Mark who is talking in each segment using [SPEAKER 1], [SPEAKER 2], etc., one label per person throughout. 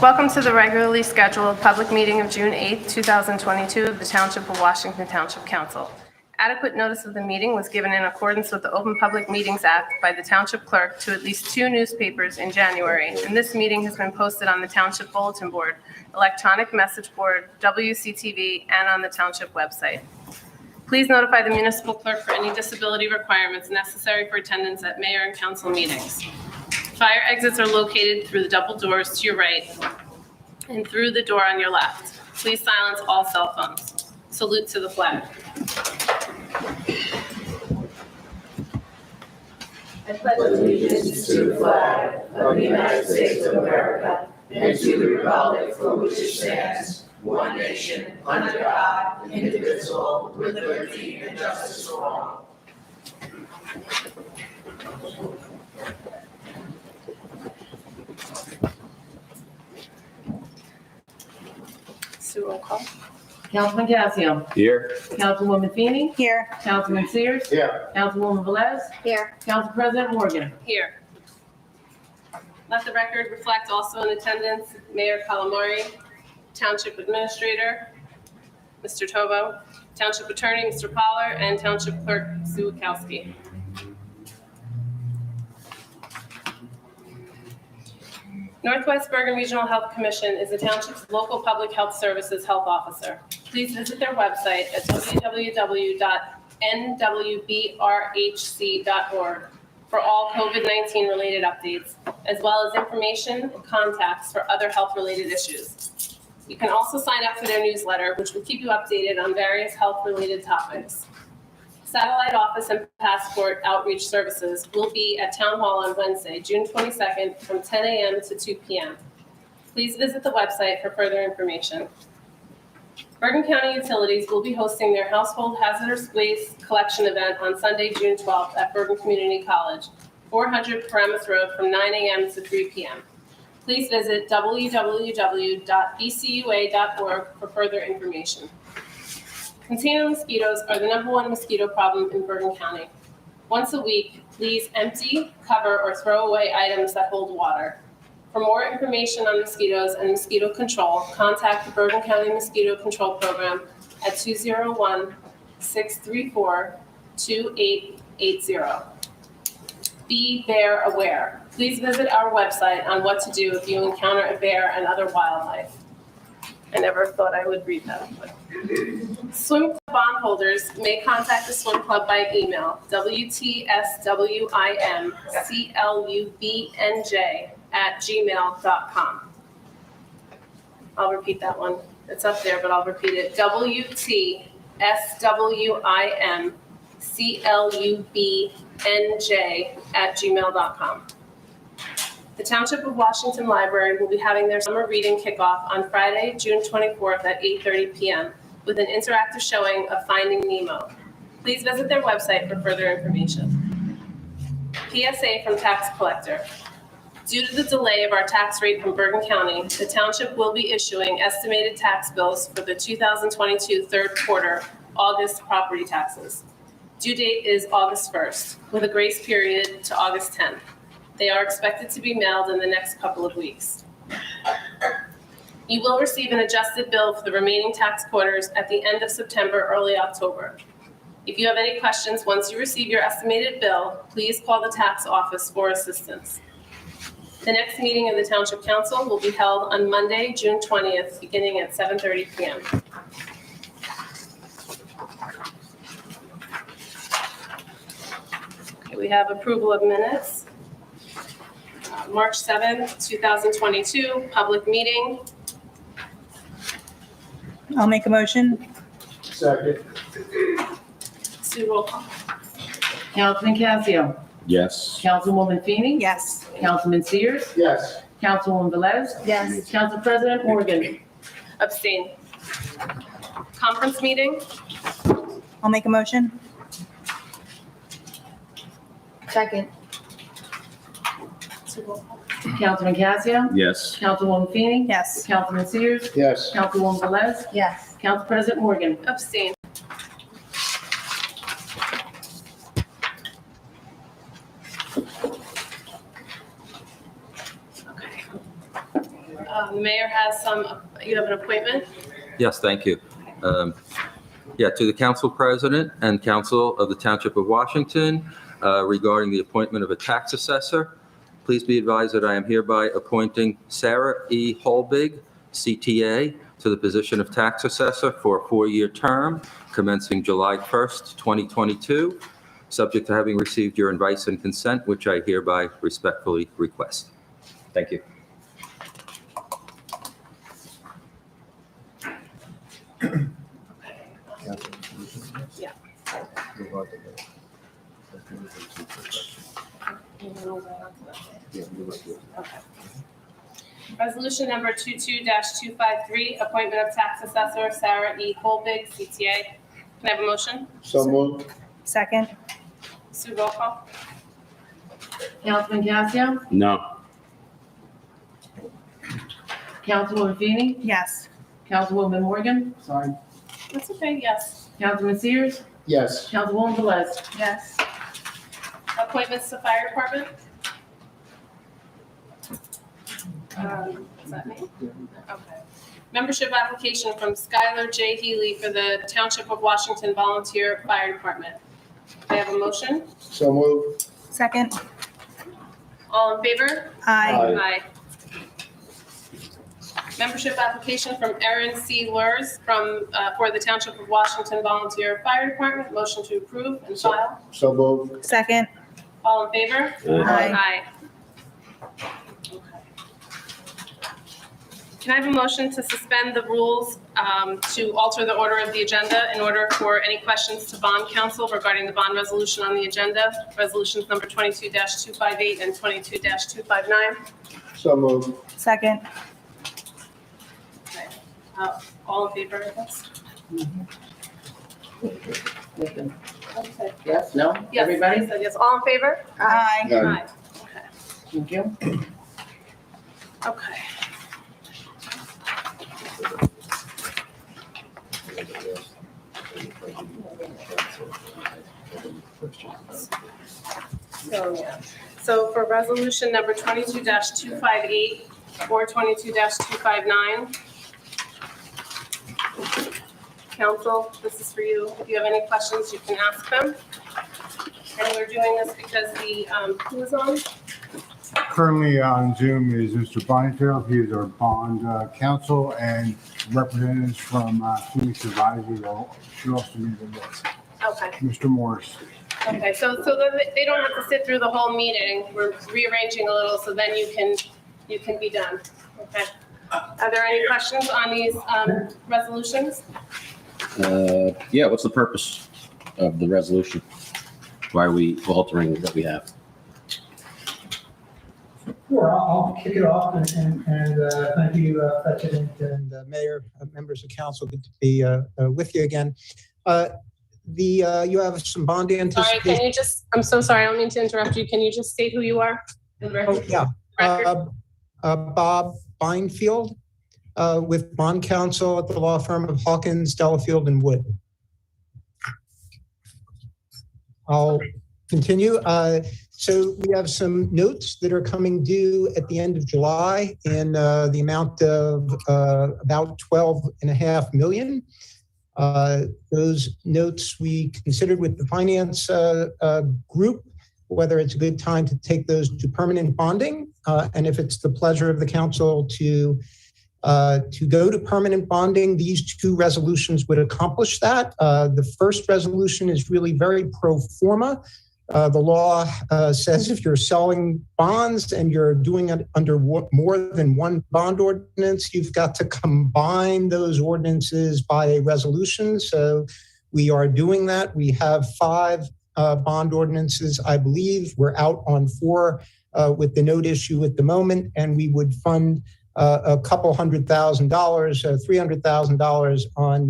[SPEAKER 1] Welcome to the regularly scheduled public meeting of June 8, 2022 of the Township of Washington Township Council. Adequate notice of the meeting was given in accordance with the Open Public Meetings Act by the Township Clerk to at least 2 newspapers in January, and this meeting has been posted on the Township Bulletin Board, electronic message board, WCTV, and on the Township website. Please notify the municipal clerk for any disability requirements necessary for attendance at mayor and council meetings. Fire exits are located through the double doors to your right and through the door on your left. Please silence all cell phones. Salute to the flag.
[SPEAKER 2] I pledge allegiance to the flag of the United States of America and to the republic for which it stands, one nation, under God, indivisible, with liberty and justice for all.
[SPEAKER 1] Sue, roll call.
[SPEAKER 3] Councilman Cassio.
[SPEAKER 4] Here.
[SPEAKER 3] Councilwoman Feeney.
[SPEAKER 5] Here.
[SPEAKER 3] Councilman Sears.
[SPEAKER 4] Here.
[SPEAKER 3] Councilwoman Velez.
[SPEAKER 5] Here.
[SPEAKER 3] Council President Morgan.
[SPEAKER 1] Here. Let the record reflect also in attendance Mayor Calamari, Township Administrator, Mr. Tovo, Township Attorney, Mr. Poller, and Township Clerk, Sue Wachowski. Northwest Bergen Regional Health Commission is the township's local public health services health officer. Please visit their website at www.nwbrhc.org for all COVID-19 related updates, as well as information and contacts for other health-related issues. You can also sign up for their newsletter, which will keep you updated on various health-related topics. Satellite office and passport outreach services will be at Town Hall on Wednesday, June 22nd from 10 a.m. to 2 p.m. Please visit the website for further information. Bergen County Utilities will be hosting their household hazardous waste collection event on Sunday, June 12th at Bergen Community College, 400 Paramus Road from 9 a.m. to 3 p.m. Please visit www.bcua.org for further information. Container mosquitoes are the #1 mosquito problem in Bergen County. Once a week, please empty, cover, or throw away items that hold water. For more information on mosquitoes and mosquito control, contact the Bergen County Mosquito Control Program at 201-634-2880. Be bear aware. Please visit our website on what to do if you encounter a bear and other wildlife. I never thought I would read that. But. Swim club bondholders may contact the swim club by email, wtswimclubnj@gmail.com. I'll repeat that one. It's up there, but I'll repeat it. wtswimclubnj@gmail.com. The Township of Washington Library will be having their summer reading kickoff on Friday, June 24th at 8:30 p.m. with an interactive showing of Finding Nemo. Please visit their website for further information. PSA from Tax Collector. Due to the delay of our tax rate from Bergen County, the Township will be issuing estimated tax bills for the 2022 third quarter August property taxes. Due date is August 1st, with a grace period to August 10th. They are expected to be mailed in the next couple of weeks. You will receive an adjusted bill for the remaining tax quarters at the end of September, early October. If you have any questions once you receive your estimated bill, please call the tax office for assistance. The next meeting of the Township Council will be held on Monday, June 20th, beginning at 7:30 p.m. Okay, we have approval of minutes. March 7th, 2022, public meeting.
[SPEAKER 5] I'll make a motion.
[SPEAKER 4] Second.
[SPEAKER 1] Sue, roll call.
[SPEAKER 3] Councilman Cassio.
[SPEAKER 4] Yes.
[SPEAKER 3] Councilwoman Feeney.
[SPEAKER 5] Yes.
[SPEAKER 3] Councilman Sears.
[SPEAKER 4] Yes.
[SPEAKER 3] Councilwoman Velez.
[SPEAKER 5] Yes.
[SPEAKER 3] Council President Morgan.
[SPEAKER 1] Abstain. Conference meeting.
[SPEAKER 5] I'll make a motion.
[SPEAKER 6] Second.
[SPEAKER 1] Sue, roll call.
[SPEAKER 3] Councilman Cassio.
[SPEAKER 4] Yes.
[SPEAKER 3] Councilwoman Feeney.
[SPEAKER 5] Yes.
[SPEAKER 3] Councilman Sears.
[SPEAKER 4] Yes.
[SPEAKER 3] Councilwoman Velez.
[SPEAKER 6] Yes.
[SPEAKER 3] Council President Morgan.
[SPEAKER 1] Abstain. Okay. The mayor has you have an appointment?
[SPEAKER 6] Yes, thank you. To the council president and council of the Township of Washington regarding the appointment of a tax assessor, please be advised that I am hereby appointing Sarah E. Holbig, CTA, to the position of tax assessor for a 4-year term commencing July 1st, 2022, subject to having received your advice and consent, which I hereby respectfully request. Thank you.
[SPEAKER 1] Yeah. Okay. Resolution number 22-253, appointment of tax assessor Sarah E. Holbig, CTA. Can I have a motion?
[SPEAKER 4] So moved.
[SPEAKER 5] Second.
[SPEAKER 1] Sue, roll call.
[SPEAKER 3] Councilman Casio,
[SPEAKER 7] No.
[SPEAKER 3] Councilwoman Feeney,
[SPEAKER 5] Yes.
[SPEAKER 3] Councilwoman Morgan, sorry,
[SPEAKER 1] That's okay, yes.
[SPEAKER 3] Councilman Sears,
[SPEAKER 4] Yes.
[SPEAKER 3] Councilwoman Velez.
[SPEAKER 5] Yes.
[SPEAKER 1] Appointments to fire department? Is that me? Okay. Membership application from Skylar J. Healy for the Township of Washington Volunteer Fire Department. I have a motion.
[SPEAKER 4] So moved.
[SPEAKER 5] Second.
[SPEAKER 1] All in favor?
[SPEAKER 5] Aye.
[SPEAKER 1] Aye. Membership application from Erin C. Lurs for the Township of Washington Volunteer Fire Department. Motion to approve and file.
[SPEAKER 4] So moved.
[SPEAKER 5] Second.
[SPEAKER 1] All in favor?
[SPEAKER 5] Aye.
[SPEAKER 1] Okay. Can I have a motion to suspend the rules to alter the order of the agenda in order for any questions to bond counsel regarding the bond resolution on the agenda? Resolutions number 22-258 and 22-259.
[SPEAKER 4] So moved.
[SPEAKER 5] Second.
[SPEAKER 1] Okay. All in favor of this? Okay.
[SPEAKER 3] Yes, no,
[SPEAKER 1] Yes,
[SPEAKER 3] everybody?
[SPEAKER 1] I said yes. All in favor?
[SPEAKER 5] Aye.
[SPEAKER 1] Aye. Okay.
[SPEAKER 3] Thank you.
[SPEAKER 1] Okay. So for resolution number 22-258 or 22-259, council, this is for you. If you have any questions, you can ask them. And we're doing this because who is on?
[SPEAKER 8] Currently on Zoom is Mr. Bonnefield. He is our bond counsel, and representatives from Phoenix Advisory should also be with us.
[SPEAKER 1] Okay.
[SPEAKER 8] Mr. Morris.
[SPEAKER 1] Okay, so that they don't have to sit through the whole meeting. We're rearranging a little so then you can be done. Okay. Are there any questions on these resolutions?
[SPEAKER 7] Yeah, what's the purpose of the resolution? Why are we altering what we have?
[SPEAKER 9] Sure, I'll kick it off and thank you, President and Mayor, members of council. Good to be with you again. You have some bond
[SPEAKER 1] Sorry,
[SPEAKER 9] anticipation.
[SPEAKER 1] can you just, I'm so sorry, I don't mean to interrupt you. Can you just state who you are?
[SPEAKER 9] Oh, yeah. Bob Bynefield with bond counsel at the law firm of Hawkins, Delafield, and Wood. I'll continue. So we have some notes that are coming due at the end of July in the amount of about $12.5 million. Those notes we considered with the finance group, whether it's a good time to take those to permanent bonding, and if it's the pleasure of the council to go to permanent bonding, these two resolutions would accomplish that. The first resolution is really very pro forma. The law says if you're selling bonds and you're doing it under more than one bond ordinance, you've got to combine those ordinances by a resolution. So we are doing that. We have 5 bond ordinances, I believe. We're out on 4 with the note issue at the moment, and we would fund a couple $100,000, $300,000 on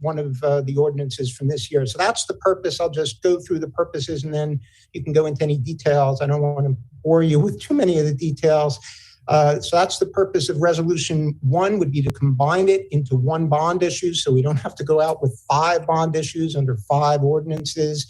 [SPEAKER 9] one of the ordinances from this year. So that's the purpose. I'll just go through the purposes and then you can go into any details. I don't want to bore you with too many of the details. So that's the purpose of resolution 1 would be to combine it into one bond issue so we don't have to go out with 5 bond issues under 5 ordinances.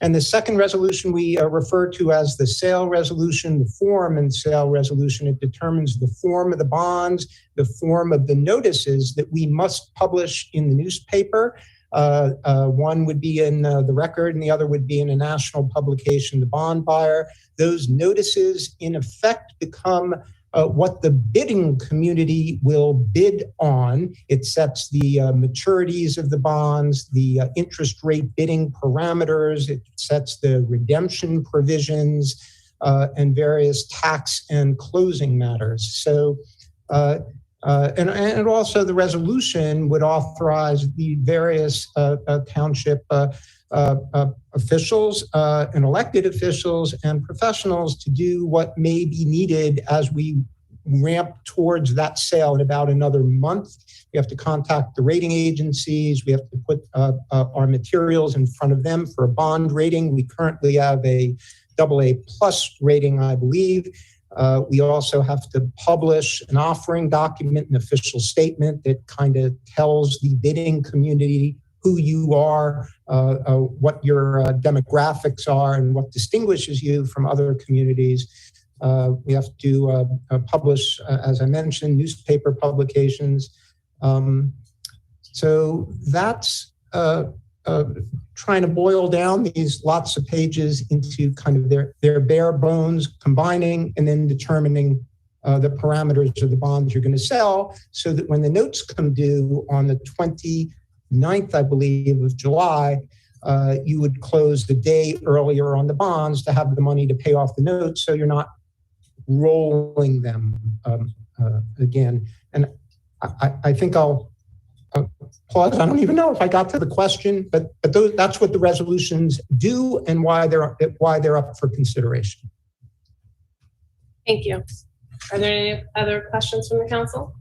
[SPEAKER 9] And the second resolution we refer to as the sale resolution, the form and sale resolution. It determines the form of the bonds, the form of the notices that we must publish in the newspaper. One would be in the Record and the other would be in a national publication, the Bond Buyer. Those notices in effect become what the bidding community will bid on. It sets the maturities of the bonds, the interest rate bidding parameters. It sets the redemption provisions and various tax and closing matters. So, and also the resolution would authorize the various township officials and elected officials and professionals to do what may be needed as we ramp towards that sale in about another month. We have to contact the rating agencies. We have to put our materials in front of them for a bond rating. We currently have a AA+ rating, I believe. We also have to publish an offering document, an official statement that kind of tells the bidding community who you are, what your demographics are, and what distinguishes you from other communities. We have to publish, as I mentioned, newspaper publications. So that's trying to boil down these lots of pages into kind of their bare bones, combining and then determining the parameters of the bonds you're going to sell, so that when the notes come due on the 29th, I believe, of July, you would close the day earlier on the bonds to have the money to pay off the notes, so you're not rolling them again. And I think I'll pause. I don't even know if I got to the question, but that's what the resolutions do and why they're up for consideration.
[SPEAKER 1] Thank you. Are there any other questions from the council?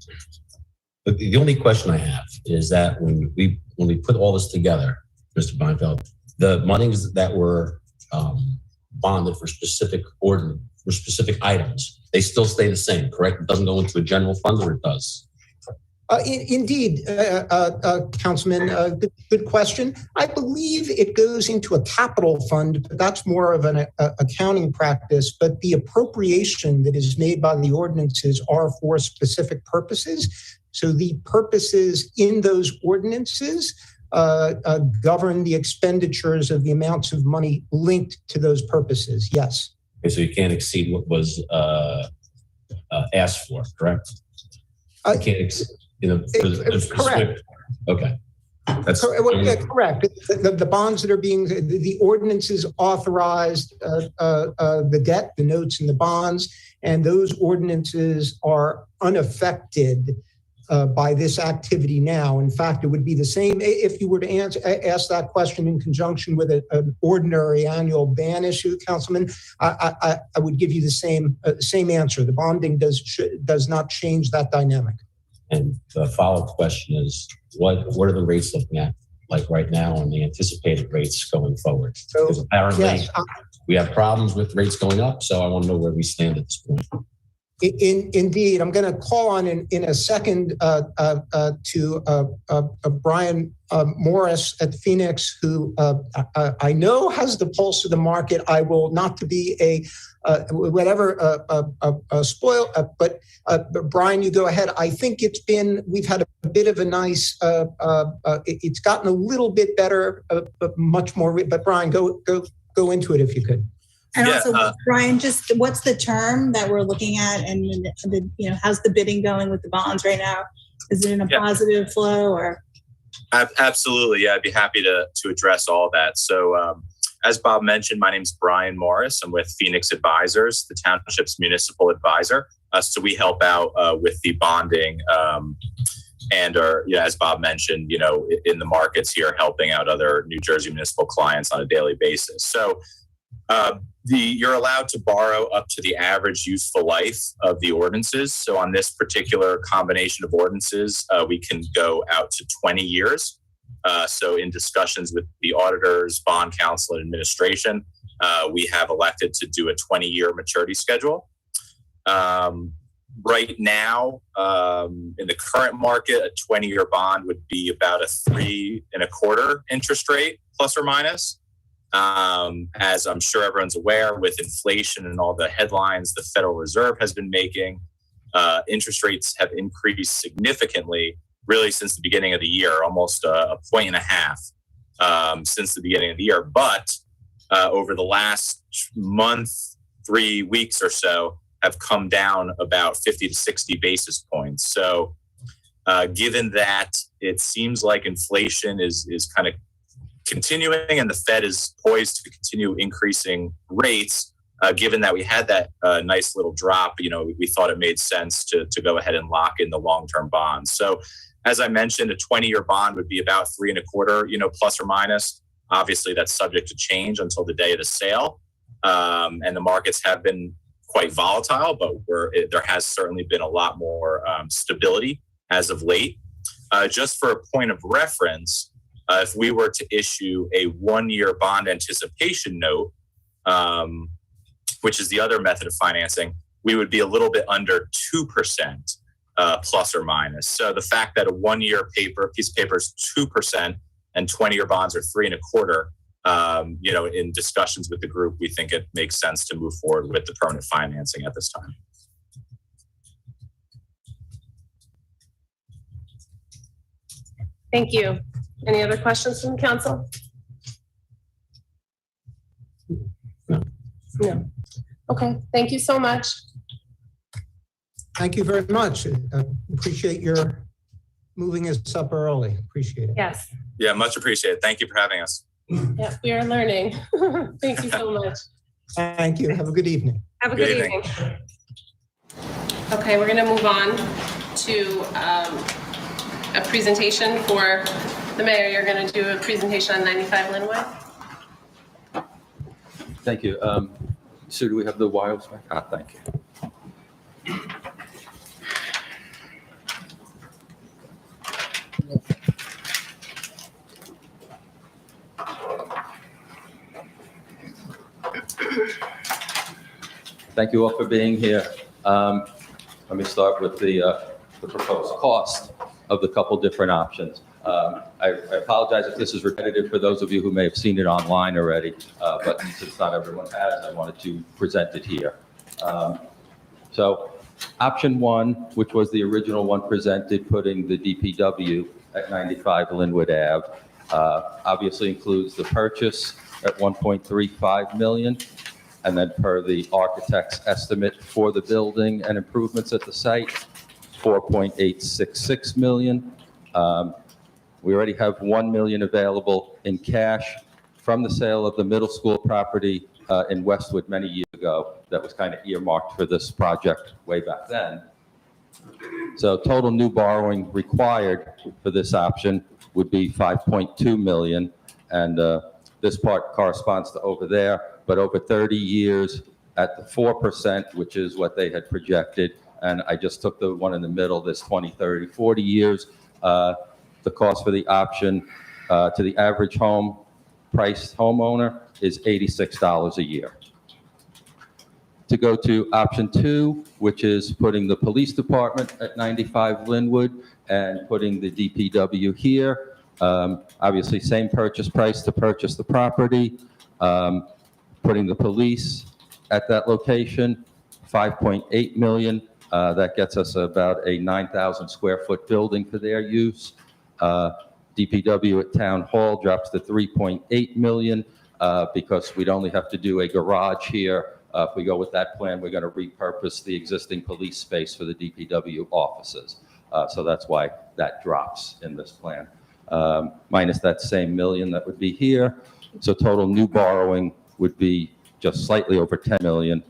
[SPEAKER 7] But the only question I have is that when we put all this together, Mr. Beinfeld, the monies that were bonded for specific items, they still stay the same, correct? It doesn't go into a general fund, or it does?
[SPEAKER 9] Indeed, Councilman, good question. I believe it goes into a capital fund, but that's more of an accounting practice. But the appropriation that is made by the ordinances are for specific purposes. So the purposes in those ordinances govern the expenditures of the amounts of money linked to those purposes. Yes.
[SPEAKER 7] Okay, so you can't exceed what was asked for, correct? You can't exceed.
[SPEAKER 9] Correct.
[SPEAKER 7] Okay. That's
[SPEAKER 9] correct. The bonds that are the ordinances authorized the debt, the notes, and the bonds, and those ordinances are unaffected by this activity now. In fact, it would be the same if you were to ask that question in conjunction with an ordinary annual ban issue, Councilman. I would give you the same answer. The bonding does not change that dynamic.
[SPEAKER 7] And the follow-up question is, what are the rates looking at like right now and the anticipated rates going forward? Because apparently we have problems with rates going up, so I want to know where we stand at this point.
[SPEAKER 9] Indeed, I'm going to call on in a second to Brian Morris at Phoenix, who I know has the pulse of the market. I will not to be a spoil, but Brian, you go ahead. I think we've had a bit of a nice. It's gotten a little bit better, but much more. But Brian, go into it if you could.
[SPEAKER 5] And also, Brian, just what's the term that we're looking at, and how's the bidding going with the bonds right now? Is it in a positive flow or?
[SPEAKER 10] Absolutely, yeah. I'd be happy to address all that. So, as Bob mentioned, my name's Brian Morris. I'm with Phoenix Advisors, the township's municipal advisor. So we help out with the bonding, and are, as Bob mentioned, in the markets here, helping out other New Jersey municipal clients on a daily basis. So. You're allowed to borrow up to the average useful life of the ordinances. So on this particular combination of ordinances, we can go out to 20 years. So in discussions with the auditors, bond counsel, and administration, we have elected to do a 20-year maturity schedule. Right now, in the current market, a 20-year bond would be about a 3.25% interest rate, plus or minus. As I'm sure everyone's aware, with inflation and all the headlines the Federal Reserve has been making, interest rates have increased significantly, really since the beginning of the year, almost a point and a half since the beginning of the year. But over the last month, 3 weeks or so, have come down about 50 to 60 basis points. So given that it seems like inflation is kind of continuing and the Fed is poised to continue increasing rates, given that we had that nice little drop, we thought it made sense to go ahead and lock in the long-term bonds. So as I mentioned, a 20-year bond would be about 3.25%, plus or minus. Obviously, that's subject to change until the day of the sale. And the markets have been quite volatile, but there has certainly been a lot more stability as of late. Just for a point of reference, if we were to issue a 1-year bond anticipation note, which is the other method of financing, we would be a little bit under 2%, plus or minus. So the fact that a 1-year piece of paper is 2% and 20-year bonds are 3.25%, in discussions with the group, we think it makes sense to move forward with the permanent financing at this time.
[SPEAKER 1] Thank you. Any other questions from the council? No. Okay, thank you so much.
[SPEAKER 9] Thank you very much. Appreciate your moving us up early. Appreciate it.
[SPEAKER 1] Yes.
[SPEAKER 10] Yeah, much appreciated. Thank you for having us.
[SPEAKER 1] Yeah, we are learning. Thank you so much.
[SPEAKER 9] Thank you. Have a good evening.
[SPEAKER 1] Have a good evening. Okay, we're going to move on to a presentation for the mayor. You're going to do a presentation on 95 Linwood.
[SPEAKER 6] Thank you. Sue, do we have the wires back? Thank you. Thank you all for being here. Let me start with the proposed cost of the couple different options. I apologize if this is repetitive for those of you who may have seen it online already, but since not everyone has, I wanted to present it here. So option one, which was the original one presented, putting the DPW at 95 Linwood Ave, obviously includes the purchase at $1.35 million. And then per the architect's estimate for the building and improvements at the site, $4.866 million. We already have $1 million available in cash from the sale of the middle school property in Westwood many years ago that was kind of earmarked for this project way back then. So total new borrowing required for this option would be $5.2 million. And this part corresponds to over there, but over 30 years at the 4%, which is what they had projected. And I just took the one in the middle, this 20, 30, 40 years. The cost for the option to the average home priced homeowner is $86 a year. To go to option two, which is putting the police department at 95 Linwood and putting the DPW here. Obviously, same purchase price to purchase the property. Putting the police at that location, $5.8 million. That gets us about a 9,000 square foot building for their use. DPW at Town Hall drops to $3.8 million because we'd only have to do a garage here. If we go with that plan, we're going to repurpose the existing police space for the DPW offices. So that's why that drops in this plan. Minus that same million that would be here. So total new borrowing would be just slightly over 10 million.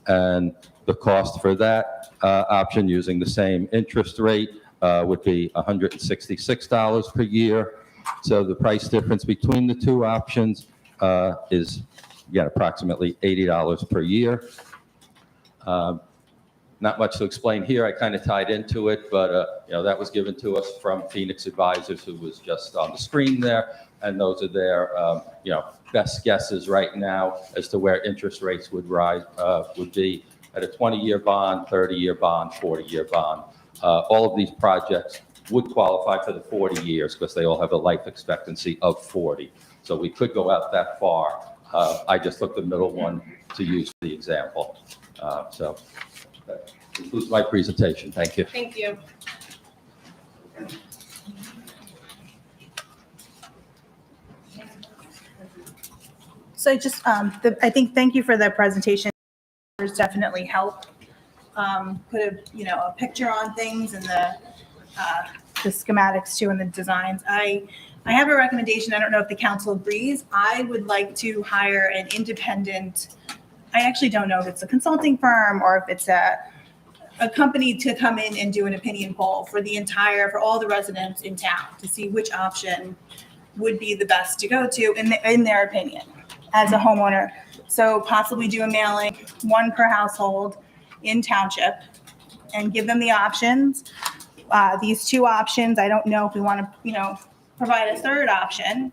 [SPEAKER 6] And the cost for that option using the same interest rate would be $166 per year. So the price difference between the two options is, again, approximately $80 per year. Not much to explain here. I kind of tied into it, but that was given to us from Phoenix Advisors, who was just on the screen there. And those are their, best guesses right now as to where interest rates would rise, would be at a 20-year bond, 30-year bond, 40-year bond. All of these projects would qualify for the 40 years because they all have a life expectancy of 40. So we could go out that far. I just took the middle one to use for the example. So that concludes my presentation. Thank you.
[SPEAKER 1] Thank you.
[SPEAKER 5] So I think, thank you for the presentation. There's definitely help. Put a picture on things and the schematics too and the designs. I have a recommendation. I don't know if the council agrees. I would like to hire an independent, I actually don't know if it's a consulting firm or if it's a company to come in and do an opinion poll for all the residents in town to see which option would be the best to go to in their opinion as a homeowner. So possibly do a mailing, one per household in township, and give them the options. These two options, I don't know if we want to, provide a third option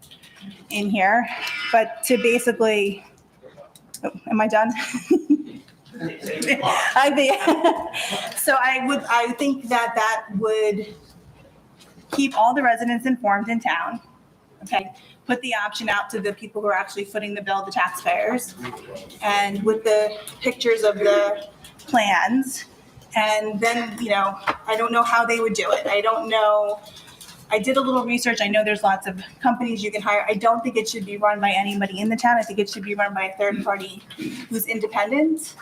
[SPEAKER 5] in here, but to basically, am I done? I think that would keep all the residents informed in town. Okay, put the option out to the people who are actually footing the bill, the taxpayers, and with the pictures of the plans. And then, I don't know how they would do it. I don't know. I did a little research. I know there's lots of companies you can hire. I don't think it should be run by anybody in the town. I think it should be run by a third party who's independent.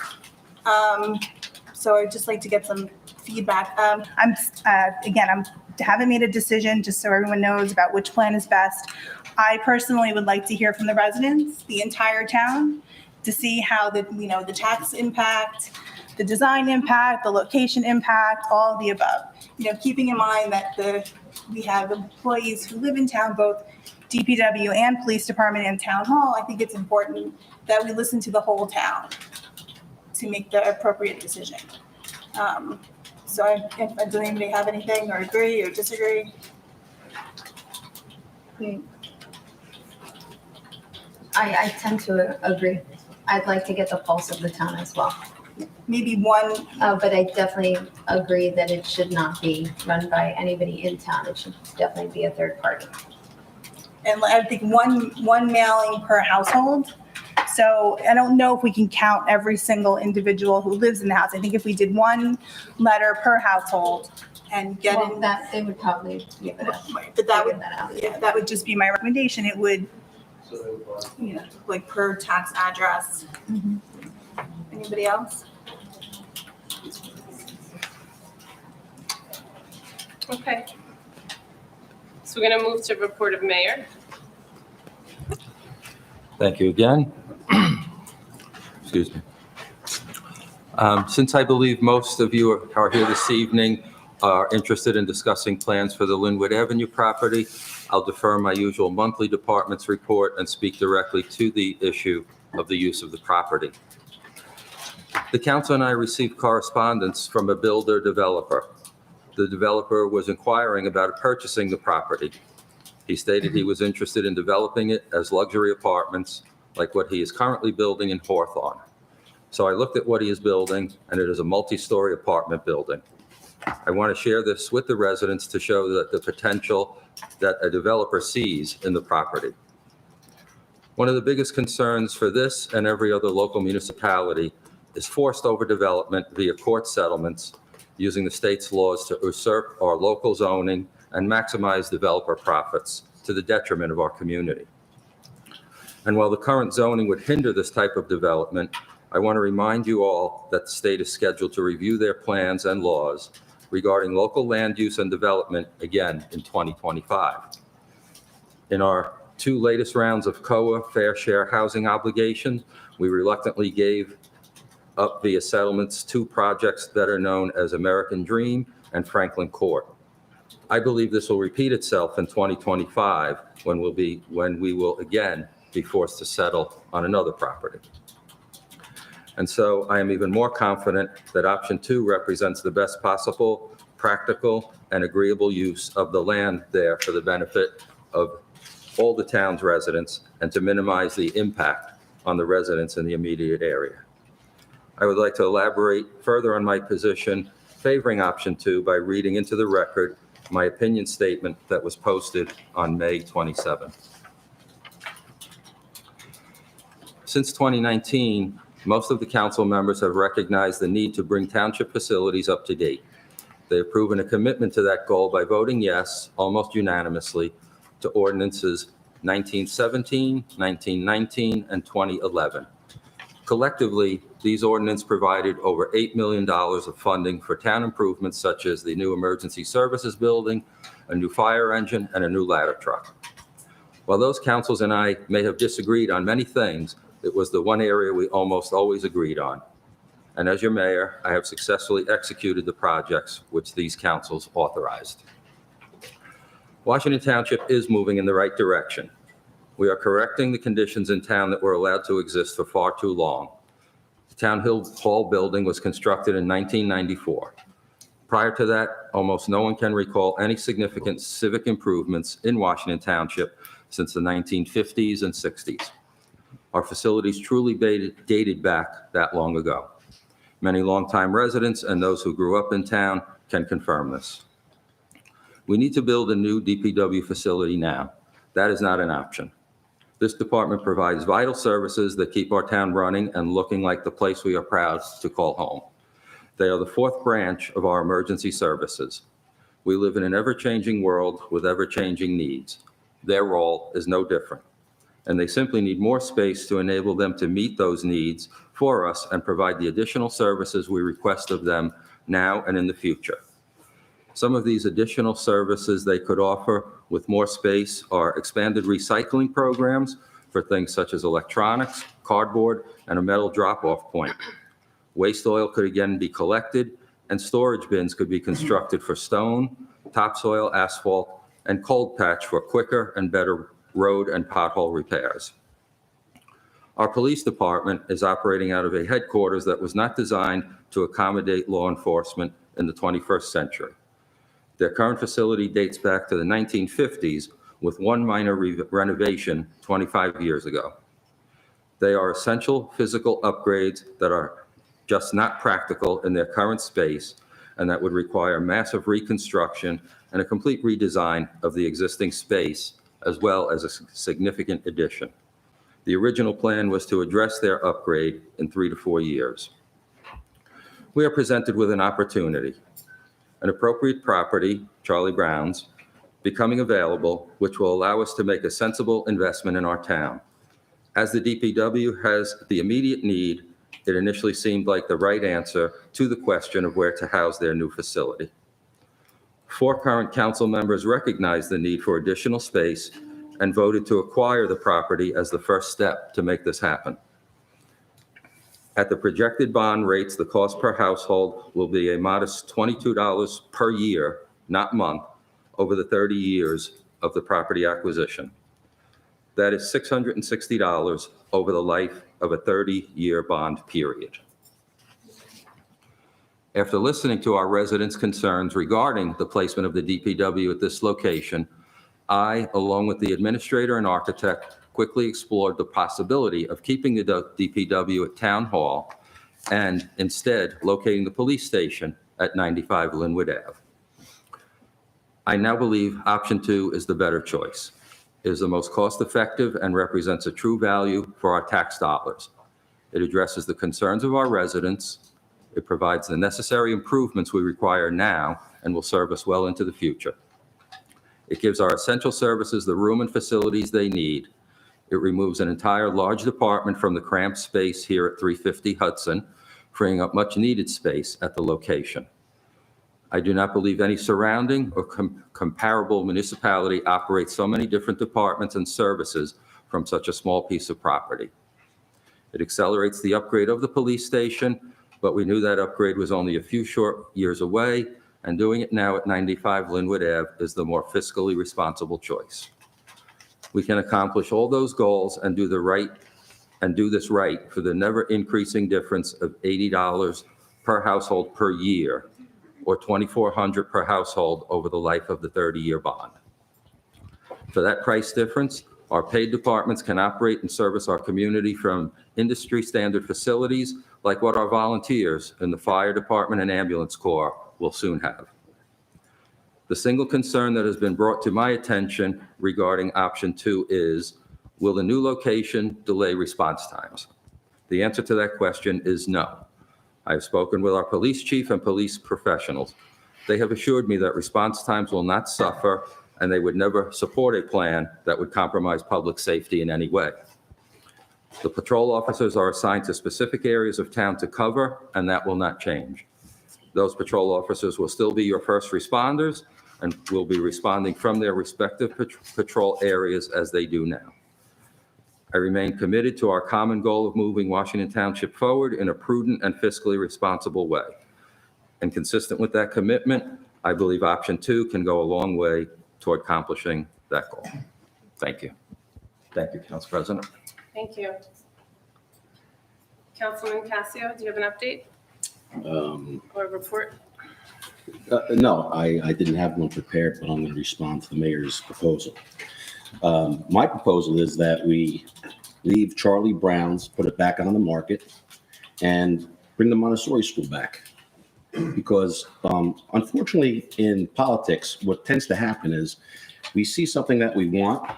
[SPEAKER 5] So I'd just like to get some feedback. I haven't made a decision, just so everyone knows about which plan is best. I personally would like to hear from the residents, the entire town, to see how the tax impact, the design impact, the location impact, all of the above. Keeping in mind that we have employees who live in town, both DPW and police department and town hall. I think it's important that we listen to the whole town to make the appropriate decision. So does anybody have anything or agree or disagree?
[SPEAKER 11] I tend to agree. I'd like to get the pulse of the town as well.
[SPEAKER 5] Maybe one.
[SPEAKER 11] But I definitely agree that it should not be run by anybody in town. It should definitely be a third party.
[SPEAKER 5] And I think one mailing per household. So I don't know if we can count every single individual who lives in the house. I think if we did one letter per household and get in
[SPEAKER 11] that, they would probably give it up.
[SPEAKER 5] But that would just be my recommendation. It would, like per tax address.
[SPEAKER 11] Mm-hmm.
[SPEAKER 5] Anybody else?
[SPEAKER 1] Okay. So we're going to move to report of mayor.
[SPEAKER 6] Thank you again. Excuse me. Since I believe most of you are here this evening are interested in discussing plans for the Linwood Avenue property, I'll defer my usual monthly department's report and speak directly to the issue of the use of the property. The council and I received correspondence from a builder developer. The developer was inquiring about purchasing the property. He stated he was interested in developing it as luxury apartments like what he is currently building in Hawthorne. So I looked at what he is building, and it is a multi-story apartment building. I want to share this with the residents to show that the potential that a developer sees in the property. One of the biggest concerns for this and every other local municipality is forced overdevelopment via court settlements using the state's laws to usurp our local zoning and maximize developer profits to the detriment of our community. And while the current zoning would hinder this type of development, I want to remind you all that the state is scheduled to review their plans and laws regarding local land use and development again in 2025. In our two latest rounds of COA fair share housing obligations, we reluctantly gave up via settlements two projects that are known as American Dream and Franklin Court. I believe this will repeat itself in 2025 when we will again be forced to settle on another property. And so I am even more confident that option 2 represents the best possible, practical, and agreeable use of the land there for the benefit of all the town's residents and to minimize the impact on the residents in the immediate area. I would like to elaborate further on my position favoring option 2 by reading into the record my opinion statement that was posted on May 27th. Since 2019, most of the council members have recognized the need to bring township facilities up to date. They have proven a commitment to that goal by voting yes, almost unanimously, to ordinances 1917, 1919, and 2011. Collectively, these ordinances provided over $8 million of funding for town improvements such as the new emergency services building, a new fire engine, and a new ladder truck. While those councils and I may have disagreed on many things, it was the one area we almost always agreed on. And as your mayor, I have successfully executed the projects which these councils authorized. Washington Township is moving in the right direction. We are correcting the conditions in town that were allowed to exist for far too long. The Town Hall building was constructed in 1994. Prior to that, almost no one can recall any significant civic improvements in Washington Township since the 1950s and 60s. Our facilities truly dated back that long ago. Many longtime residents and those who grew up in town can confirm this. We need to build a new DPW facility now. That is not an option. This department provides vital services that keep our town running and looking like the place we are proud to call home. They are the fourth branch of our emergency services. We live in an ever-changing world with ever-changing needs. Their role is no different, and they simply need more space to enable them to meet those needs for us and provide the additional services we request of them now and in the future. Some of these additional services they could offer with more space are expanded recycling programs for things such as electronics, cardboard, and a metal drop-off point. Waste oil could again be collected, and storage bins could be constructed for stone, topsoil, asphalt, and cold patch for quicker and better road and pothole repairs. Our police department is operating out of a headquarters that was not designed to accommodate law enforcement in the 21st century. Their current facility dates back to the 1950s with one minor renovation 25 years ago. They are essential physical upgrades that are just not practical in their current space and that would require massive reconstruction and a complete redesign of the existing space, as well as a significant addition. The original plan was to address their upgrade in 3 to 4 years. We are presented with an opportunity. An appropriate property, Charlie Brown's, becoming available, which will allow us to make a sensible investment in our town. As the DPW has the immediate need, it initially seemed like the right answer to the question of where to house their new facility. 4 current council members recognized the need for additional space and voted to acquire the property as the first step to make this happen. At the projected bond rates, the cost per household will be a modest $22 per year, not month, over the 30 years of the property acquisition. That is $660 over the life of a 30-year bond period. After listening to our residents' concerns regarding the placement of the DPW at this location, I, along with the administrator and architect, quickly explored the possibility of keeping the DPW at Town Hall and instead locating the police station at 95 Linwood Ave. I now believe option 2 is the better choice. It is the most cost-effective and represents a true value for our tax dollars. It addresses the concerns of our residents. It provides the necessary improvements we require now and will serve us well into the future. It gives our essential services the room and facilities they need. It removes an entire large department from the cramped space here at 350 Hudson, freeing up much-needed space at the location. I do not believe any surrounding or comparable municipality operates so many different departments and services from such a small piece of property. It accelerates the upgrade of the police station, but we knew that upgrade was only a few short years away, and doing it now at 95 Linwood Ave is the more fiscally responsible choice. We can accomplish all those goals and do this right for the never increasing difference of $80 per household per year, or $2,400 per household over the life of the 30-year bond. For that price difference, our paid departments can operate and service our community from industry standard facilities like what our volunteers in the fire department and ambulance corps will soon have. The single concern that has been brought to my attention regarding option 2 is Will the new location delay response times? The answer to that question is no. I've spoken with our police chief and police professionals. They have assured me that response times will not suffer, and they would never support a plan that would compromise public safety in any way. The patrol officers are assigned to specific areas of town to cover, and that will not change. Those patrol officers will still be your first responders and will be responding from their respective patrol areas as they do now. I remain committed to our common goal of moving Washington Township forward in a prudent and fiscally responsible way. And consistent with that commitment, I believe option 2 can go a long way toward accomplishing that goal. Thank you. Thank you, Council President.
[SPEAKER 1] Thank you. Councilman Casio, do you have an update or a report?
[SPEAKER 12] No, I didn't have one prepared, but I'm going to respond to the mayor's proposal. My proposal is that we leave Charlie Brown's, put it back on the market, and bring the Montessori school back. Because unfortunately, in politics, what tends to happen is we see something that we want,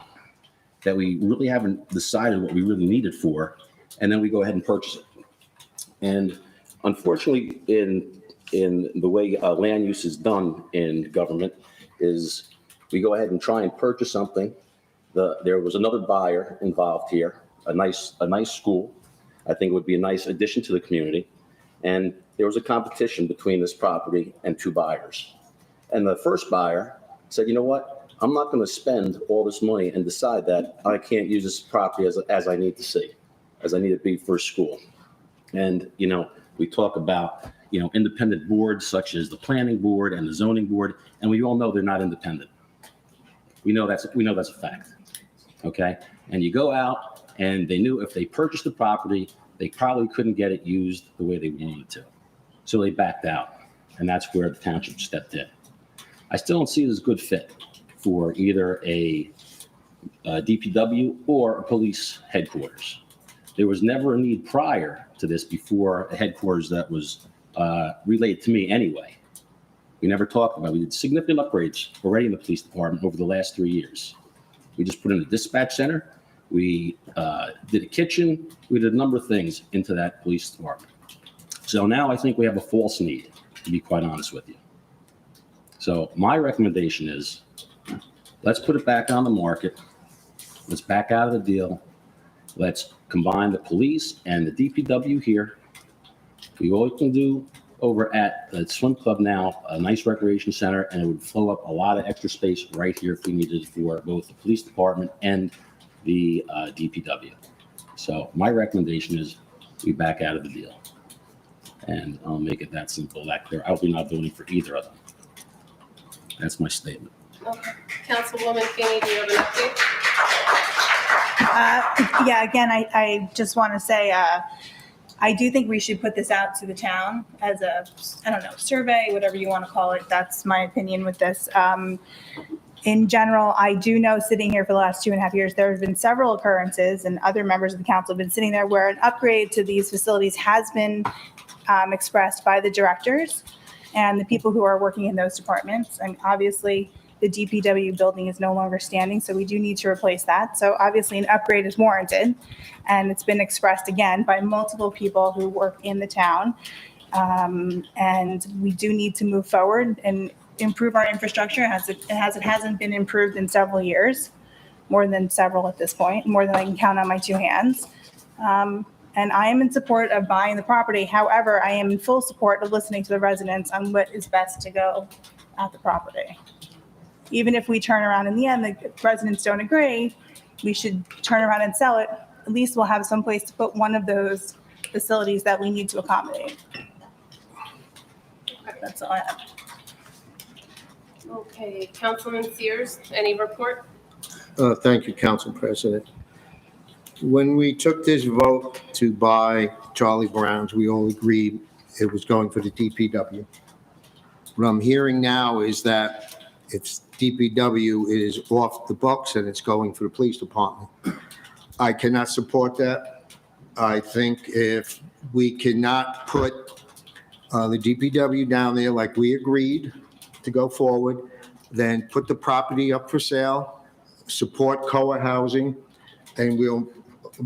[SPEAKER 12] that we really haven't decided what we really need it for, and then we go ahead and purchase it. And unfortunately, in the way land use is done in government, is we go ahead and try and purchase something. There was another buyer involved here, a nice school. I think it would be a nice addition to the community. And there was a competition between this property and 2 buyers. And the first buyer said, you know what? I'm not going to spend all this money and decide that I can't use this property as I need to see, as I need it to be for school. And, you know, we talk about, you know, independent boards such as the planning board and the zoning board, and we all know they're not independent. We know that's a fact. Okay. And you go out and they knew if they purchased the property, they probably couldn't get it used the way they wanted to. So they backed out, and that's where the township stepped in. I still don't see it as a good fit for either a DPW or a police headquarters. There was never a need prior to this before a headquarters that was relayed to me anyway. We never talked about it. We did significant upgrades already in the police department over the last 3 years. We just put in a dispatch center. We did a kitchen. We did a number of things into that police department. So now I think we have a false need, to be quite honest with you. So my recommendation is let's put it back on the market. Let's back out of the deal. Let's combine the police and the DPW here. We all can do over at the swim club now, a nice recreation center, and it would flow up a lot of extra space right here if we needed it for both the police department and the DPW. So my recommendation is we back out of the deal. And I'll make it that simple, that clear. I'll be not voting for either of them. That's my statement.
[SPEAKER 1] Okay. Councilwoman Feeney, do you have an update?
[SPEAKER 5] Yeah, again, I just want to say, I do think we should put this out to the town as a, I don't know, survey, whatever you want to call it. That's my opinion with this. In general, I do know sitting here for the last 2.5 years, there have been several occurrences, and other members of the council have been sitting there where an upgrade to these facilities has been expressed by the directors and the people who are working in those departments. And obviously, the DPW building is no longer standing, so we do need to replace that. So obviously, an upgrade is warranted, and it's been expressed again by multiple people who work in the town. And we do need to move forward and improve our infrastructure as it hasn't been improved in several years, more than several at this point, more than I can count on my 2 hands. And I am in support of buying the property. However, I am in full support of listening to the residents on what is best to go at the property. Even if we turn around in the end, the residents don't agree, we should turn around and sell it. At least we'll have some place to put one of those facilities that we need to accommodate. That's all I have.
[SPEAKER 1] Okay, Councilman Sears, any report?
[SPEAKER 4] Thank you, Council President. When we took this vote to buy Charlie Brown's, we all agreed it was going for the DPW. What I'm hearing now is that it's DPW is off the books and it's going for the police department. I cannot support that. I think if we cannot put the DPW down there like we agreed to go forward, then put the property up for sale, support COA housing, and we'll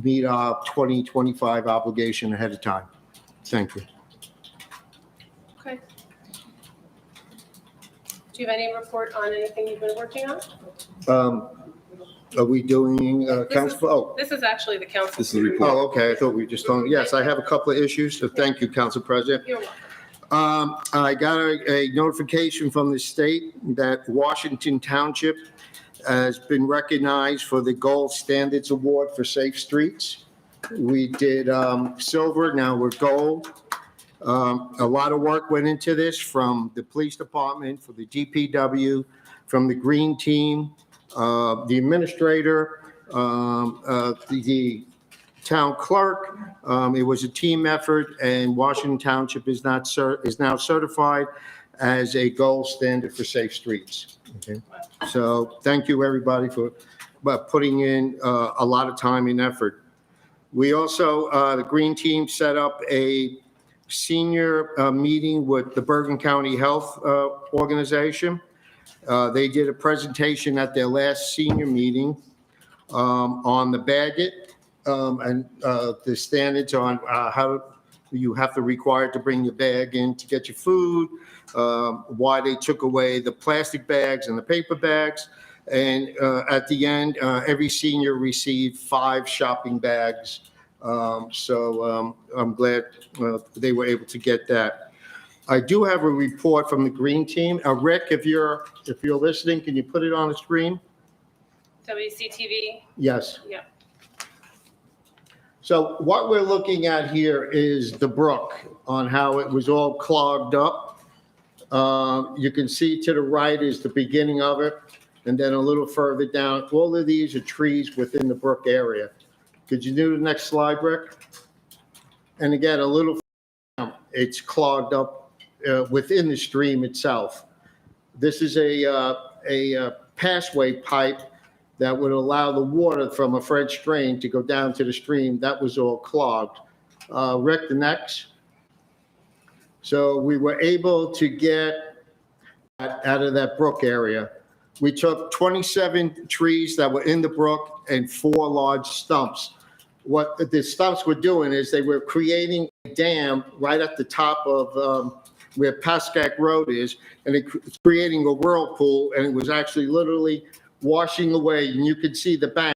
[SPEAKER 4] meet our 2025 obligation ahead of time. Thank you.
[SPEAKER 1] Okay. Do you have any report on anything you've been working on?
[SPEAKER 4] Are we doing council? Oh.
[SPEAKER 1] This is actually the council.
[SPEAKER 12] This is the report.
[SPEAKER 4] Oh, okay. I thought we were just on. Yes, I have a couple of issues. So thank you, Council President.
[SPEAKER 1] You're welcome.
[SPEAKER 4] I got a notification from the state that Washington Township has been recognized for the Gold Standards Award for Safe Streets. We did silver, now we're gold. A lot of work went into this from the police department, for the DPW, from the green team, the administrator, the town clerk. It was a team effort, and Washington Township is now certified as a gold standard for safe streets. Okay, so thank you everybody for putting in a lot of time and effort. We also, the green team set up a senior meeting with the Bergen County Health Organization. They did a presentation at their last senior meeting on the Baggett and the standards on how you have to require to bring your bag in to get your food, why they took away the plastic bags and the paper bags. And at the end, every senior received 5 shopping bags. So I'm glad they were able to get that. I do have a report from the green team. Rick, if you're listening, can you put it on the screen?
[SPEAKER 1] WCTV?
[SPEAKER 4] Yes.
[SPEAKER 1] Yeah.
[SPEAKER 4] So what we're looking at here is the brook, on how it was all clogged up. You can see to the right is the beginning of it, and then a little further down, all of these are trees within the brook area. Could you do the next slide, Rick? And again, a little, it's clogged up within the stream itself. This is a passway pipe that would allow the water from a French drain to go down to the stream. That was all clogged. Rick, the next. So we were able to get out of that brook area. We took 27 trees that were in the brook and 4 large stumps. What the stumps were doing is they were creating a dam right at the top of where Pascack Road is, and it's creating a whirlpool, and it was actually literally washing away, and you could see the bank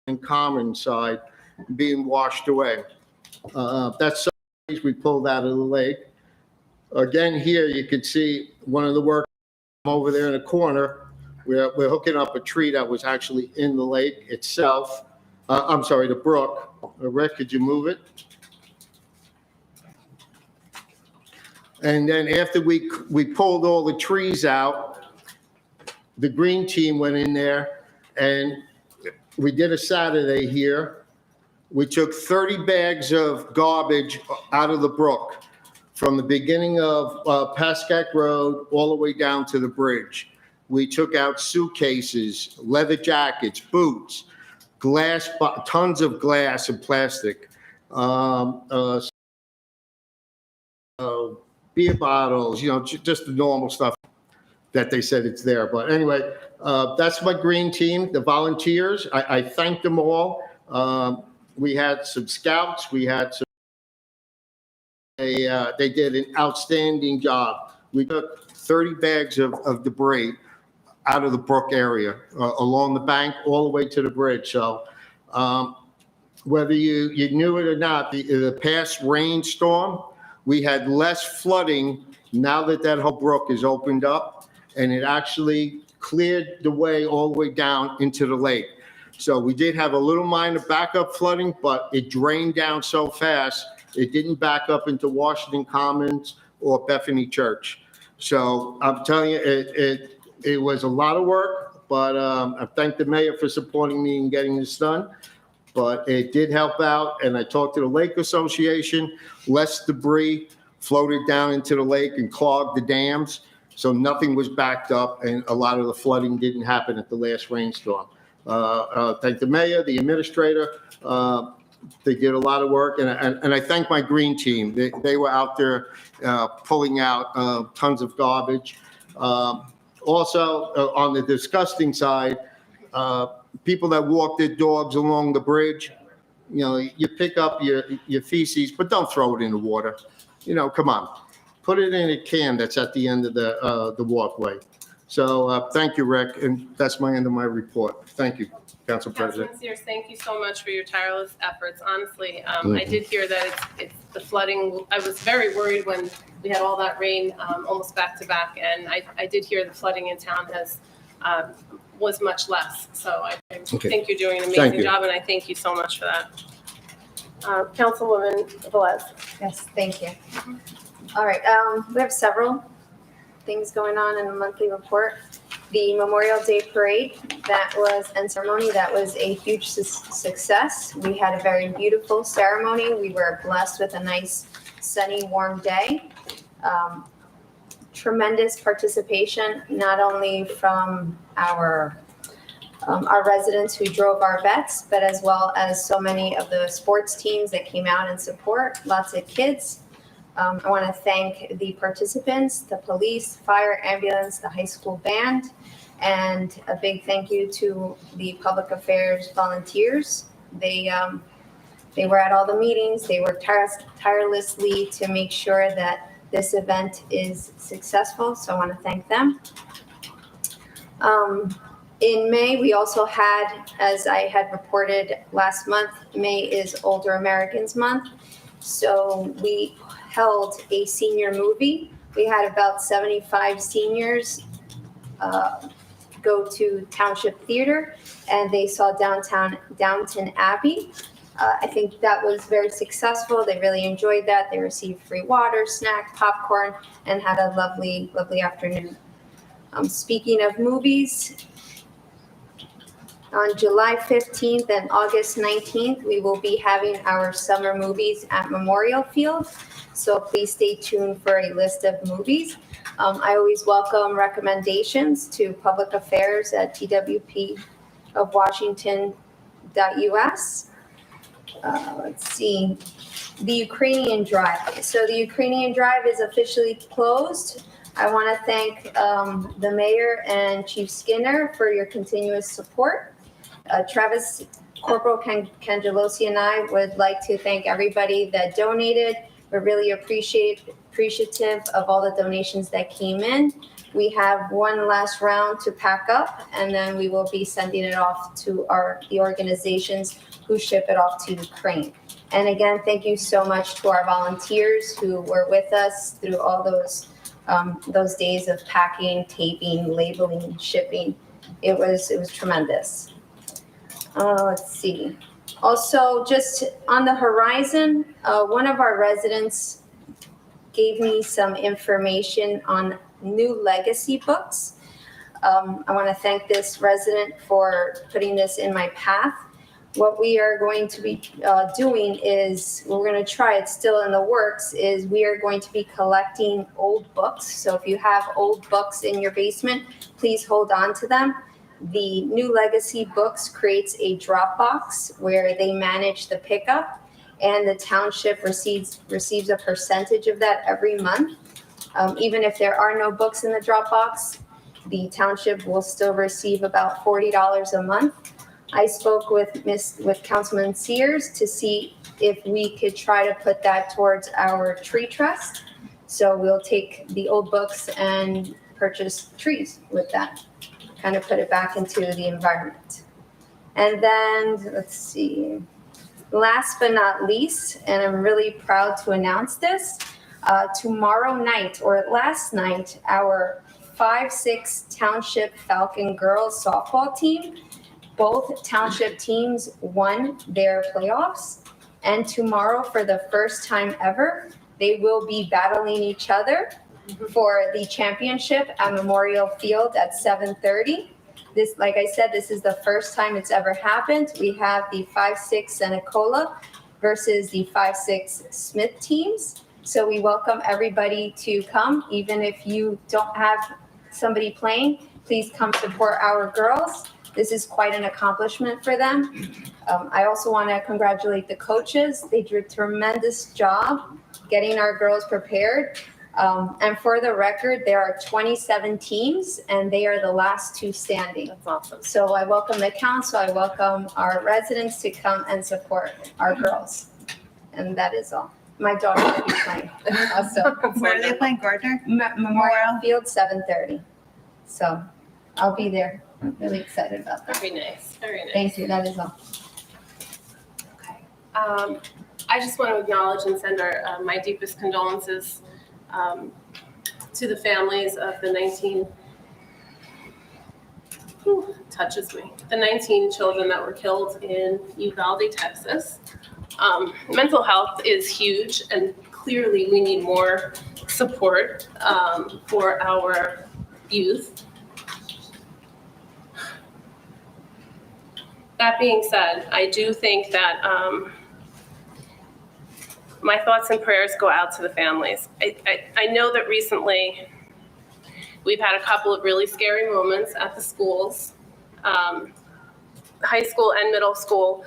[SPEAKER 4] and common side being washed away. That's some trees we pulled out of the lake. Again, here you can see one of the workers over there in the corner. We're hooking up a tree that was actually in the lake itself. I'm sorry, the brook. Rick, could you move it? And then after we pulled all the trees out, the green team went in there and we did a Saturday here. We took 30 bags of garbage out of the brook from the beginning of Pascack Road all the way down to the bridge. We took out suitcases, leather jackets, boots, glass, tons of glass and plastic, beer bottles, just the normal stuff that they said it's there. But anyway, that's my green team, the volunteers. I thank them all. We had some scouts. We had some. They did an outstanding job. We took 30 bags of debris out of the brook area, along the bank, all the way to the bridge. So whether you knew it or not, the past rainstorm, we had less flooding now that whole brook is opened up, and it actually cleared the way all the way down into the lake. So we did have a little minor backup flooding, but it drained down so fast, it didn't back up into Washington Commons or Bethany Church. So I'm telling you, it was a lot of work, but I thank the mayor for supporting me in getting this done. But it did help out, and I talked to the Lake Association. Less debris floated down into the lake and clogged the dams, so nothing was backed up, and a lot of the flooding didn't happen at the last rainstorm. Thank the mayor, the administrator. They did a lot of work, and I thank my green team. They were out there pulling out tons of garbage. Also, on the disgusting side, people that walk their dogs along the bridge, you pick up your feces, but don't throw it in the water. Come on, put it in a can that's at the end of the walkway. So thank you, Rick, and that's my end of my report. Thank you, Council President.
[SPEAKER 1] Councilman Sears, thank you so much for your tireless efforts. Honestly, I did hear that it's the flooding. I was very worried when we had all that rain almost back to back, and I did hear the flooding in town was much less. So I think you're doing an amazing job, and I thank you so much for that. Councilwoman Velez.
[SPEAKER 11] Yes, thank you. All right, we have several things going on in the monthly report. The Memorial Day Parade and ceremony, that was a huge success. We had a very beautiful ceremony. We were blessed with a nice sunny, warm day. Tremendous participation, not only from our residents who drove our vets, but as well as so many of the sports teams that came out in support, lots of kids. I want to thank the participants, the police, fire, ambulance, the high school band, and a big thank you to the public affairs volunteers. They were at all the meetings. They worked tirelessly to make sure that this event is successful, so I want to thank them. In May, we also had, as I had reported last month, May is Older Americans Month. So we held a senior movie. We had about 75 seniors go to Township Theater, and they saw Downton Abbey. I think that was very successful. They really enjoyed that. They received free water, snack, popcorn, and had a lovely, lovely afternoon. Speaking of movies, on July 15th and August 19th, we will be having our summer movies at Memorial Field. So please stay tuned for a list of movies. I always welcome recommendations to public affairs at twpofwashington.us. Let's see, the Ukrainian Drive. So the Ukrainian Drive is officially closed. I want to thank the mayor and Chief Skinner for your continuous support. Travis, Corporal Cangelosi, and I would like to thank everybody that donated. We're really appreciative of all the donations that came in. We have one last round to pack up, and then we will be sending it off to the organizations who ship it off to Ukraine. And again, thank you so much to our volunteers who were with us through all those days of packing, taping, labeling, shipping. It was tremendous. Let's see. Also, just on the horizon, one of our residents gave me some information on new legacy books. I want to thank this resident for putting this in my path. What we are going to be doing is, we're going to try, it's still in the works, is we are going to be collecting old books. So if you have old books in your basement, please hold on to them. The New Legacy Books creates a Dropbox where they manage the pickup, and the township receives a percentage of that every month. Even if there are no books in the Dropbox, the township will still receive about $40 a month. I spoke with Councilman Sears to see if we could try to put that towards our tree trust. So we'll take the old books and purchase trees with that, kind of put it back into the environment. And then, let's see, last but not least, and I'm really proud to announce this, tomorrow night, or last night, our 5-6 Township Falcon Girls softball team, both township teams won their playoffs. And tomorrow, for the first time ever, they will be battling each other for the championship at Memorial Field at 7:30. This, like I said, this is the first time it's ever happened. We have the 5-6 Senecola versus the 5-6 Smith teams. So we welcome everybody to come. Even if you don't have somebody playing, please come support our girls. This is quite an accomplishment for them. I also want to congratulate the coaches. They did a tremendous job getting our girls prepared. And for the record, there are 27 teams, and they are the last two standing.
[SPEAKER 1] That's awesome.
[SPEAKER 11] So I welcome the council, I welcome our residents to come and support our girls. And that is all. My daughter will be playing also.
[SPEAKER 5] Where are they playing, Gardner?
[SPEAKER 11] Memorial Field, 7:30. So I'll be there. I'm really excited about that.
[SPEAKER 1] Very nice, very nice.
[SPEAKER 11] Thank you, that is all.
[SPEAKER 1] Okay. I just want to acknowledge and send my deepest condolences to the families of the 19 children that were killed in Uvalde, Texas. Mental health is huge, and clearly we need more support for our youth. That being said, I do think that my thoughts and prayers go out to the families. I know that recently we've had a couple of really scary moments at the schools, high school and middle school,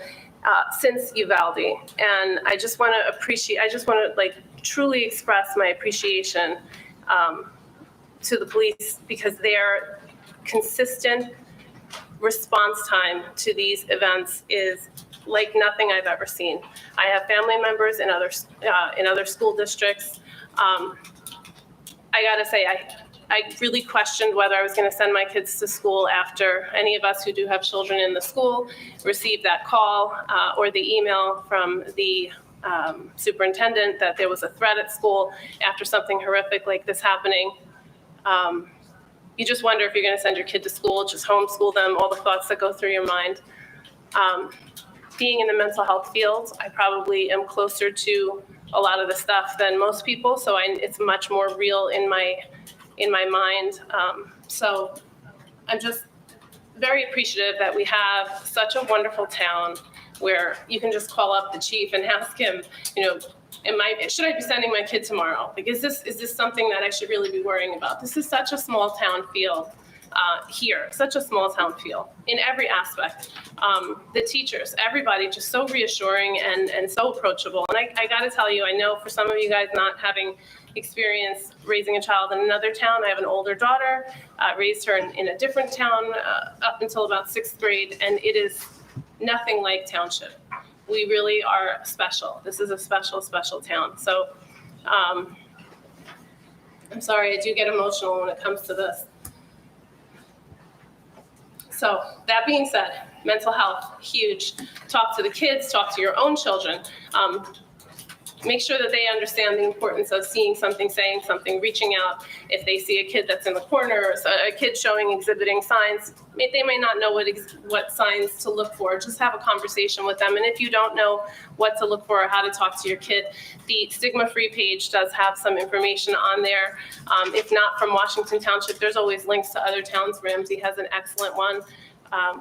[SPEAKER 1] since Uvalde. And I just want to like truly express my appreciation to the police, because their consistent response time to these events is like nothing I've ever seen. I have family members in other school districts. I gotta say, I really questioned whether I was going to send my kids to school after any of us who do have children in the school received that call or the email from the superintendent that there was a threat at school after something horrific like this happening. You just wonder if you're going to send your kid to school, just homeschool them, all the thoughts that go through your mind. Being in the mental health field, I probably am closer to a lot of the stuff than most people, so it's much more real in my mind. So I'm just very appreciative that we have such a wonderful town where you can just call up the chief and ask him, should I be sending my kid tomorrow? Like, is this something that I should really be worrying about? This is such a small town feel here, such a small town feel in every aspect. The teachers, everybody, just so reassuring and so approachable. And I got to tell you, I know for some of you guys not having experience raising a child in another town, I have an older daughter, raised her in a different town up until about 6th grade, and it is nothing like Township. We really are special. This is a special, special town. So I'm sorry, I do get emotional when it comes to this. So that being said, mental health, huge. Talk to the kids, talk to your own children. Make sure that they understand the importance of seeing something, saying something, reaching out. If they see a kid that's in the corner, or a kid exhibiting signs, they may not know what signs to look for. Just have a conversation with them. And if you don't know what to look for or how to talk to your kid, the Stigma Free page does have some information on there. If not from Washington Township, there's always links to other towns. Ramsey has an excellent one.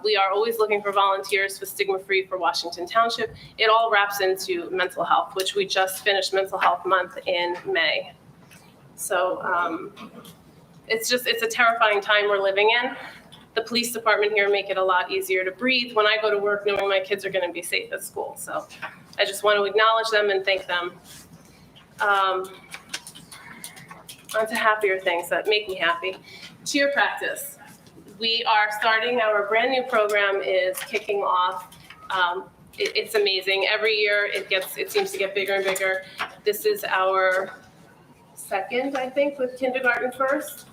[SPEAKER 1] We are always looking for volunteers for Stigma Free for Washington Township. It all wraps into mental health, which we just finished Mental Health Month in May. So it's a terrifying time we're living in. The police department here make it a lot easier to breathe when I go to work knowing my kids are going to be safe at school. So I just want to acknowledge them and thank them. On to happier things that make me happy. Cheer practice. We are starting our brand new program is kicking off. It's amazing. Every year it seems to get bigger and bigger. This is our second, I think, with kindergarten first.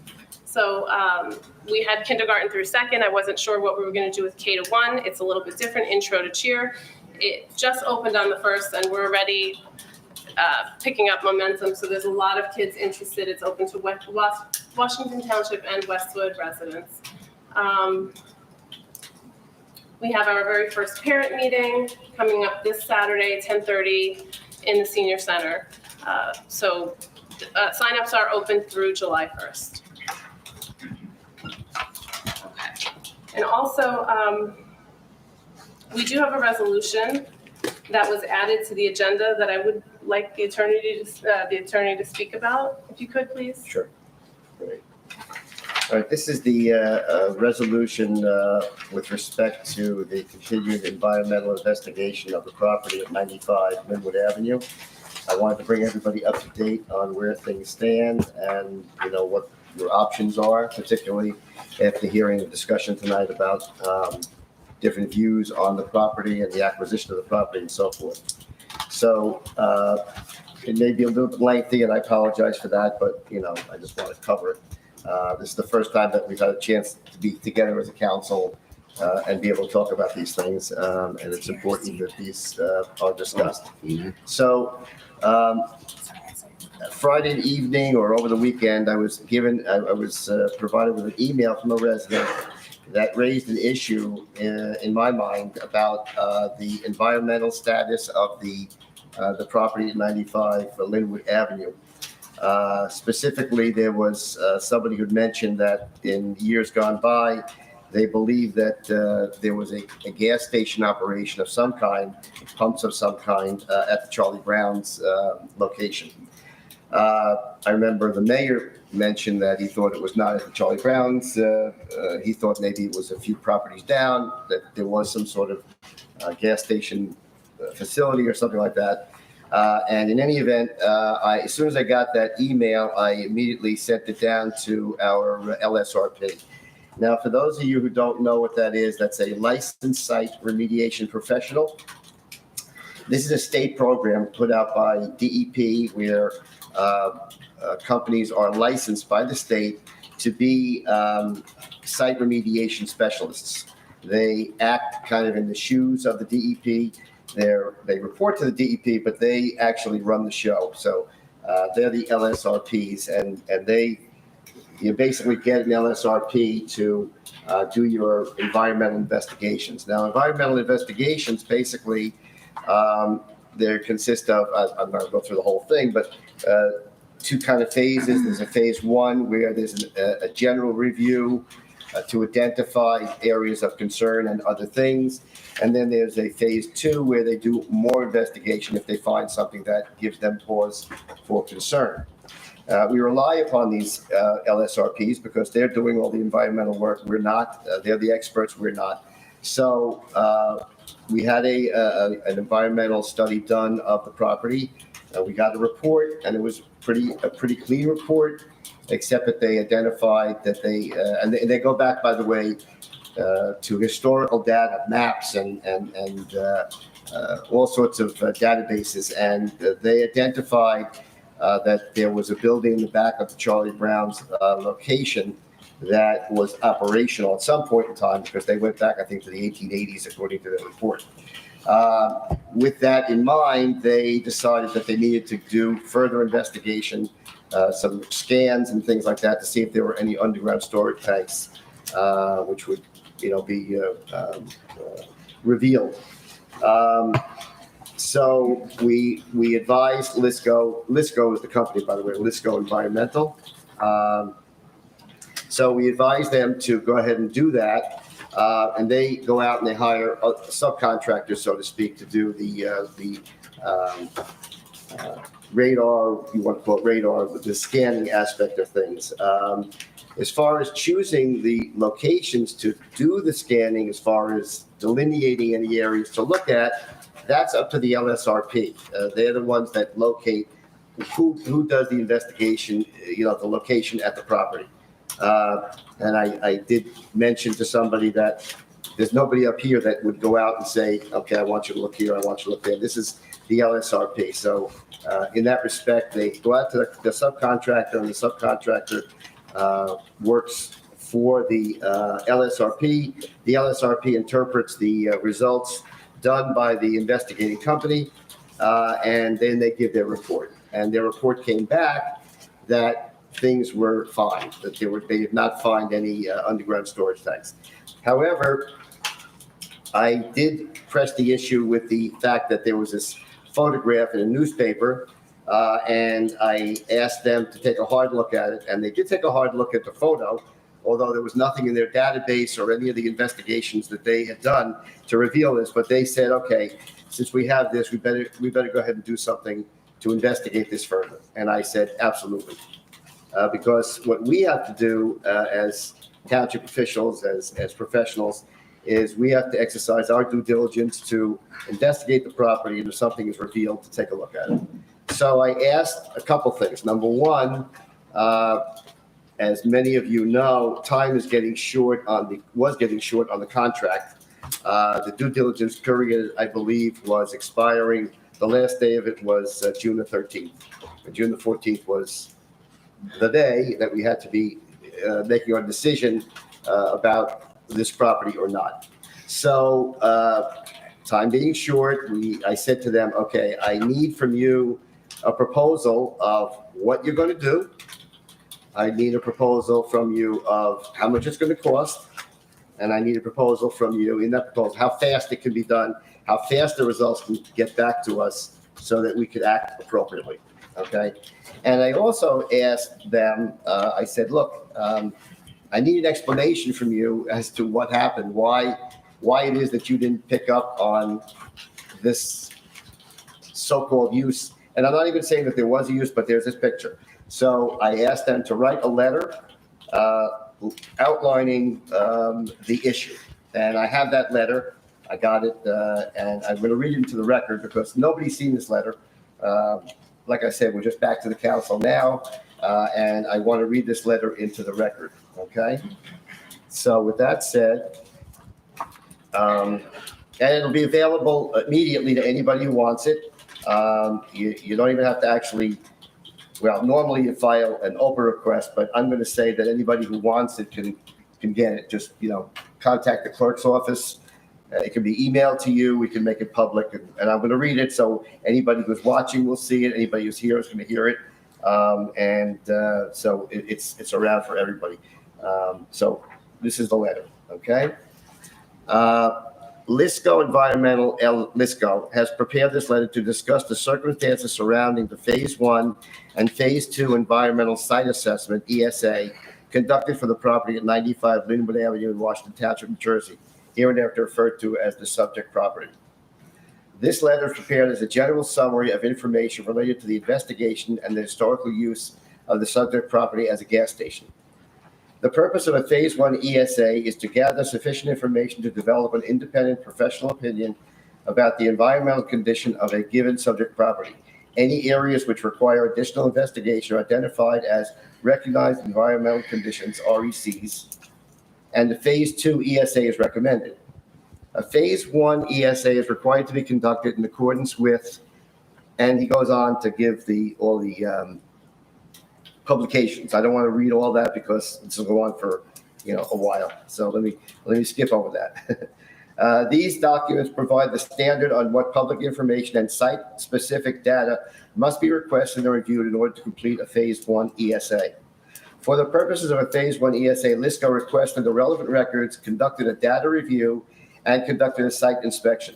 [SPEAKER 1] So we had kindergarten through second. I wasn't sure what we were going to do with K to 1. It's a little bit different, intro to cheer. It just opened on the 1st, and we're already picking up momentum. So there's a lot of kids interested. It's open to Washington Township and Westwood residents. We have our very first parent meeting coming up this Saturday, 10:30 in the senior center. So signups are open through July 1st. Okay. And also, we do have a resolution that was added to the agenda that I would like the attorney to speak about, if you could, please.
[SPEAKER 13] Sure. Great. All right, this is the resolution with respect to the continued environmental investigation of the property at 95 Linwood Avenue. I wanted to bring everybody up to date on where things stand and, what your options are, particularly after hearing the discussion tonight about different views on the property and the acquisition of the property and so forth. So it may be a little bit lengthy, and I apologize for that, but, I just want to cover it. This is the first time that we've had a chance to be together as a council and be able to talk about these things, and it's important that these are discussed. So Friday evening or over the weekend, I was provided with an email from a resident that raised an issue in my mind about the environmental status of the property at 95 Linwood Avenue. Specifically, there was somebody who'd mentioned that in years gone by, they believed that there was a gas station operation of some kind, pumps of some kind, at the Charlie Brown's location. I remember the mayor mentioned that he thought it was not at the Charlie Brown's. He thought maybe it was a few properties down, that there was some sort of gas station facility or something like that. And in any event, as soon as I got that email, I immediately sent it down to our LSRP. Now, for those of you who don't know what that is, that's a licensed site remediation professional. This is a state program put out by DEP where companies are licensed by the state to be site remediation specialists. They act kind of in the shoes of the DEP. They report to the DEP, but they actually run the show. So they're the LSRPs, and you basically get an LSRP to do your environmental investigations. Now, environmental investigations basically they consist of, I'm not going to go through the whole thing, but two kind of phases. There's a phase one where there's a general review to identify areas of concern and other things. And then there's a phase two where they do more investigation if they find something that gives them cause for concern. We rely upon these LSRPs because they're doing all the environmental work. We're not. They're the experts. We're not. So we had an environmental study done of the property. We got a report, and it was a pretty clean report, except that they identified that and they go back, by the way, to historical data, maps, and all sorts of databases, and they identified that there was a building in the back of the Charlie Brown's location that was operational at some point in time, because they went back, I think, to the 1880s, according to the report. With that in mind, they decided that they needed to do further investigation, some scans and things like that, to see if there were any underground storage tanks, which would, be revealed. So we advised Lisco. Lisco is the company, by the way, Lisco Environmental. So we advised them to go ahead and do that. And they go out and they hire a subcontractor, so to speak, to do the radar, you want to call it radar, the scanning aspect of things. As far as choosing the locations to do the scanning, as far as delineating any areas to look at, that's up to the LSRP. They're the ones that locate who does the investigation, the location at the property. And I did mention to somebody that there's nobody up here that would go out and say, okay, I want you to look here, I want you to look there. This is the LSRP. So in that respect, they go out to the subcontractor, and the subcontractor works for the LSRP. The LSRP interprets the results done by the investigating company, and then they give their report. And their report came back that things were fine, that they did not find any underground storage tanks. However, I did press the issue with the fact that there was this photograph in a newspaper, and I asked them to take a hard look at it, and they did take a hard look at the photo, although there was nothing in their database or any of the investigations that they had done to reveal this. But they said, okay, since we have this, we better go ahead and do something to investigate this further. And I said, absolutely. Because what we have to do as township officials, as professionals, is we have to exercise our due diligence to investigate the property, and if something is revealed, to take a look at it. So I asked a couple things. Number one, as many of you know, time is getting short was getting short on the contract. The due diligence period, I believe, was expiring. The last day of it was June the 13th. And June the 14th was the day that we had to be making our decision about this property or not. So time being short, I said to them, okay, I need from you a proposal of what you're going to do. I need a proposal from you of how much it's going to cost. And I need a proposal from you in that proposal, how fast it can be done, how fast the results can get back to us so that we could act appropriately. Okay. And I also asked them, I said, look, I need an explanation from you as to what happened, why it is that you didn't pick up on this so-called use. And I'm not even saying that there was a use, but there's this picture. So I asked them to write a letter outlining the issue. And I have that letter. I got it, and I'm going to read it into the record because nobody's seen this letter. Like I said, we're just back to the council now, and I want to read this letter into the record, okay? So with that said, and it'll be available immediately to anybody who wants it. You don't even have to actually, well, normally you file an open request, but I'm going to say that anybody who wants it can get it. Just, contact the clerk's office. It can be emailed to you. We can make it public, and I'm going to read it so anybody who's watching will see it. Anybody who's here is going to hear it, so it's around for everybody. So this is the letter, okay? Lisco Environmental, Lisco, has prepared this letter to discuss the circumstances surrounding the Phase 1 and Phase 2 Environmental Site Assessment, ESA, conducted for the property at 95 Linwood Avenue in Washington Township, New Jersey, hereinafter referred to as the subject property. This letter is prepared as a general summary of information related to the investigation and the historical use of the subject property as a gas station. The purpose of a Phase 1 ESA is to gather sufficient information to develop an independent professional opinion about the environmental condition of a given subject property. Any areas which require additional investigation are identified as recognized environmental conditions, RECs, and the Phase 2 ESA is recommended. A Phase 1 ESA is required to be conducted in accordance with, and he goes on to give all the publications. I don't want to read all that because this will go on for a while. So let me skip over that. These documents provide the standard on what public information and site-specific data must be requested and reviewed in order to complete a Phase 1 ESA. For the purposes of a Phase 1 ESA, LISCO requested the relevant records, conducted a data review, and conducted a site inspection.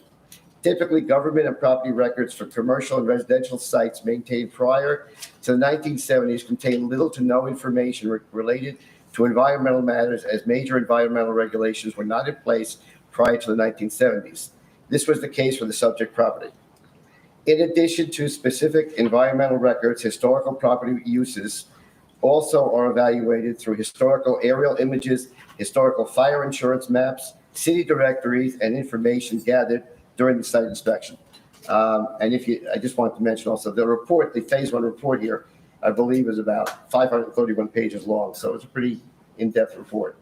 [SPEAKER 13] Typically, government and property records for commercial and residential sites maintained prior to the 1970s contain little to no information related to environmental matters, as major environmental regulations were not in place prior to the 1970s. This was the case for the subject property. In addition to specific environmental records, historical property uses also are evaluated through historical aerial images, historical fire insurance maps, city directories, and information gathered during the site inspection. And I just wanted to mention also the report, the Phase 1 report here, I believe is about 531 pages long. So it's a pretty in-depth report.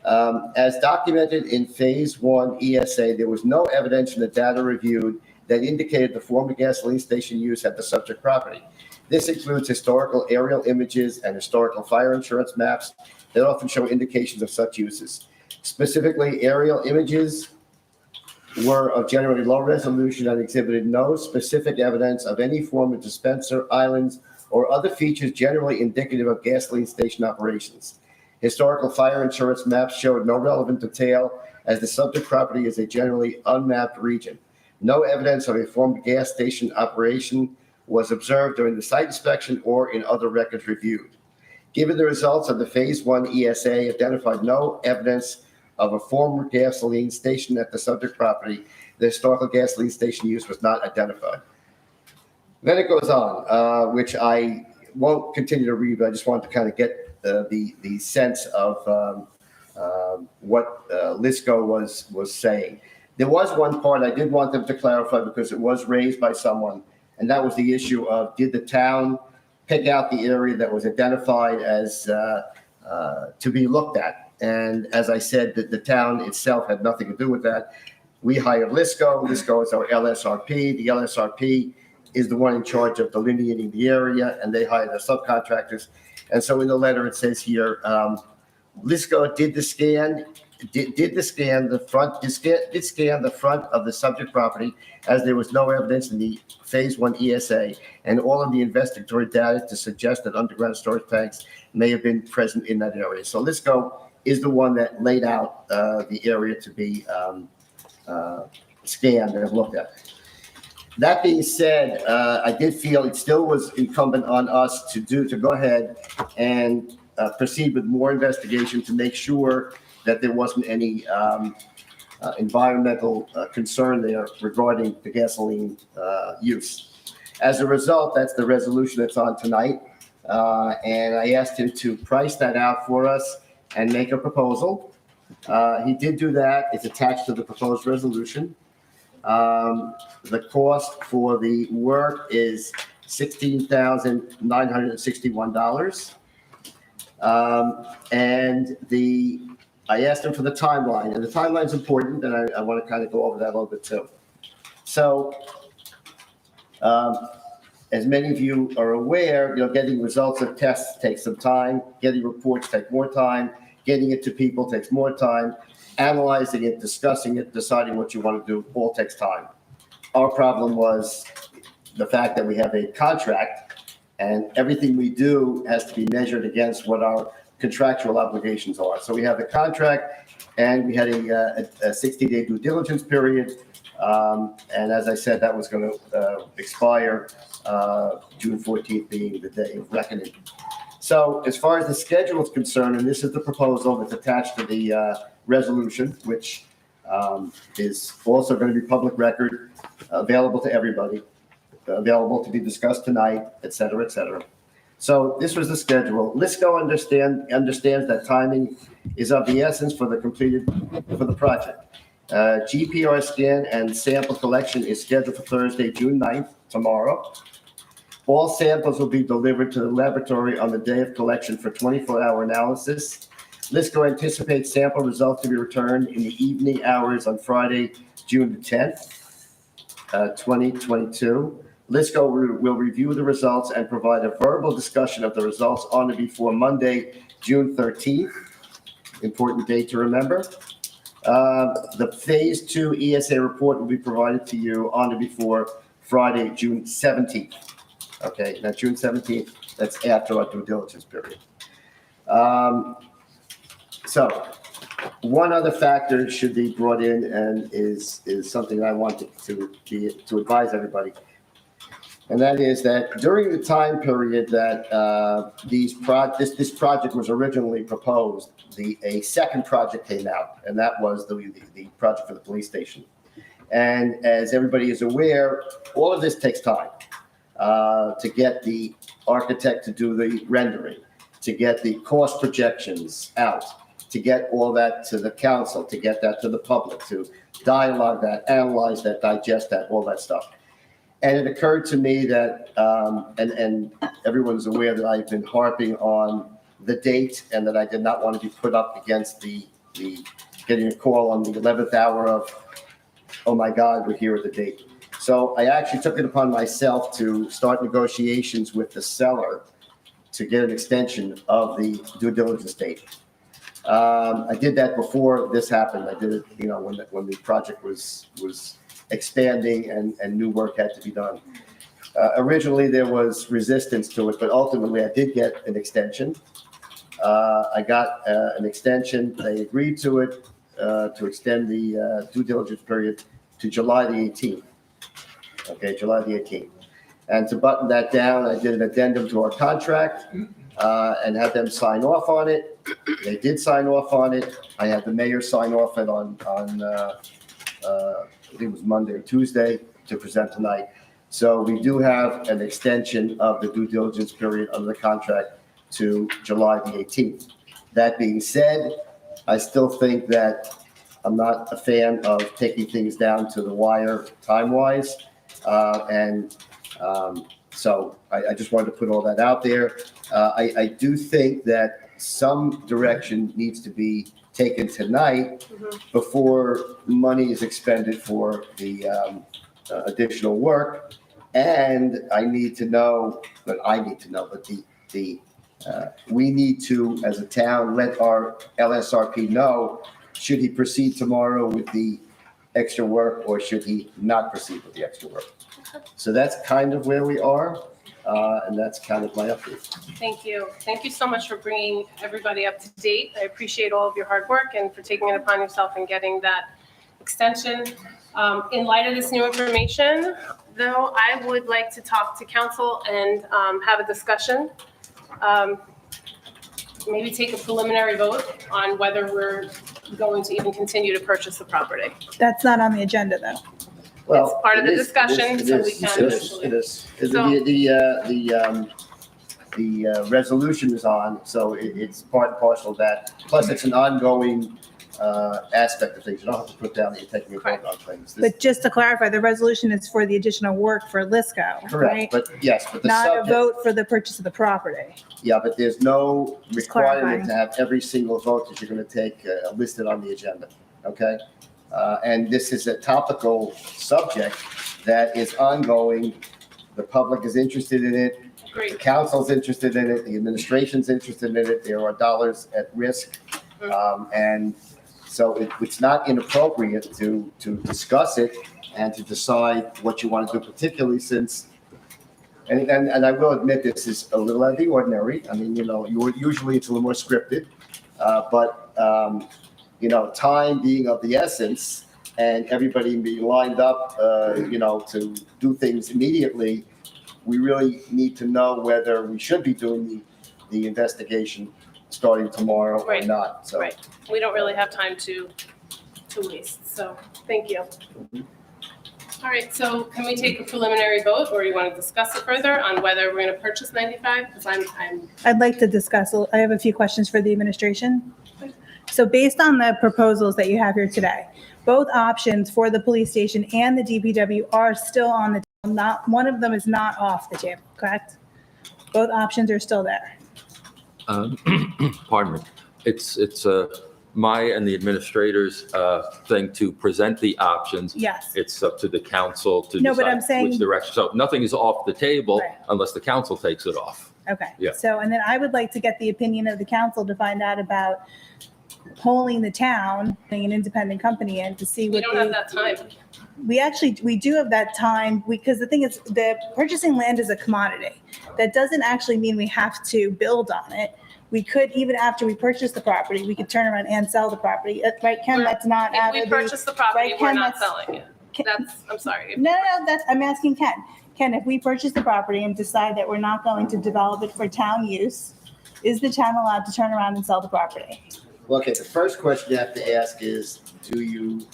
[SPEAKER 13] As documented in Phase 1 ESA, there was no evidence in the data reviewed that indicated the former gasoline station use at the subject property. This includes historical aerial images and historical fire insurance maps that often show indications of such uses. Specifically, aerial images were of generally low resolution and exhibited no specific evidence of any form of dispenser, islands, or other features generally indicative of gasoline station operations. Historical fire insurance maps showed no relevant detail, as the subject property is a generally unmapped region. No evidence of a former gas station operation was observed during the site inspection or in other records reviewed. Given the results of the Phase 1 ESA identified no evidence of a former gasoline station at the subject property, the historical gasoline station use was not identified. Then it goes on, which I won't continue to read, but I just wanted to kind of get the sense of what LISCO was saying. There was one part I did want them to clarify because it was raised by someone, And that was the issue of, did the town pick out the area that was identified as to be looked at? And as I said, that the town itself had nothing to do with that. We hired Lisco. Lisco is our LSRP. The LSRP is the one in charge of delineating the area, and they hired their subcontractors. And so in the letter, it says here, Lisco did scan the front of the subject property, as there was no evidence in the Phase 1 ESA and all of the investigatory data to suggest that underground storage tanks may have been present in that area. So Lisco is the one that laid out the area to be scanned and looked at. That being said, I did feel it still was incumbent on us to go ahead and proceed with more investigation to make sure that there wasn't any environmental concern there regarding the gasoline use. As a result, that's the resolution that's on tonight. And I asked him to price that out for us and make a proposal. He did do that. It's attached to the proposed resolution. The cost for the work is $16,961. And I asked him for the timeline, and the timeline's important, and I want to kind of go over that a little bit too. So, as many of you are aware, getting results of tests takes some time. Getting reports take more time. Getting it to people takes more time. Analyzing it, discussing it, deciding what you want to do all takes time. Our problem was the fact that we have a contract, and everything we do has to be measured against what our contractual obligations are. So we have the contract, and we had a 60-day due diligence period. And as I said, that was going to expire June 14th being the day of reckoning. So as far as the schedule is concerned, and this is the proposal that's attached to the resolution, which is also going to be public record, available to everybody, available to be discussed tonight, et cetera, et cetera. So this was the schedule. Lisco understands that timing is of the essence for the project. GPR scan and sample collection is scheduled for Thursday, June 9th, tomorrow. All samples will be delivered to the laboratory on the day of collection for 24-hour analysis. Lisco anticipates sample results to be returned in the evening hours on Friday, June 10th, 2022. Lisco will review the results and provide a verbal discussion of the results on or before Monday, June 13th. Important date to remember. The Phase 2 ESA report will be provided to you on or before Friday, June 17th. Okay, now June 17th, that's after our due diligence period. So one other factor should be brought in, and is something I wanted to advise everybody. And that is that during the time period that this project was originally proposed, a second project came out, and that was the project for the police station. And as everybody is aware, all of this takes time to get the architect to do the rendering, to get the cost projections out, to get all that to the council, to get that to the public, to dialogue that, analyze that, digest that, all that stuff. And it occurred to me that, and everyone's aware that I've been harping on the date, and that I did not want to be put up against the getting a call on the 11th hour of, oh my God, we're here at the date. So I actually took it upon myself to start negotiations with the seller to get an extension of the due diligence date. I did that before this happened. I did it, when the project was expanding and new work had to be done. Originally, there was resistance to it, but ultimately I did get an extension. I got an extension. They agreed to it, to extend the due diligence period to July the 18th. Okay, July the 18th. And to button that down, I did an addendum to our contract and had them sign off on it. They did sign off on it. I had the mayor sign off it on I think it was Monday or Tuesday, to present tonight. So we do have an extension of the due diligence period under the contract to July the 18th. That being said, I still think that I'm not a fan of taking things down to the wire time-wise. And So I just wanted to put all that out there. I do think that some direction needs to be taken tonight before money is expended for the additional work. And I need to know, but we need to, as a town, let our LSRP know, should he proceed tomorrow with the extra work or should he not proceed with the extra work? So that's kind of where we are, and that's kind of my update.
[SPEAKER 1] Thank you. Thank you so much for bringing everybody up to date. I appreciate all of your hard work and for taking it upon yourself and getting that extension. In light of this new information, though, I would like to talk to council and have a discussion. Maybe take a preliminary vote on whether we're going to even continue to purchase the property.
[SPEAKER 5] That's not on the agenda, though.
[SPEAKER 13] Well,
[SPEAKER 1] It's part of the
[SPEAKER 13] it is-
[SPEAKER 1] discussion,
[SPEAKER 13] it
[SPEAKER 1] so
[SPEAKER 13] is-
[SPEAKER 1] we can
[SPEAKER 13] it is-
[SPEAKER 1] officially-
[SPEAKER 13] It is.
[SPEAKER 1] So-
[SPEAKER 13] The resolution is on, so it's part and parcel of that. Plus, it's an ongoing aspect of things. You don't have to put down that you're taking a vote on things. This-
[SPEAKER 5] But just to clarify, the resolution is for the additional work for LISCO,
[SPEAKER 13] Correct,
[SPEAKER 5] right?
[SPEAKER 13] but yes, but the
[SPEAKER 5] Not a
[SPEAKER 13] subject,
[SPEAKER 5] vote for the purchase of the property.
[SPEAKER 13] yeah, but there's no
[SPEAKER 5] Just
[SPEAKER 13] requirement
[SPEAKER 5] clarifying.
[SPEAKER 13] to have every single vote that you're going to take listed on the agenda, okay? And this is a topical subject that is ongoing. The public is interested in it. The
[SPEAKER 1] Great.
[SPEAKER 13] council's interested in it. The administration's interested in it. There are dollars at risk. And so it's not inappropriate to discuss it and to decide what you want to do, particularly since, and I will admit this is a little out of the ordinary. I mean, usually it's a little more scripted, but time being of the essence and everybody being lined up, to do things immediately, we really need to know whether we should be doing the investigation starting tomorrow or
[SPEAKER 1] Right.
[SPEAKER 13] not. So.
[SPEAKER 1] Right. We don't really have time to waste, so thank you. All right, so can we take a preliminary vote, or you want to discuss it further on whether we're going to purchase 95? Because I'm
[SPEAKER 5] I'd like to discuss, I have a few questions for the administration. So based on the proposals that you have here today, both options for the police station and the DPW are still on the table. Not, one of them is not off the table, correct? Both options are still there.
[SPEAKER 6] Pardon me. It's my and the administrator's thing to present the options.
[SPEAKER 5] Yes.
[SPEAKER 6] It's up to the council to
[SPEAKER 5] No, but I'm
[SPEAKER 6] decide
[SPEAKER 5] saying-
[SPEAKER 6] which direction. So nothing is off the table
[SPEAKER 5] Right.
[SPEAKER 6] unless the council takes it off.
[SPEAKER 5] Okay.
[SPEAKER 6] Yeah.
[SPEAKER 5] So, and then I would like to get the opinion of the council to find out about polling the town, being an independent company, and to see
[SPEAKER 1] we
[SPEAKER 5] what
[SPEAKER 1] don't have that time.
[SPEAKER 5] we do have that time, because the thing is, the purchasing land is a commodity. That doesn't actually mean we have to build on it. We could, even after we purchase the property, we could turn around and sell the property. Right, Ken? That's not
[SPEAKER 1] If
[SPEAKER 5] out
[SPEAKER 1] we
[SPEAKER 5] of the.
[SPEAKER 1] purchase the property,
[SPEAKER 5] right,
[SPEAKER 1] we're
[SPEAKER 5] Ken,
[SPEAKER 1] not
[SPEAKER 5] that's-
[SPEAKER 1] selling it.
[SPEAKER 5] Ken-
[SPEAKER 1] I'm sorry.
[SPEAKER 5] No, I'm asking Ken. Ken, if we purchase the property and decide that we're not going to develop it for town use, is the town allowed to turn around and sell the property?
[SPEAKER 13] Well, okay, the first question you have to ask is, do you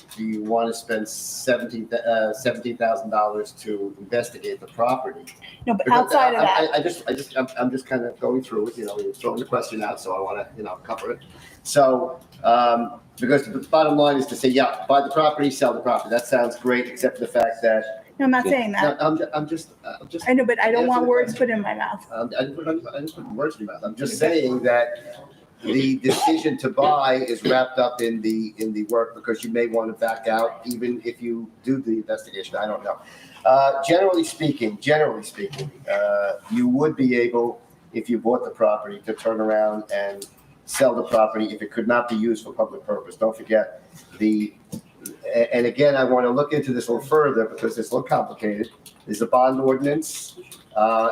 [SPEAKER 13] want to spend $17,000 to investigate the property?
[SPEAKER 5] No, but
[SPEAKER 13] Because
[SPEAKER 5] outside of that,
[SPEAKER 13] I'm just kind of going through it, you're throwing the question out, so I want to, cover it. So, because the bottom line is to say, yeah, buy the property, sell the property. That sounds great, except for the fact that.
[SPEAKER 5] no, I'm not saying that.
[SPEAKER 13] I'm just.
[SPEAKER 5] I know, but I don't want
[SPEAKER 13] answer the
[SPEAKER 5] words
[SPEAKER 13] question.
[SPEAKER 5] put in my mouth.
[SPEAKER 13] I didn't put words in your mouth. I'm just saying that the decision to buy is wrapped up in the work, because you may want to back out even if you do the investigation. I don't know. Generally speaking, you would be able, if you bought the property, to turn around and sell the property if it could not be used for public purpose. Don't forget and again, I want to look into this a little further because it's a little complicated. There's a bond ordinance.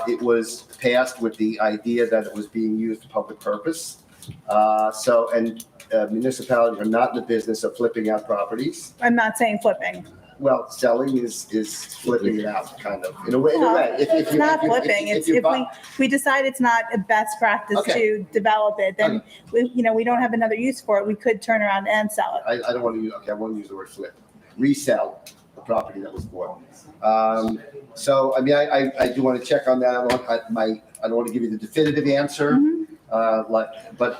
[SPEAKER 13] It was passed with the idea that it was being used for public purpose. Municipalities are not in the business of flipping out properties.
[SPEAKER 5] I'm not saying flipping.
[SPEAKER 13] Well, selling is flipping it out, kind of, in a way.
[SPEAKER 5] Well,
[SPEAKER 13] If
[SPEAKER 5] it's
[SPEAKER 13] you-
[SPEAKER 5] not
[SPEAKER 13] if you-
[SPEAKER 5] flipping.
[SPEAKER 13] if
[SPEAKER 5] It's
[SPEAKER 13] you
[SPEAKER 5] if
[SPEAKER 13] buy-
[SPEAKER 5] we decide it's not a best practice
[SPEAKER 13] Okay.
[SPEAKER 5] to develop it, then we don't have another use for it. We could turn around and sell it.
[SPEAKER 13] I don't want to use, okay, I want to use the word flip, resell the property that was bought. So, I mean, I do want to check on that. I don't want to give you the definitive answer. But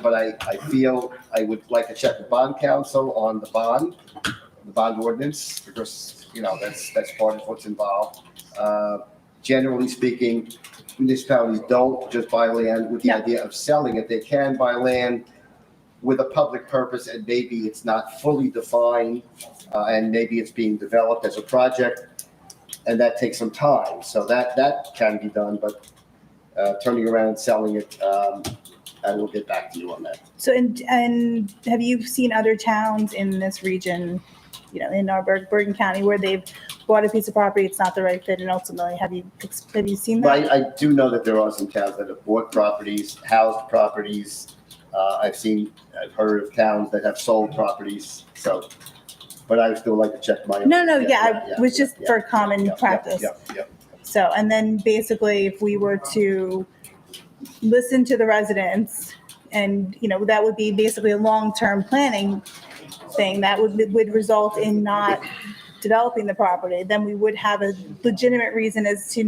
[SPEAKER 13] I feel I would like to check the bond council on the bond ordinance, because, that's part of what's involved. generally speaking, municipalities don't just buy land with the idea of selling it. They can buy land with a public purpose, and maybe it's not fully defined, and maybe it's being developed as a project, and that takes some time. So that can be done, but turning around and selling it, I will get back to you on that.
[SPEAKER 5] So, and have you seen other towns in this region, in our Bergen County, where they've bought a piece of property, it's not the right fit, and ultimately, have you seen that?
[SPEAKER 13] But I do know that there are some towns that have bought properties, housed properties. I've heard of towns that have sold properties, so, but I would still like to check my.
[SPEAKER 5] I was just for common practice.
[SPEAKER 13] Yeah.
[SPEAKER 5] So, and then basically, if we were to listen to the residents, and, that would be basically a long-term planning thing, that would result in not developing the property, then we would have a legitimate reason as to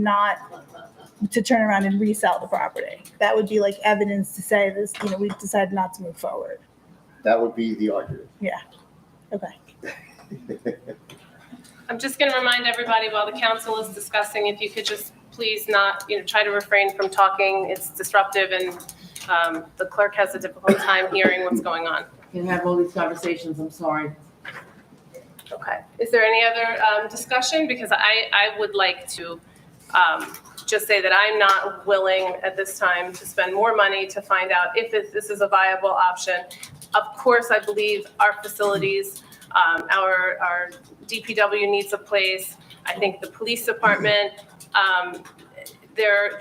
[SPEAKER 5] turn around and resell the property. That would be like evidence to say this, we decided not to move forward.
[SPEAKER 13] That would be the argument.
[SPEAKER 5] Yeah. Okay.
[SPEAKER 1] I'm just going to remind everybody while the council is discussing, if you could just please not, try to refrain from talking. It's disruptive, and the clerk has a difficult time hearing what's going on.
[SPEAKER 3] Can't have all these conversations, I'm sorry.
[SPEAKER 1] Okay. Is there any other discussion? Because I would like to just say that I'm not willing at this time to spend more money to find out if this is a viable option. Of course, I believe our facilities, our DPW needs a place. I think the police department, their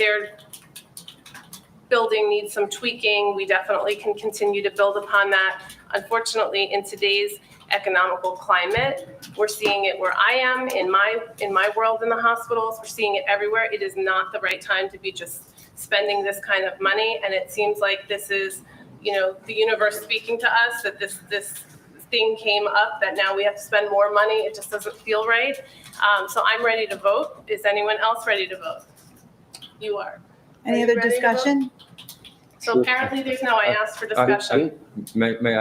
[SPEAKER 1] building needs some tweaking. We definitely can continue to build upon that. Unfortunately, in today's economical climate, we're seeing it where I am in my world in the hospitals. We're seeing it everywhere. It is not the right time to be just spending this kind of money, and it seems like this is, the universe speaking to us that this thing came up that now we have to spend more money. It just doesn't feel right. So I'm ready to vote. Is anyone else ready to vote? You are.
[SPEAKER 5] Any other discussion?
[SPEAKER 1] So apparently there's no, I asked for discussion.
[SPEAKER 6] May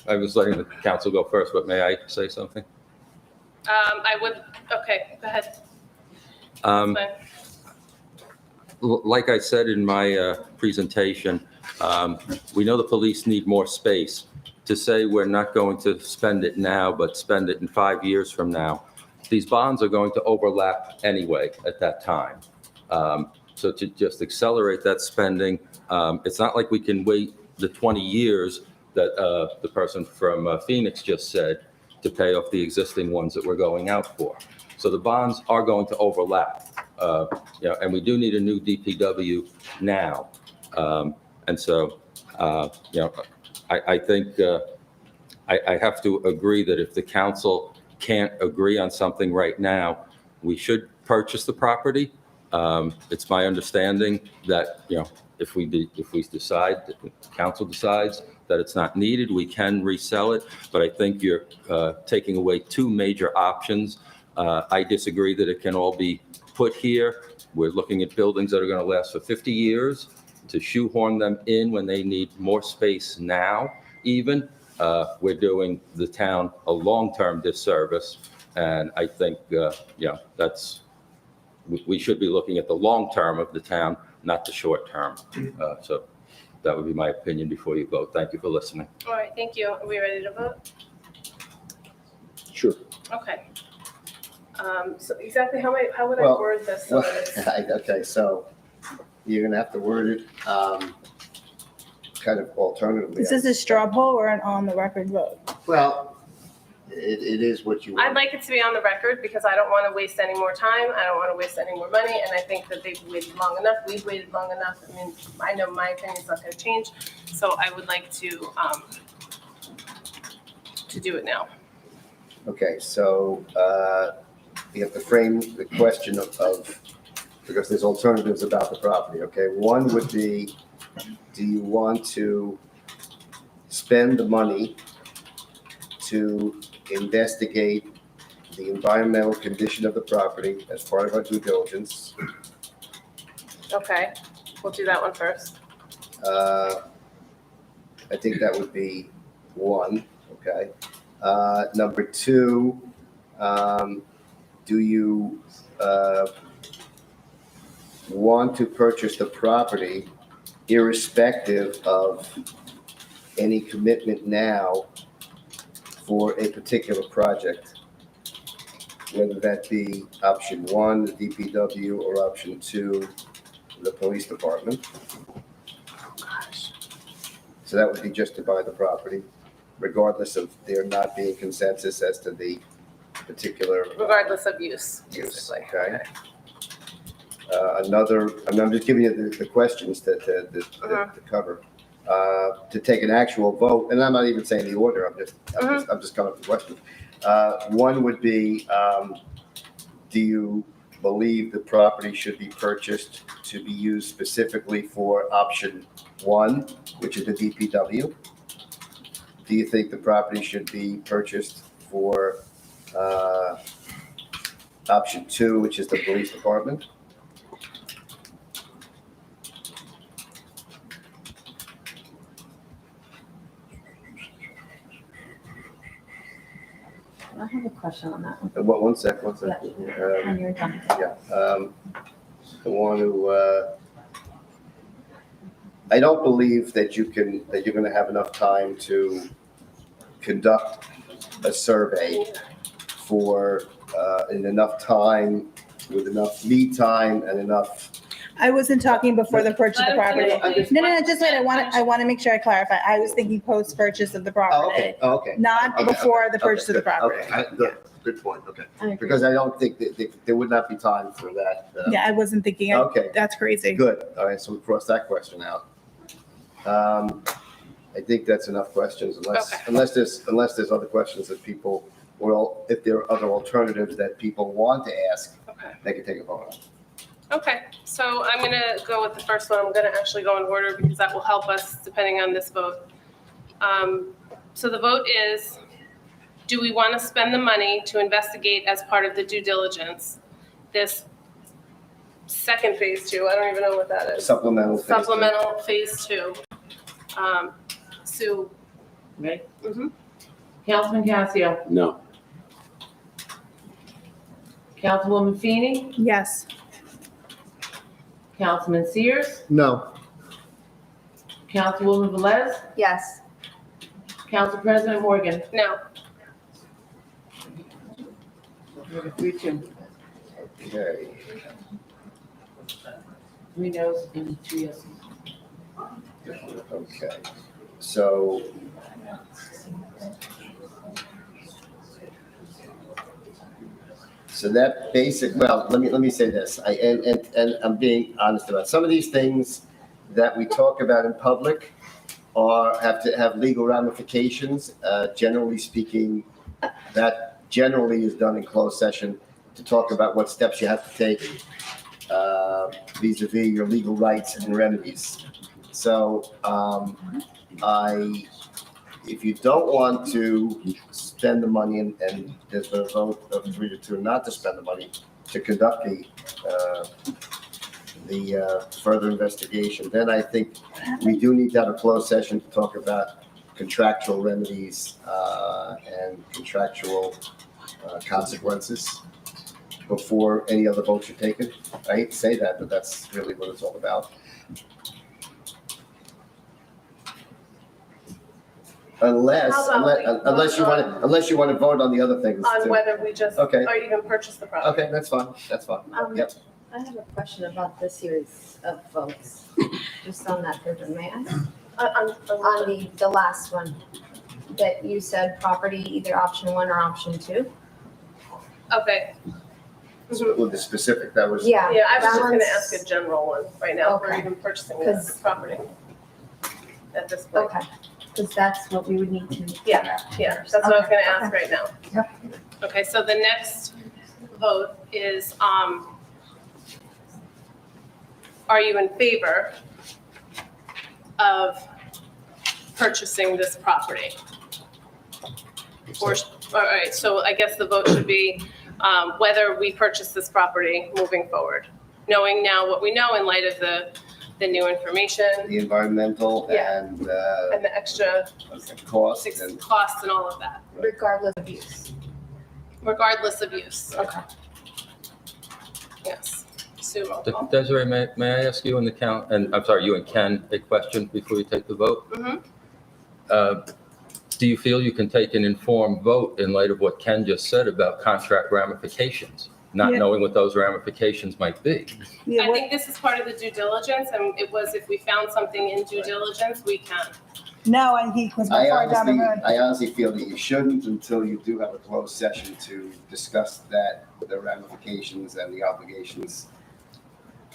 [SPEAKER 6] I was letting the council go first, but may I say something?
[SPEAKER 1] I would, okay, go ahead.
[SPEAKER 6] Like I said in my presentation, we know the police need more space. To say we're not going to spend it now, but spend it in 5 years from now, these bonds are going to overlap anyway at that time. So to just accelerate that spending, it's not like we can wait the 20 years that the person from Phoenix just said to pay off the existing ones that we're going out for. So the bonds are going to overlap, and we do need a new DPW now. And so, I think I have to agree that if the council can't agree on something right now, we should purchase the property. It's my understanding that, if we decide, if the council decides that it's not needed, we can resell it. But I think you're taking away two major options. I disagree that it can all be put here. We're looking at buildings that are going to last for 50 years. To shoehorn them in when they need more space now, even, we're doing the town a long-term disservice. And I think, we should be looking at the long term of the town, not the short term. So that would be my opinion before you vote. Thank you for listening.
[SPEAKER 1] All right, thank you. Are we ready to vote?
[SPEAKER 12] Sure.
[SPEAKER 1] Okay. So exactly how would I word this? So that it's-
[SPEAKER 13] Okay, so you're gonna have to word it kind of alternatively.
[SPEAKER 5] Is this a straw poll or an on the record vote?
[SPEAKER 13] Well, it is what you want.
[SPEAKER 1] I'd like it to be on the record because I don't want to waste any more time. I don't want to waste any more money. And I think that they've waited long enough. We've waited long enough. I mean, I know my opinion is not going to change. So I would like to do it now.
[SPEAKER 13] Okay, so you have to frame the question of because there's alternatives about the property, okay? One would be, do you want to spend the money to investigate the environmental condition of the property as part of our due diligence?
[SPEAKER 1] Okay, we'll do that one first.
[SPEAKER 13] I think that would be one, okay? Number two, do you want to purchase the property irrespective of any commitment now for a particular project, whether that be option one, the DPW, or option two, the police department. So that would be just to buy the property, regardless of there not being consensus as to the particular.
[SPEAKER 1] Regardless of use.
[SPEAKER 13] Use,
[SPEAKER 1] basically.
[SPEAKER 13] okay. Another, I'm just giving you the questions to cover. To take an actual vote, and I'm not even saying the order, I'm just coming up with questions. One would be, do you believe the property should be purchased to be used specifically for option one, which is the DPW? Do you think the property should be purchased for option two, which is the police department?
[SPEAKER 11] I have a question on that one.
[SPEAKER 13] One sec.
[SPEAKER 11] When you're done.
[SPEAKER 13] I want to, I don't believe that you're going to have enough time to conduct a survey for, in enough time, with enough lead time and enough.
[SPEAKER 5] I wasn't talking before the purchase of the property. No, just wait, I want to make sure I clarify. I was thinking post-purchase of the property,
[SPEAKER 13] Okay.
[SPEAKER 5] not before the purchase of the property.
[SPEAKER 13] Okay, good point, okay. Because I don't think that there would not be time for that.
[SPEAKER 5] Yeah, I wasn't thinking,
[SPEAKER 13] Okay.
[SPEAKER 5] that's crazy.
[SPEAKER 13] Good, all right, so we crossed that question out. I think that's enough questions, unless there's other questions that people, well, if there are other alternatives that people want to ask, they can take a vote on.
[SPEAKER 1] Okay, so I'm gonna go with the first one. I'm gonna actually go in order because that will help us depending on this vote. So the vote is, do we want to spend the money to investigate as part of the due diligence this second phase two? I don't even know what that is.
[SPEAKER 13] Supplemental
[SPEAKER 1] phase two. Sue?
[SPEAKER 3] Right?
[SPEAKER 1] Mm-hmm.
[SPEAKER 3] Councilman Casio,
[SPEAKER 12] No.
[SPEAKER 3] Councilwoman Feeney,
[SPEAKER 5] Yes.
[SPEAKER 3] Councilman Sears,
[SPEAKER 4] No.
[SPEAKER 3] Councilwoman Velez,
[SPEAKER 11] Yes.
[SPEAKER 3] Council President Morgan.
[SPEAKER 1] No.
[SPEAKER 3] 3-2.
[SPEAKER 13] Okay.
[SPEAKER 3] 3 noes and 2 yeses.
[SPEAKER 13] Okay, so. So that well, let me say this, and I'm being honest about some of these things that we talk about in public have to have legal ramifications. Generally speaking, that generally is done in closed session to talk about what steps you have to take vis-a-vis your legal rights and remedies. So if you don't want to spend the money and there's been a vote of 3-2 not to spend the money to conduct the further investigation, then I think we do need to have a closed session to talk about contractual remedies and contractual consequences before any other votes are taken. I hate to say that, but that's really what it's all about. Unless you want to vote on the other things.
[SPEAKER 1] On
[SPEAKER 13] too.
[SPEAKER 1] whether we just,
[SPEAKER 13] Okay.
[SPEAKER 1] or even purchase the property.
[SPEAKER 13] Okay, that's fine. Yep.
[SPEAKER 11] I have a question about this series of votes, just on that paper, may I? On the last one, that you said property, either option one or option two?
[SPEAKER 1] Okay.
[SPEAKER 13] With the specific, that was.
[SPEAKER 11] Yeah.
[SPEAKER 1] Yeah, I was
[SPEAKER 11] that
[SPEAKER 1] just gonna
[SPEAKER 11] one's-
[SPEAKER 1] ask a general one right now for
[SPEAKER 11] Okay.
[SPEAKER 1] even purchasing the
[SPEAKER 11] 'Cause-
[SPEAKER 1] property at this point.
[SPEAKER 11] Okay, because that's what we would need to.
[SPEAKER 1] Yeah, that's what I was gonna ask
[SPEAKER 11] Okay.
[SPEAKER 1] right now.
[SPEAKER 11] Yep.
[SPEAKER 1] Okay, so the next vote is, are you in favor of purchasing this property? Or, all right, so I guess the vote should be, whether we purchase this property moving forward, knowing now what we know in light of the new information
[SPEAKER 13] The environmental
[SPEAKER 1] Yeah.
[SPEAKER 13] and
[SPEAKER 1] and the extra
[SPEAKER 13] cost and.
[SPEAKER 1] costs and all of that,
[SPEAKER 11] Regardless of use.
[SPEAKER 1] regardless of use.
[SPEAKER 11] Okay.
[SPEAKER 1] Yes. Sue, roll call.
[SPEAKER 6] Desiree, may I ask you and the count, and I'm sorry, you and Ken, a question before you take the vote? Do you feel you can take an informed vote in light of what Ken just said about contract ramifications, not
[SPEAKER 5] Yeah.
[SPEAKER 6] knowing what those ramifications might be?
[SPEAKER 1] I think this is part of the due diligence, and it was if we found something in due diligence, we can.
[SPEAKER 5] No, and he was far down the road.
[SPEAKER 13] I honestly feel that you shouldn't until you do have a closed session to discuss the ramifications and the obligations.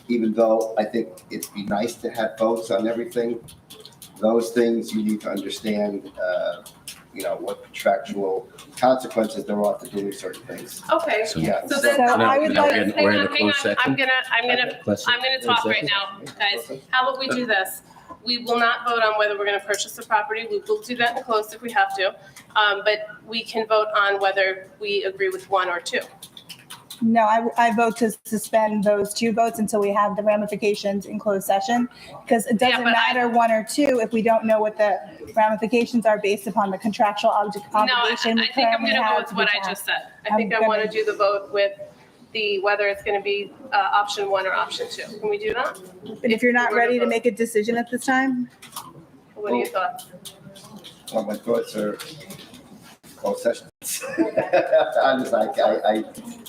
[SPEAKER 13] Even though I think it'd be nice to have votes on everything, those things you need to understand, what contractual consequences there are to doing certain things.
[SPEAKER 1] Okay,
[SPEAKER 12] So-
[SPEAKER 13] Yeah.
[SPEAKER 1] so then,
[SPEAKER 5] So I would
[SPEAKER 12] Now
[SPEAKER 5] like,
[SPEAKER 12] we're in
[SPEAKER 1] hang
[SPEAKER 12] a
[SPEAKER 1] on,
[SPEAKER 12] closed session.
[SPEAKER 1] I'm gonna talk right now, guys. How about we do this? We will not vote on whether we're gonna purchase the property. We will do that in closed if we have to. But we can vote on whether we agree with one or two.
[SPEAKER 5] no, I vote to suspend those two votes until we have the ramifications in closed session. Because it doesn't
[SPEAKER 1] but I-
[SPEAKER 5] matter one or two if we don't know what the ramifications are based upon the contractual
[SPEAKER 1] No, I
[SPEAKER 5] obligation we
[SPEAKER 1] think I'm
[SPEAKER 5] currently
[SPEAKER 1] gonna go
[SPEAKER 5] have
[SPEAKER 1] with
[SPEAKER 5] to
[SPEAKER 1] what
[SPEAKER 5] the
[SPEAKER 1] I
[SPEAKER 5] town.
[SPEAKER 1] just said. I think I wanna do the vote with whether it's gonna be option one or option two. Can we do that?
[SPEAKER 5] But if you're not ready to make a decision at this time,
[SPEAKER 1] What are your thoughts?
[SPEAKER 13] Well, my thoughts are closed sessions.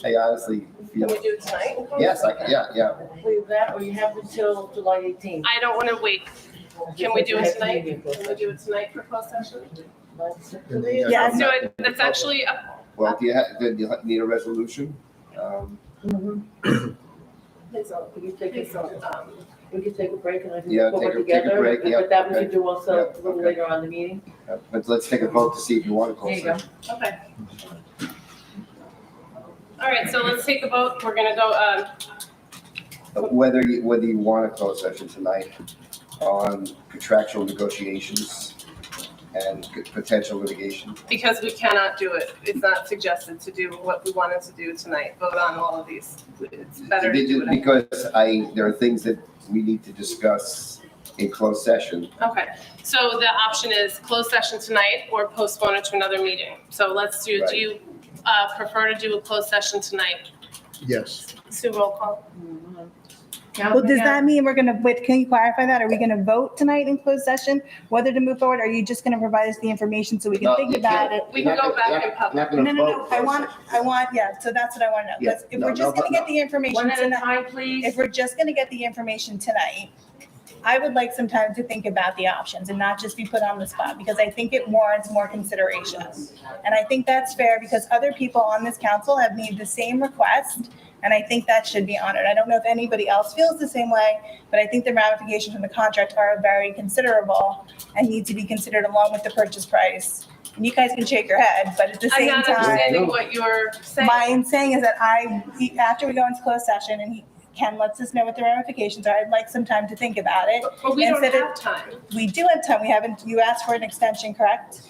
[SPEAKER 13] I honestly feel,
[SPEAKER 1] Can we do it tonight?
[SPEAKER 13] yes, yeah.
[SPEAKER 3] Leave that, or you have until July 18th.
[SPEAKER 1] I don't wanna wait. Can we do it tonight? Can we do it tonight for closed session?
[SPEAKER 5] Yeah,
[SPEAKER 1] Let's do it. That's actually,
[SPEAKER 13] Well, do you need a resolution?
[SPEAKER 3] We can take a break and I can
[SPEAKER 13] Yeah,
[SPEAKER 3] put
[SPEAKER 13] take
[SPEAKER 3] it
[SPEAKER 13] a
[SPEAKER 3] together.
[SPEAKER 13] break, yeah,
[SPEAKER 3] But that we
[SPEAKER 13] okay.
[SPEAKER 3] can do also
[SPEAKER 13] Yeah,
[SPEAKER 3] a little
[SPEAKER 13] okay.
[SPEAKER 3] later on in the meeting.
[SPEAKER 13] But let's take a vote to see if you want to
[SPEAKER 3] There
[SPEAKER 13] close
[SPEAKER 3] you go.
[SPEAKER 13] session.
[SPEAKER 1] okay. All right, so let's take a vote. We're gonna go,
[SPEAKER 13] Whether you want a closed session tonight on contractual negotiations and potential litigation.
[SPEAKER 1] because we cannot do it. It's not suggested to do what we wanted to do tonight, vote on all of these. It's better to do it.
[SPEAKER 13] Because there are things that we need to discuss in closed session.
[SPEAKER 1] Okay, so the option is closed session tonight or postpone it to another meeting. So let's do, do you prefer to do a closed session tonight?
[SPEAKER 4] Yes.
[SPEAKER 1] Sue, roll call.
[SPEAKER 5] well, does that mean we're gonna, wait, can you clarify that? Are we gonna vote tonight in closed session, whether to move forward? Or are you just gonna provide us the information so we can
[SPEAKER 13] No,
[SPEAKER 5] think
[SPEAKER 13] you
[SPEAKER 5] about
[SPEAKER 13] can't.
[SPEAKER 5] it?
[SPEAKER 1] We can go back in public.
[SPEAKER 13] Not gonna
[SPEAKER 5] No,
[SPEAKER 13] vote.
[SPEAKER 5] I want, yeah, so that's what I want to know.
[SPEAKER 13] Yeah,
[SPEAKER 5] Because if
[SPEAKER 13] no,
[SPEAKER 5] we're just
[SPEAKER 13] no,
[SPEAKER 5] gonna get the information
[SPEAKER 3] One at a
[SPEAKER 5] tonight,
[SPEAKER 3] time, please.
[SPEAKER 5] if we're just gonna get the information tonight, I would like some time to think about the options and not just be put on the spot, because I think it warrants more consideration. And I think that's fair because other people on this council have made the same request, and I think that should be honored. I don't know if anybody else feels the same way, but I think the ramifications from the contract are very considerable and need to be considered along with the purchase price. And you guys can shake your head, but at the
[SPEAKER 1] I'm
[SPEAKER 5] same
[SPEAKER 1] not
[SPEAKER 5] time,
[SPEAKER 1] understanding what you're saying.
[SPEAKER 5] my I'm saying is that after we go into closed session and Ken lets us know what the ramifications are, I'd like some time to think about it.
[SPEAKER 1] But we don't
[SPEAKER 5] Instead of-
[SPEAKER 1] have time.
[SPEAKER 5] We do have time. You asked for an extension, correct?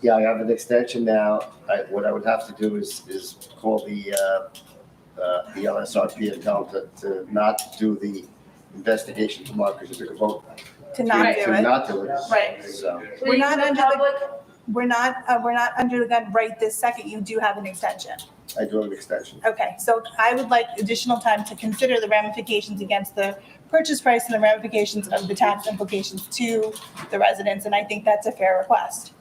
[SPEAKER 13] Yeah, I have an extension now. What I would have to do is call the LSRP and tell them to not do the investigation tomorrow because you took a vote.
[SPEAKER 5] To not do
[SPEAKER 13] To
[SPEAKER 5] it.
[SPEAKER 13] not do it.
[SPEAKER 5] Right.
[SPEAKER 13] So,
[SPEAKER 5] We're not
[SPEAKER 3] Please,
[SPEAKER 5] under
[SPEAKER 3] public.
[SPEAKER 5] We're not under the gun right this second. You do have an extension.
[SPEAKER 13] I do have an extension.
[SPEAKER 5] Okay, so I would like additional time to consider the ramifications against the purchase price and the ramifications of the tax implications to the residents, and I think that's a fair request.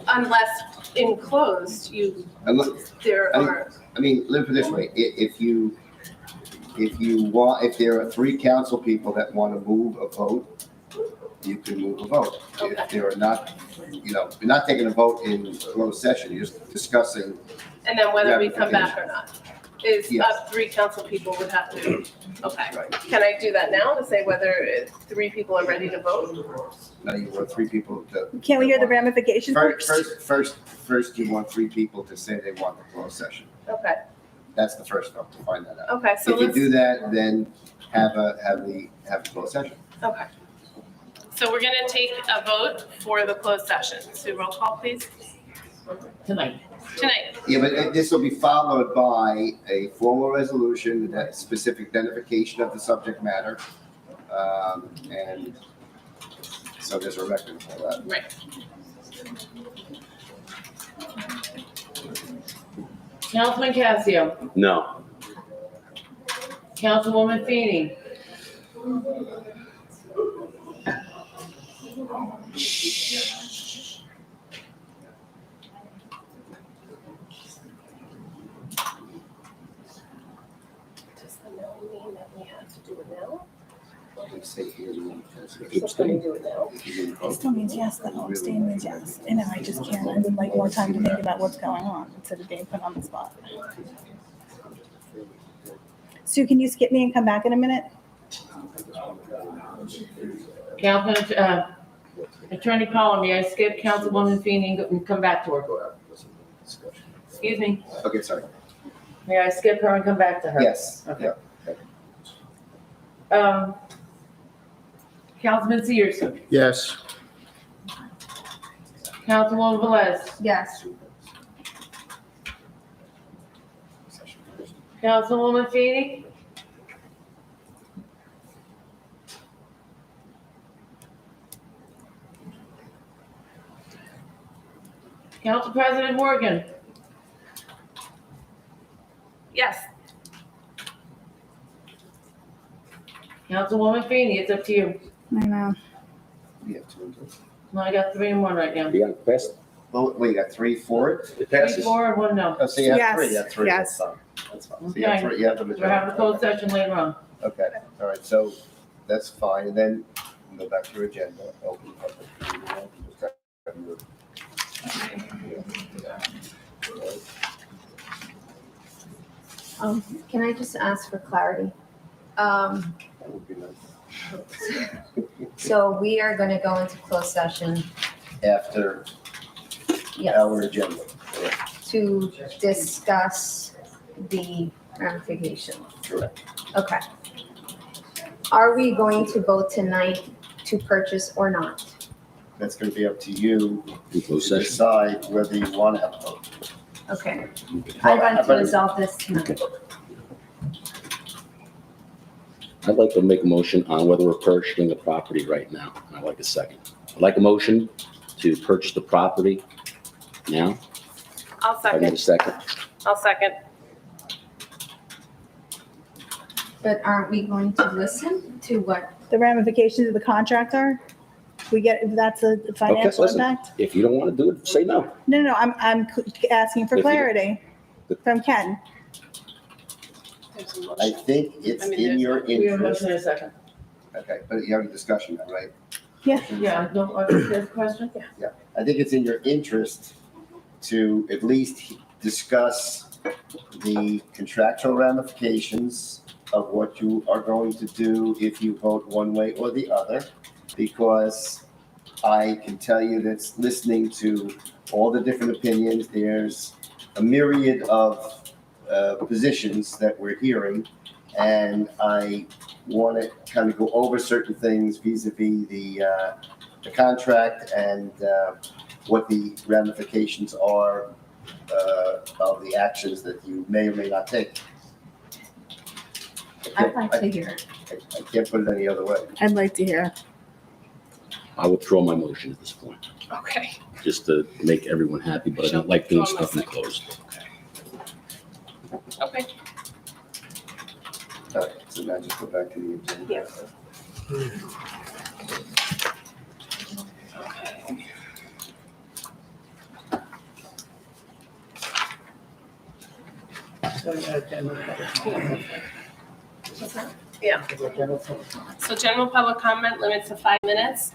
[SPEAKER 1] Unless in closed, there are,
[SPEAKER 13] I mean, let me put it this way, if there are 3 council people that want to move a vote, you can move a vote. If there are not, you're not taking a vote in closed session, you're just discussing.
[SPEAKER 1] and then whether we come back or not. Is
[SPEAKER 13] Yes.
[SPEAKER 1] 3 council people would have to, okay.
[SPEAKER 13] Right.
[SPEAKER 1] Can I do that now to say whether 3 people are ready to vote?
[SPEAKER 13] Now you want 3 people to.
[SPEAKER 5] Can't we hear the ramifications first?
[SPEAKER 13] First, you want 3 people to say they want the closed session.
[SPEAKER 1] Okay,
[SPEAKER 13] That's the first vote to find that out.
[SPEAKER 1] okay, so
[SPEAKER 13] If you
[SPEAKER 1] let's,
[SPEAKER 13] do that, then have the closed session.
[SPEAKER 1] okay. So we're gonna take a vote for the closed session. So roll call, please.
[SPEAKER 3] Tonight.
[SPEAKER 1] Tonight,
[SPEAKER 13] Yeah, but this will be followed by a formal resolution, that specific identification of the subject matter. And so there's a record for that.
[SPEAKER 1] right.
[SPEAKER 3] Councilman Casio.
[SPEAKER 12] No.
[SPEAKER 2] Councilwoman Feeney.
[SPEAKER 1] Does the no mean that we have to do it now?
[SPEAKER 13] Say here, you want to-
[SPEAKER 1] So can we do it now?
[SPEAKER 5] It still means yes, though. Abstain means yes. I know, I just can't. I would like more time to think about what's going on instead of being put on the spot. Sue, can you skip me and come back in a minute?
[SPEAKER 2] Attorney Collin, may I skip Councilwoman Feeney and come back to her? Excuse me,
[SPEAKER 13] Okay, sorry.
[SPEAKER 2] may I skip her and come back to her?
[SPEAKER 13] Yes.
[SPEAKER 2] Okay. Councilman Seerson,
[SPEAKER 4] Yes.
[SPEAKER 2] Councilwoman Velez,
[SPEAKER 11] Yes.
[SPEAKER 2] Councilwoman Feeney, Council President Morgan,
[SPEAKER 1] Yes.
[SPEAKER 2] Councilwoman Feeney, it's up to you.
[SPEAKER 5] I know.
[SPEAKER 13] We have two.
[SPEAKER 2] No, I got 3 and 1 right now.
[SPEAKER 12] You got it passed?
[SPEAKER 13] Oh, wait, you got 3 for it?
[SPEAKER 12] It
[SPEAKER 2] 3,
[SPEAKER 12] passes.
[SPEAKER 2] 4, and 1 no.
[SPEAKER 13] Oh, so you have
[SPEAKER 5] Yes,
[SPEAKER 13] 3, you have 3.
[SPEAKER 5] yes.
[SPEAKER 13] That's fine. That's fine. So you have
[SPEAKER 2] Okay.
[SPEAKER 13] 3, you have the
[SPEAKER 2] We're having a closed
[SPEAKER 13] majority.
[SPEAKER 2] session later on.
[SPEAKER 13] Okay, all right, so that's fine. And then go back to your agenda. Open public meeting.
[SPEAKER 11] Can I just ask for clarity?
[SPEAKER 13] That would be nice.
[SPEAKER 11] So we are going to go into closed session,
[SPEAKER 13] After
[SPEAKER 11] yes,
[SPEAKER 13] our agenda.
[SPEAKER 11] to discuss the ramification.
[SPEAKER 13] Correct.
[SPEAKER 11] Okay. Are we going to vote tonight to purchase or not?
[SPEAKER 13] That's going to be up to you
[SPEAKER 12] In
[SPEAKER 13] to
[SPEAKER 12] closed session.
[SPEAKER 13] decide whether you want to have a vote.
[SPEAKER 11] Okay. I'd like to resolve this tonight.
[SPEAKER 12] I'd like to make a motion on whether we're purchasing the property right now. And I'd like a second. I'd like a motion to purchase the property now.
[SPEAKER 1] I'll
[SPEAKER 12] I need a
[SPEAKER 1] second.
[SPEAKER 12] second.
[SPEAKER 1] I'll second.
[SPEAKER 11] But aren't we going to listen to what?
[SPEAKER 5] The ramifications of the contract are? We get, if that's a financial
[SPEAKER 12] listen.
[SPEAKER 5] impact?
[SPEAKER 12] If you don't want to do it, say no.
[SPEAKER 5] No, I'm asking for
[SPEAKER 12] If you-
[SPEAKER 5] clarity from Ken.
[SPEAKER 1] There's a
[SPEAKER 13] I
[SPEAKER 1] motion.
[SPEAKER 13] think it's
[SPEAKER 1] I mean,
[SPEAKER 13] in your
[SPEAKER 2] We have a
[SPEAKER 13] interest.
[SPEAKER 2] motion and a second.
[SPEAKER 13] Okay, but you have a discussion now, right?
[SPEAKER 2] Yeah, no, there's a question?
[SPEAKER 13] I think it's in your interest to at least discuss the contractual ramifications of what you are going to do if you vote one way or the other. Because I can tell you that listening to all the different opinions, there's a myriad of positions that we're hearing. And I want to kind of go over certain things vis-a-vis the contract and what the ramifications are of the actions that you may or may not take.
[SPEAKER 11] I'd like to hear it.
[SPEAKER 13] I can't put it any other way.
[SPEAKER 5] I'd like to hear.
[SPEAKER 12] I withdraw my motion at this point,
[SPEAKER 1] Okay.
[SPEAKER 12] just to make everyone happy, but I don't like doing stuff in closed.
[SPEAKER 1] Okay.
[SPEAKER 13] All right, so now just go back to the agenda.
[SPEAKER 1] Yeah. Yeah. So general public comment limits to 5 minutes.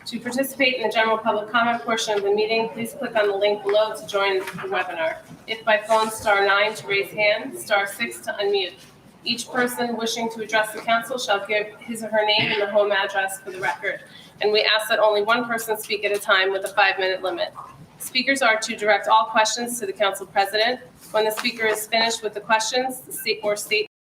[SPEAKER 1] To participate in the general public comment portion of the meeting, please click on the link below to join the webinar. If by phone, *9 to raise hand, *6 to unmute. Each person wishing to address the council shall give his or her name and the home address for the record. And we ask that only one person speak at a time with a 5-minute limit. Speakers are to direct all questions to the council president. When the speaker is finished with the questions, the state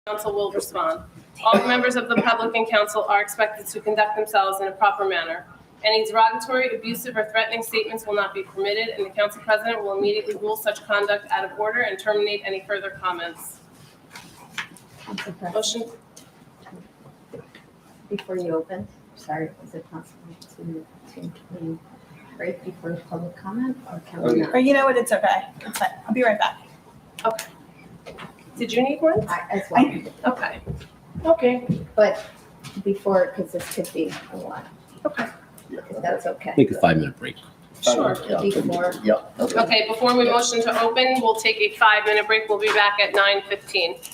[SPEAKER 1] council will respond. All members of the public and council are expected to conduct themselves in a proper manner. Any derogatory, abusive, or threatening statements will not be permitted, and the council president will immediately rule such conduct out of order and terminate any further comments. Motion,
[SPEAKER 11] Before you open, sorry, is it possible to break before public comment or can we not?
[SPEAKER 5] Or you know what, it's okay. It's fine. I'll be right back.
[SPEAKER 1] okay. Did you need one?
[SPEAKER 11] As well.
[SPEAKER 1] Okay.
[SPEAKER 3] Okay.
[SPEAKER 11] But before, because this could be a lot.
[SPEAKER 5] Okay.
[SPEAKER 11] If that's okay.
[SPEAKER 12] Take a 5-minute break.
[SPEAKER 1] Sure.
[SPEAKER 11] Before.
[SPEAKER 13] Yep.
[SPEAKER 1] Okay, before we motion to open, we'll take a 5-minute break. We'll be back at 9:15.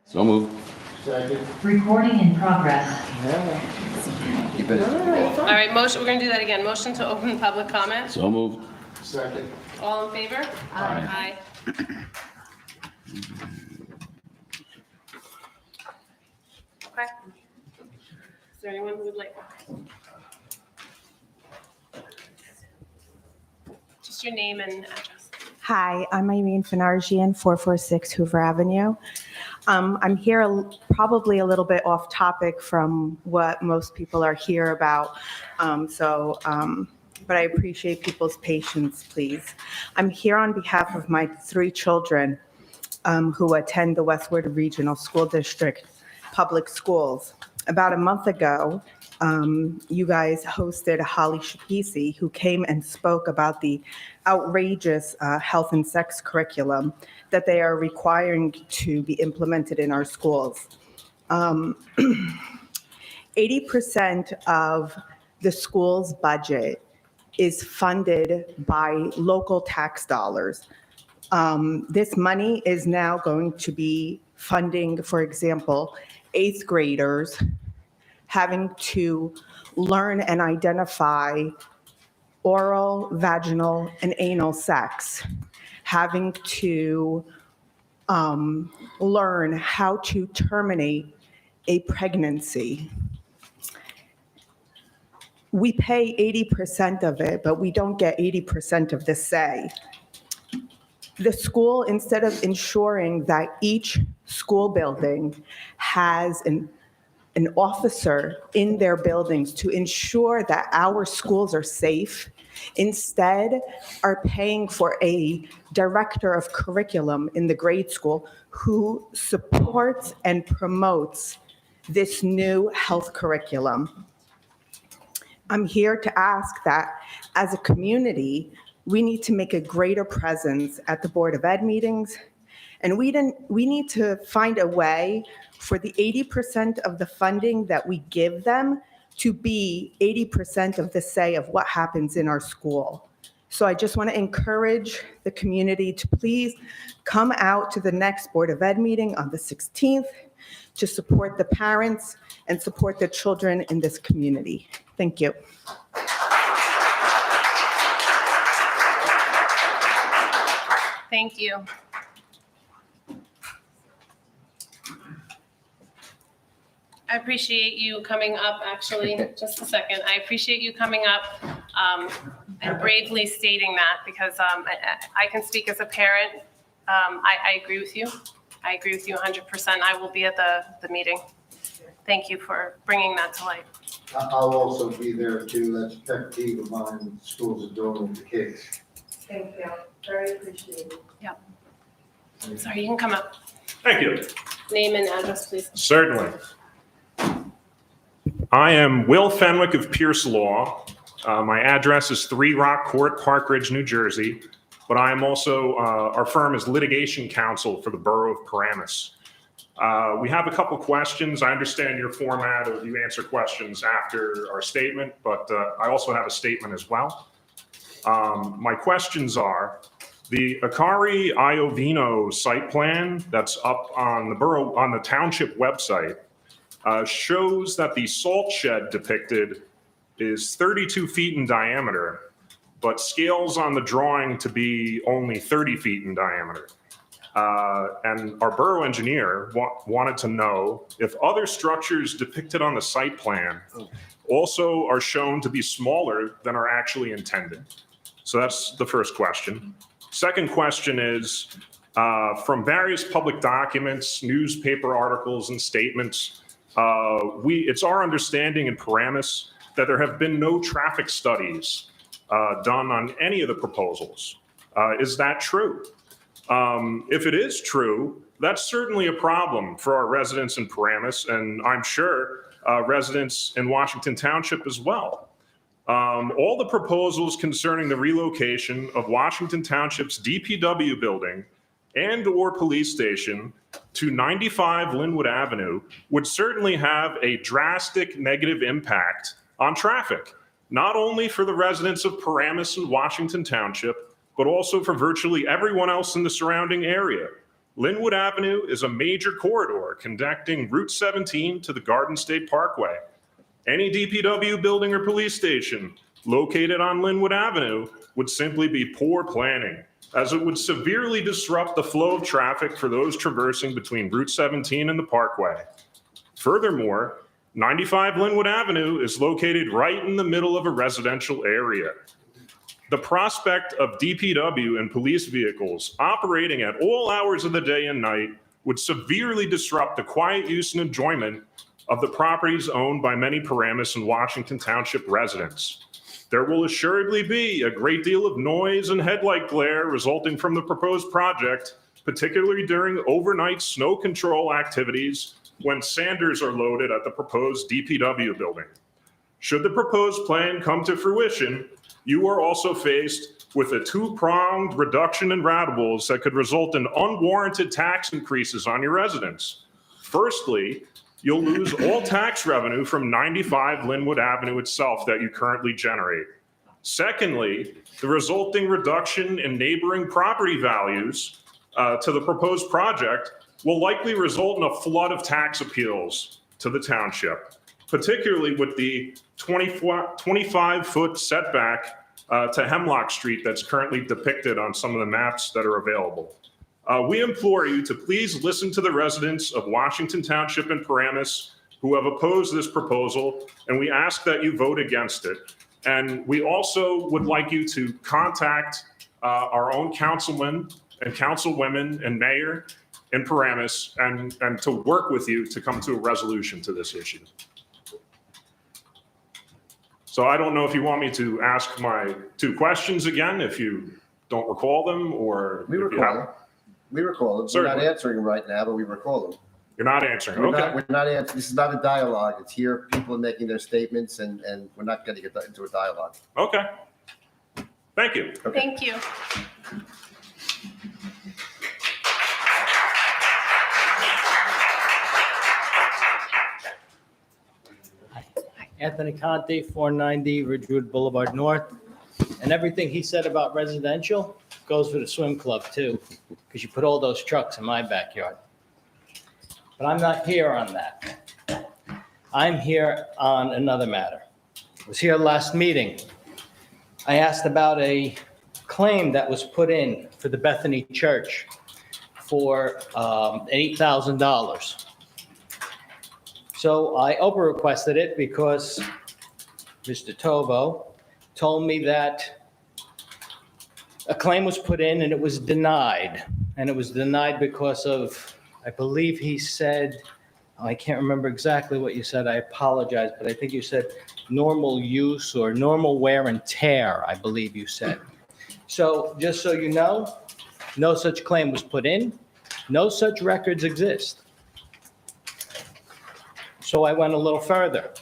[SPEAKER 12] So moved.
[SPEAKER 4] Second.
[SPEAKER 2] Recording in progress.
[SPEAKER 13] Keep it.
[SPEAKER 1] All right, motion, we're going to do that again. Motion to open public comment.
[SPEAKER 12] So moved.
[SPEAKER 4] Second.
[SPEAKER 1] All in favor? Aye. Okay. Is there anyone who would like? Just your name and address.
[SPEAKER 14] Hi, I'm Irene Finargian, 446 Hoover Avenue. I'm here probably a little bit off topic from what most people are here about, but I appreciate people's patience, please. I'm here on behalf of my 3 children who attend the Westwood Regional School District Public Schools. About a month ago, you guys hosted Holly Shapisi, who came and spoke about the outrageous health and sex curriculum that they are requiring to be implemented in our schools. 80% of the school's budget is funded by local tax dollars. This money is now going to be funding, for example, 8th graders having to learn and identify oral, vaginal, and anal sex, having to learn how to terminate a pregnancy. We pay 80% of it, but we don't get 80% of the say. The school, instead of ensuring that each school building has an officer in their buildings to ensure that our schools are safe, instead are paying for a director of curriculum in the grade school who supports and promotes this new health curriculum. I'm here to ask that as a community, we need to make a greater presence at the Board of Ed meetings, and we need to find a way for the 80% of the funding that we give them to be 80% of the say of what happens in our school. So I just want to encourage the community to please come out to the next Board of Ed meeting on the 16th to support the parents and support the children in this community. Thank you.
[SPEAKER 1] Thank you. I appreciate you coming up, actually, just a second. I appreciate you coming up and bravely stating that, because I can speak as a parent. I agree with you. I agree with you 100%. I will be at the meeting. Thank you for bringing that to light.
[SPEAKER 4] I'll also be there too. That's a pet peeve of mine, what schools are doing with the kids.
[SPEAKER 3] Thank you. Very appreciated.
[SPEAKER 1] Yep. Sorry, you can come up.
[SPEAKER 15] Thank you.
[SPEAKER 1] Name and address, please.
[SPEAKER 15] Certainly. I am Will Fenwick of Pierce Law. My address is 3 Rock Court, Park Ridge, New Jersey, but I am also, our firm is litigation counsel for the Borough of Paramus. We have a couple questions. I understand your format of you answer questions after our statement, but I also have a statement as well. My questions are, the Akari Iovino site plan that's up on the township website shows that the salt shed depicted is 32 feet in diameter, but scales on the drawing to be only 30 feet in diameter. And our borough engineer wanted to know if other structures depicted on the site plan also are shown to be smaller than are actually intended. So that's the first question. Second question is, from various public documents, newspaper articles, and statements, it's our understanding in Paramus that there have been no traffic studies done on any of the proposals. Is that true? If it is true, that's certainly a problem for our residents in Paramus, and I'm sure residents in Washington Township as well. All the proposals concerning the relocation of Washington Township's DPW building and/or police station to 95 Linwood Avenue would certainly have a drastic negative impact on traffic, not only for the residents of Paramus and Washington Township, but also for virtually everyone else in the surrounding area. Linwood Avenue is a major corridor connecting Route 17 to the Garden State Parkway. Any DPW building or police station located on Linwood Avenue would simply be poor planning, as it would severely disrupt the flow of traffic for those traversing between Route 17 and the Parkway. Furthermore, 95 Linwood Avenue is located right in the middle of a residential area. The prospect of DPW and police vehicles operating at all hours of the day and night would severely disrupt the quiet use and enjoyment of the properties owned by many Paramus and Washington Township residents. There will assuredly be a great deal of noise and headlight glare resulting from the proposed project, particularly during overnight snow control activities when sanders are loaded at the proposed DPW building. Should the proposed plan come to fruition, you are also faced with a two-pronged reduction in ratables that could result in unwarranted tax increases on your residents. Firstly, you'll lose all tax revenue from 95 Linwood Avenue itself that you currently generate. Secondly, the resulting reduction in neighboring property values to the proposed project will likely result in a flood of tax appeals to the township, particularly with the 25-foot setback to Hemlock Street that's currently depicted on some of the maps that are available. We implore you to please listen to the residents of Washington Township and Paramus who have opposed this proposal, and we ask that you vote against it. And we also would like you to contact our own councilmen and councilwomen and mayor in Paramus and to work with you to come to a resolution to this issue. So I don't know if you want me to ask my two questions again, if you don't recall them, or
[SPEAKER 13] We recall them. We recall them. We're
[SPEAKER 15] Certainly.
[SPEAKER 13] not answering them right now, but we recall them.
[SPEAKER 15] You're not answering,
[SPEAKER 13] We're
[SPEAKER 15] okay.
[SPEAKER 13] not, we're not answering. This is not a dialogue. It's here, people are making their statements, and we're not getting into a dialogue.
[SPEAKER 15] Okay. Thank you.
[SPEAKER 1] Thank you.
[SPEAKER 16] Anthony Conti, 490 Ridgewood Boulevard North. And everything he said about residential goes for the swim club too, because you put all those trucks in my backyard. But I'm not here on that. I'm here on another matter. I was here last meeting. I asked about a claim that was put in for the Bethany Church for $8,000. So I over-requested it because Mr. Tovo told me that a claim was put in and it was denied. And it was denied because of, I believe he said, I can't remember exactly what you said, I apologize, but I think you said normal use or normal wear and tear, I believe you said. So just so you know, no such claim was put in, no such records exist. So I went a little further.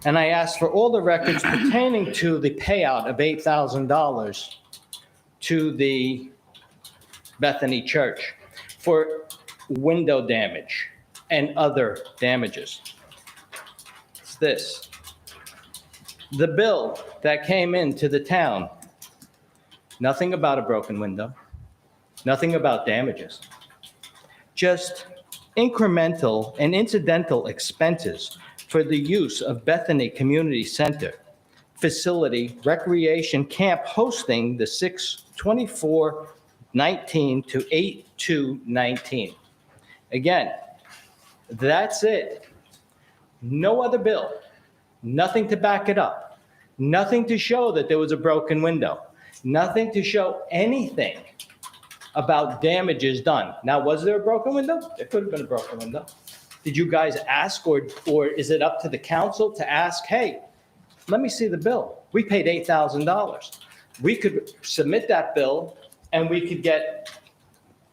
[SPEAKER 16] And I asked for all the records pertaining to the payout of $8,000 to the Bethany Church for window damage and other damages. It's this. The bill that came into the town, nothing about a broken window, nothing about damages, just incremental and incidental expenses for the use of Bethany Community Center facility recreation camp hosting the 6/24/19 to 8/2/19. Again, that's it. No other bill, nothing to back it up, nothing to show that there was a broken window, nothing to show anything about damages done. Now, was there a broken window? There could have been a broken window. Did you guys ask, or is it up to the council to ask, hey, let me see the bill. We paid $8,000. We could submit that bill and we could get,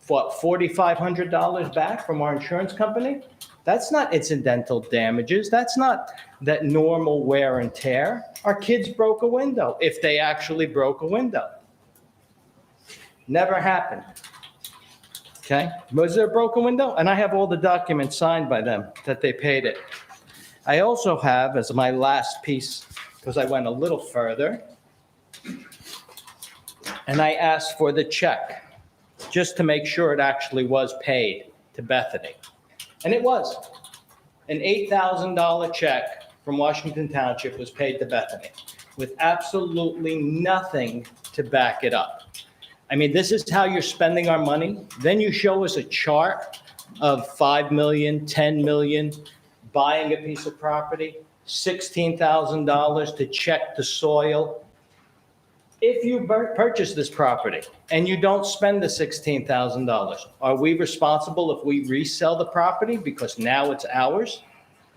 [SPEAKER 16] what, $4,500 back from our insurance company? That's not incidental damages. That's not that normal wear and tear. Our kids broke a window, if they actually broke a window. Never happened. Okay, was there a broken window? And I have all the documents signed by them that they paid it. I also have, as my last piece, because I went a little further, and I asked for the check just to make sure it actually was paid to Bethany. And it was. An $8,000 check from Washington Township was paid to Bethany with absolutely nothing to back it up. I mean, this is how you're spending our money. Then you show us a chart of 5 million, 10 million, buying a piece of property, $16,000 to check the soil. If you purchase this property and you don't spend the $16,000, are we responsible if we resell the property because now it's ours?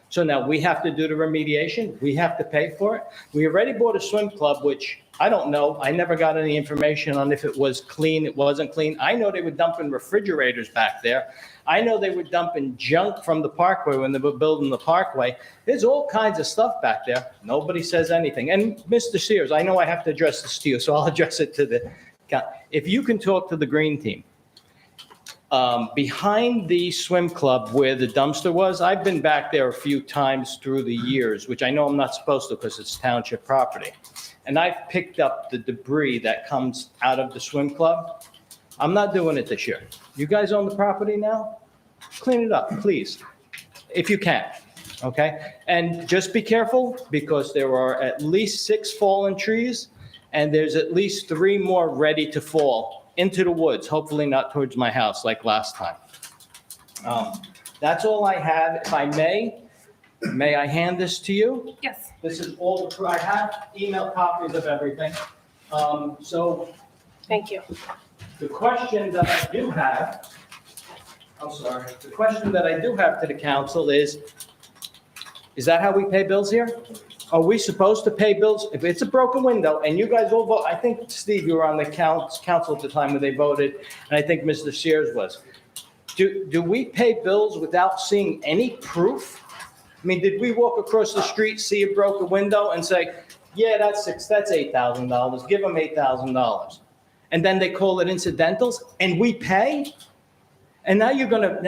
[SPEAKER 16] So now we have to do the remediation. We have to pay for it. We already bought a swim club, which I don't know. I never got any information on if it was clean, it wasn't clean. I know they were dumping refrigerators back there. I know they were dumping junk from the parkway when they were building the parkway. There's all kinds of stuff back there. Nobody says anything. And Mr. Sears, I know I have to address this to you, so I'll address it to the, if you can talk to the green team. Behind the swim club where the dumpster was, I've been back there a few times through the years, which I know I'm not supposed to because it's township property. And I've picked up the debris that comes out of the swim club. I'm not doing it this year. You guys own the property now? Clean it up, please, if you can, okay? And just be careful because there are at least 6 fallen trees and there's at least 3 more ready to fall into the woods, hopefully not towards my house like last time. That's all I have. If I may I hand this to you?
[SPEAKER 1] Yes.
[SPEAKER 16] This is all, I have email copies of everything. So
[SPEAKER 1] Thank you.
[SPEAKER 16] the question that I do have, the question that I do have to the council is that how we pay bills here? Are we supposed to pay bills? If it's a broken window and you guys all vote, I think, Steve, you were on the council at the time when they voted, and I think Mr. Sears was. Do we pay bills without seeing any proof? I mean, did we walk across the street, see a broken window and say, yeah, that's $8,000, give them $8,000. And then they call it incidentals and we pay? And now you're gonna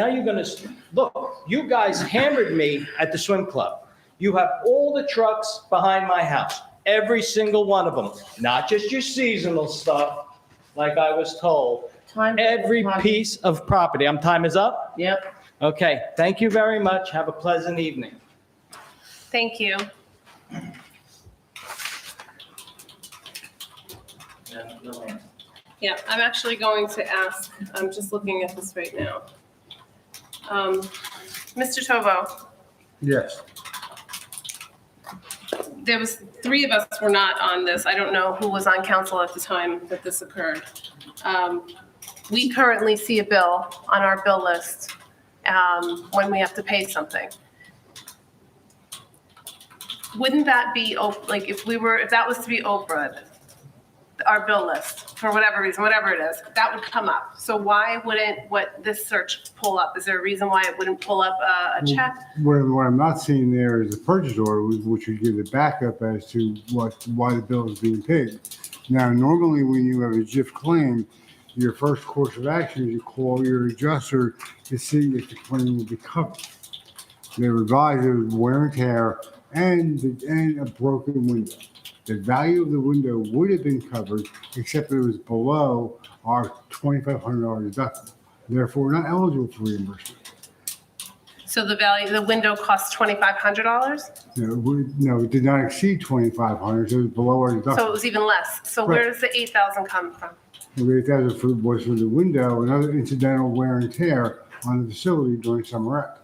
[SPEAKER 16] look, you guys hammered me at the swim club. You have all the trucks behind my house, every single one of them, not just your seasonal stuff, like I was told. Every piece of property. Time is up?
[SPEAKER 3] Yep.
[SPEAKER 16] Okay, thank you very much. Have a pleasant evening.
[SPEAKER 1] Thank you. Yeah, I'm actually going to ask, I'm just looking at this right now. Mr. Tovo,
[SPEAKER 8] Yes.
[SPEAKER 1] there was 3 of us were not on this. I don't know who was on council at the time that this occurred. We currently see a bill on our bill list when we have to pay something. Wouldn't that be, like, if that was to be Oprah, our bill list, for whatever reason, whatever it is, that would come up. So why wouldn't this search pull up? Is there a reason why it wouldn't pull up a check?
[SPEAKER 8] What I'm not seeing there is a purchase order, which would give the backup as to why the bill is being paid. Now, normally when you have a JIF claim, your first course of action is you call your adjuster to see if the claim will be covered. They revise it, wear and tear, and a broken window. The value of the window would have been covered, except it was below our $2,500 deductible. Therefore, we're not eligible for reimbursement.
[SPEAKER 1] So the window costs $2,500?
[SPEAKER 8] No, it did not exceed $2,500, so it was below our deductible.
[SPEAKER 1] So it was even less. So
[SPEAKER 8] Right.
[SPEAKER 1] where does the $8,000 come from?
[SPEAKER 8] The $8,000 was for the window and other incidental wear and tear on the facility during summer rec.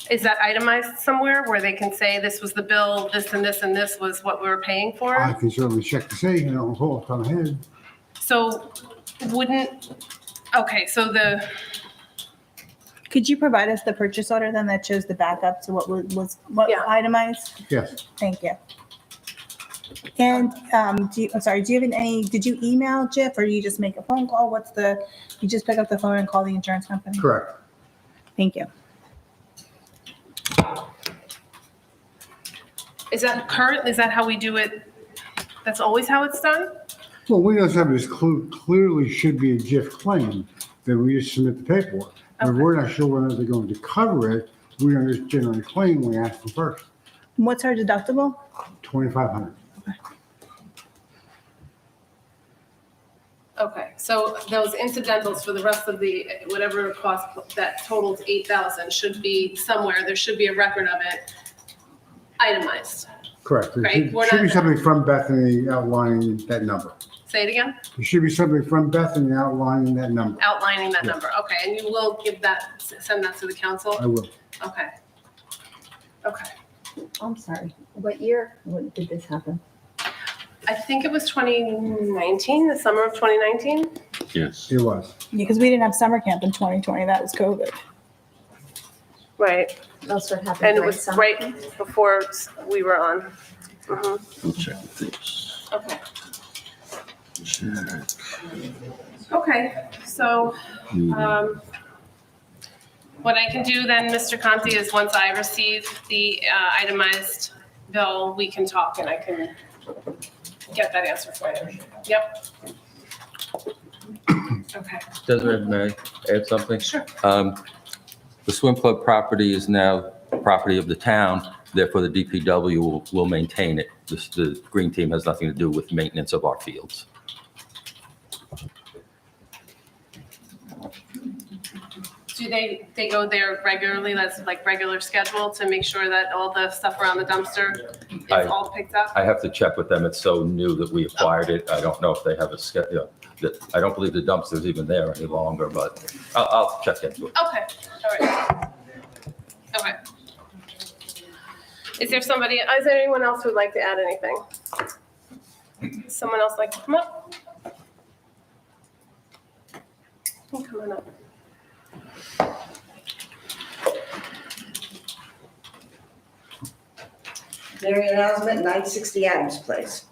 [SPEAKER 1] Is that itemized somewhere where they can say this was the bill, this and this and this was what we were paying for?
[SPEAKER 8] I can certainly check to say, I don't recall off the top of my head.
[SPEAKER 1] So
[SPEAKER 5] Could you provide us the purchase order then that shows the backup to what was itemized?
[SPEAKER 8] Yes.
[SPEAKER 5] Thank you. And do you have did you email JIF or you just make a phone call? You just pick up the phone and call the insurance company?
[SPEAKER 8] Correct.
[SPEAKER 5] Thank you.
[SPEAKER 1] Is that how we do it? That's always how it's done?
[SPEAKER 8] Well, we know something this clearly should be a JIF claim, then we just submit the paperwork. But we're not sure whether they're going to cover it. We don't just generate a claim, we ask them first.
[SPEAKER 5] What's our deductible?
[SPEAKER 8] $2,500.
[SPEAKER 1] Okay. so those incidentals for the rest of the, whatever it cost that totals 8,000 should be somewhere, there should be a record of it itemized.
[SPEAKER 8] Correct. There
[SPEAKER 1] Right, we're
[SPEAKER 8] should be
[SPEAKER 1] not-
[SPEAKER 8] something from Bethany outlining that number.
[SPEAKER 1] Say it again?
[SPEAKER 8] There should be something from Bethany outlining that number.
[SPEAKER 1] Outlining that
[SPEAKER 8] Yeah.
[SPEAKER 1] number, okay, and you will give that, send that to the council?
[SPEAKER 8] I will.
[SPEAKER 1] Okay. Okay.
[SPEAKER 3] I'm sorry. What year did this happen?
[SPEAKER 1] I think it was 2019, the summer of 2019?
[SPEAKER 12] Yes.
[SPEAKER 8] It was.
[SPEAKER 5] Yeah, because we didn't have summer camp in 2020. That was COVID.
[SPEAKER 1] Right,
[SPEAKER 11] That's what happened.
[SPEAKER 1] and it
[SPEAKER 11] during
[SPEAKER 1] was
[SPEAKER 11] summer.
[SPEAKER 1] right before we were on. Mhm.
[SPEAKER 12] I'm checking things.
[SPEAKER 1] Okay.
[SPEAKER 12] Check.
[SPEAKER 1] Okay, so, what I can do then, Mr. Conti, is once I receive the itemized bill, we can talk and I can get that answer for you. Yep. Okay.
[SPEAKER 6] Desiree, may I add something?
[SPEAKER 1] Sure.
[SPEAKER 6] The swim club property is now property of the town, therefore the DPW will maintain it. The green team has nothing to do with maintenance of our fields.
[SPEAKER 1] Do they go there regularly, that's like regular schedule to make sure that all the stuff around the dumpster is all picked up?
[SPEAKER 6] I have to check with them. It's so new that we acquired it. I don't know if they have a schedule. I don't believe the dumpster's even there any longer, but I'll check into it.
[SPEAKER 1] Okay, all right. Okay. Is there anyone else who would like to add anything? Someone else like to come up? Come on up.
[SPEAKER 2] Mary Ann Osmond, 960 Adams Place.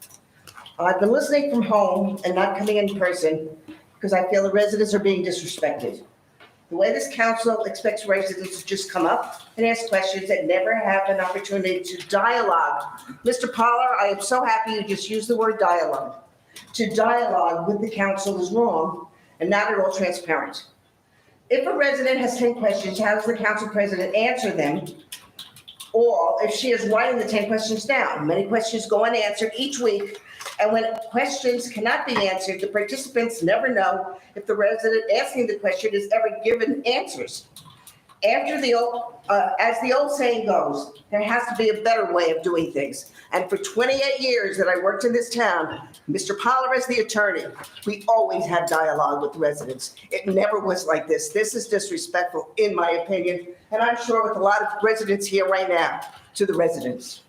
[SPEAKER 2] I've been listening from home and not coming in person because I feel the residents are being disrespected. The way this council expects residents to just come up and ask questions and never have an opportunity to dialogue. Mr. Pollard, I am so happy you just used the word dialogue. To dialogue with the council is wrong and not at all transparent. If a resident has 10 questions, how does the council president answer them? Or if she is writing the 10 questions down, many questions go unanswered each week. And when questions cannot be answered, the participants never know if the resident asking the question is ever given answers. As the old saying goes, there has to be a better way of doing things. And for 28 years that I worked in this town, Mr. Pollard as the attorney, we always had dialogue with residents. It never was like this. This is disrespectful, in my opinion, and I'm sure with a lot of residents here right now, to the residents.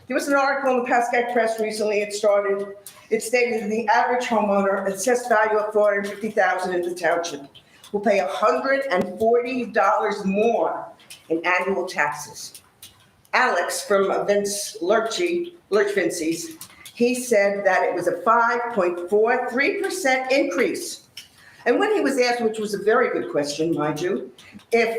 [SPEAKER 2] There was an article in the Pasco Press recently, it stated that the average homeowner, assessed value of $450,000 in the township, will pay $140 more in annual taxes. Alex from Vince Lurch-Vincey's, he said that it was a 5.43% increase. And when he was asked, which was a very good question, mind you, if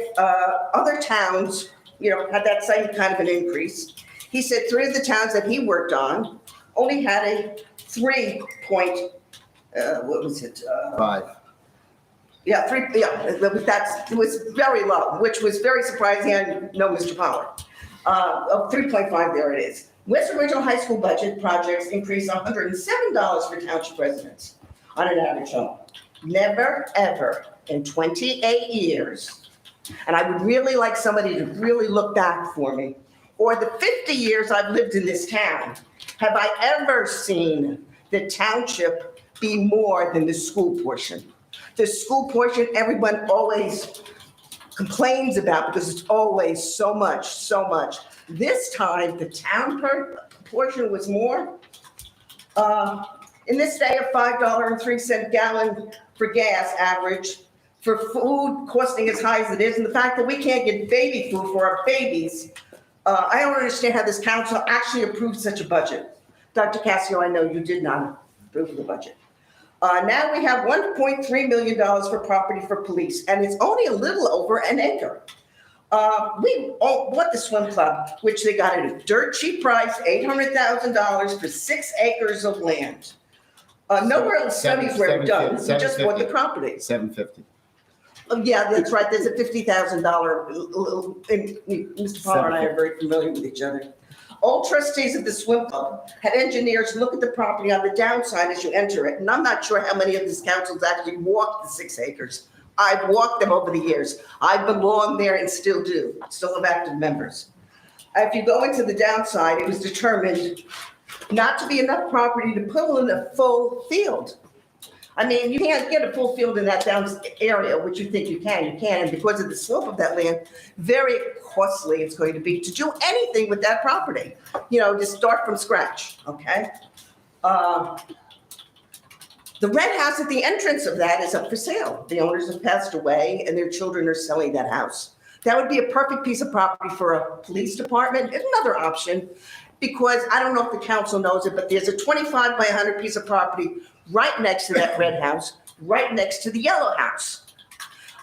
[SPEAKER 2] other towns, had that same kind of an increase, he said 3 of the towns that he worked on only had a 3 point, what was it?
[SPEAKER 13] 5.
[SPEAKER 2] Yeah, it was very low, which was very surprising. I know Mr. Pollard. 3.5, there it is. West Original High School budget projects increased $107 for township residents on an average home. Never, ever in 28 years, and I would really like somebody to really look back for me, or the 50 years I've lived in this town, have I ever seen the township be more than the school portion? The school portion, everyone always complains about because it's always so much. This time, the town portion was more. In this day of $5.03 gallon for gas average, for food costing as high as it is, and the fact that we can't get baby food for our babies, I don't understand how this council actually approved such a budget. Dr. Cascio, I know you did not approve the budget. Now we have $1.3 million for property for police, and it's only a little over an acre. We bought the swim club, which they got at a dirt cheap price, $800,000 for 6 acres of land. Nowhere else studies were done, we just bought the property.
[SPEAKER 13] $750.
[SPEAKER 2] Yeah, that's right, there's a $50,000, Mr. Pollard and I are very familiar with each other. All trustees of the swim club had engineers look at the property on the downside as you enter it. And I'm not sure how many of these councils actually walked the 6 acres. I've walked them over the years. I belong there and still do, still have active members. If you go into the downside, it was determined not to be enough property to put in a full field. I mean, you can't get a full field in that down area, which you think you can, and because of the slope of that land, very costly it's going to be to do anything with that property, to start from scratch, okay? The red house at the entrance of that is up for sale. The owners have passed away and their children are selling that house. That would be a perfect piece of property for a police department. Another option, because I don't know if the council knows it, but there's a 25 by 100 piece of property right next to that red house, right next to the yellow house,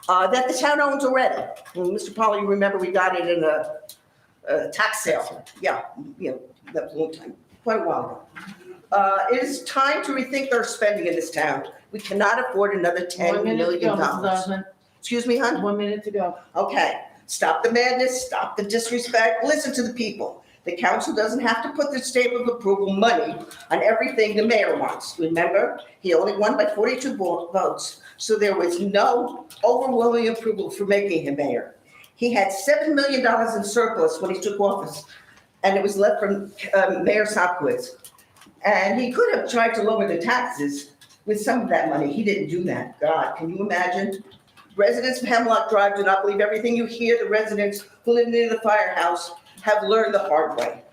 [SPEAKER 2] that the town owns already. And Mr. Polly, you remember we got it in a tax sale. Yeah, that was a long time, quite a while ago. It is time to rethink our spending in this town. We cannot afford another $10 million. Excuse me, hon?
[SPEAKER 3] 1 minute to go.
[SPEAKER 2] Okay, stop the madness, stop the disrespect, listen to the people. The council doesn't have to put their stamp of approval money on everything the mayor wants. Remember, he only won by 42 votes, so there was no overwhelming approval for making him mayor. He had $7 million in surplus when he took office, and it was left from Mayor Sopkowitz. And he could have tried to lower the taxes with some of that money. He didn't do that. God, can you imagine? Residents of Hemlock Drive do not believe everything you hear. The residents who live near the firehouse have learned the hard way.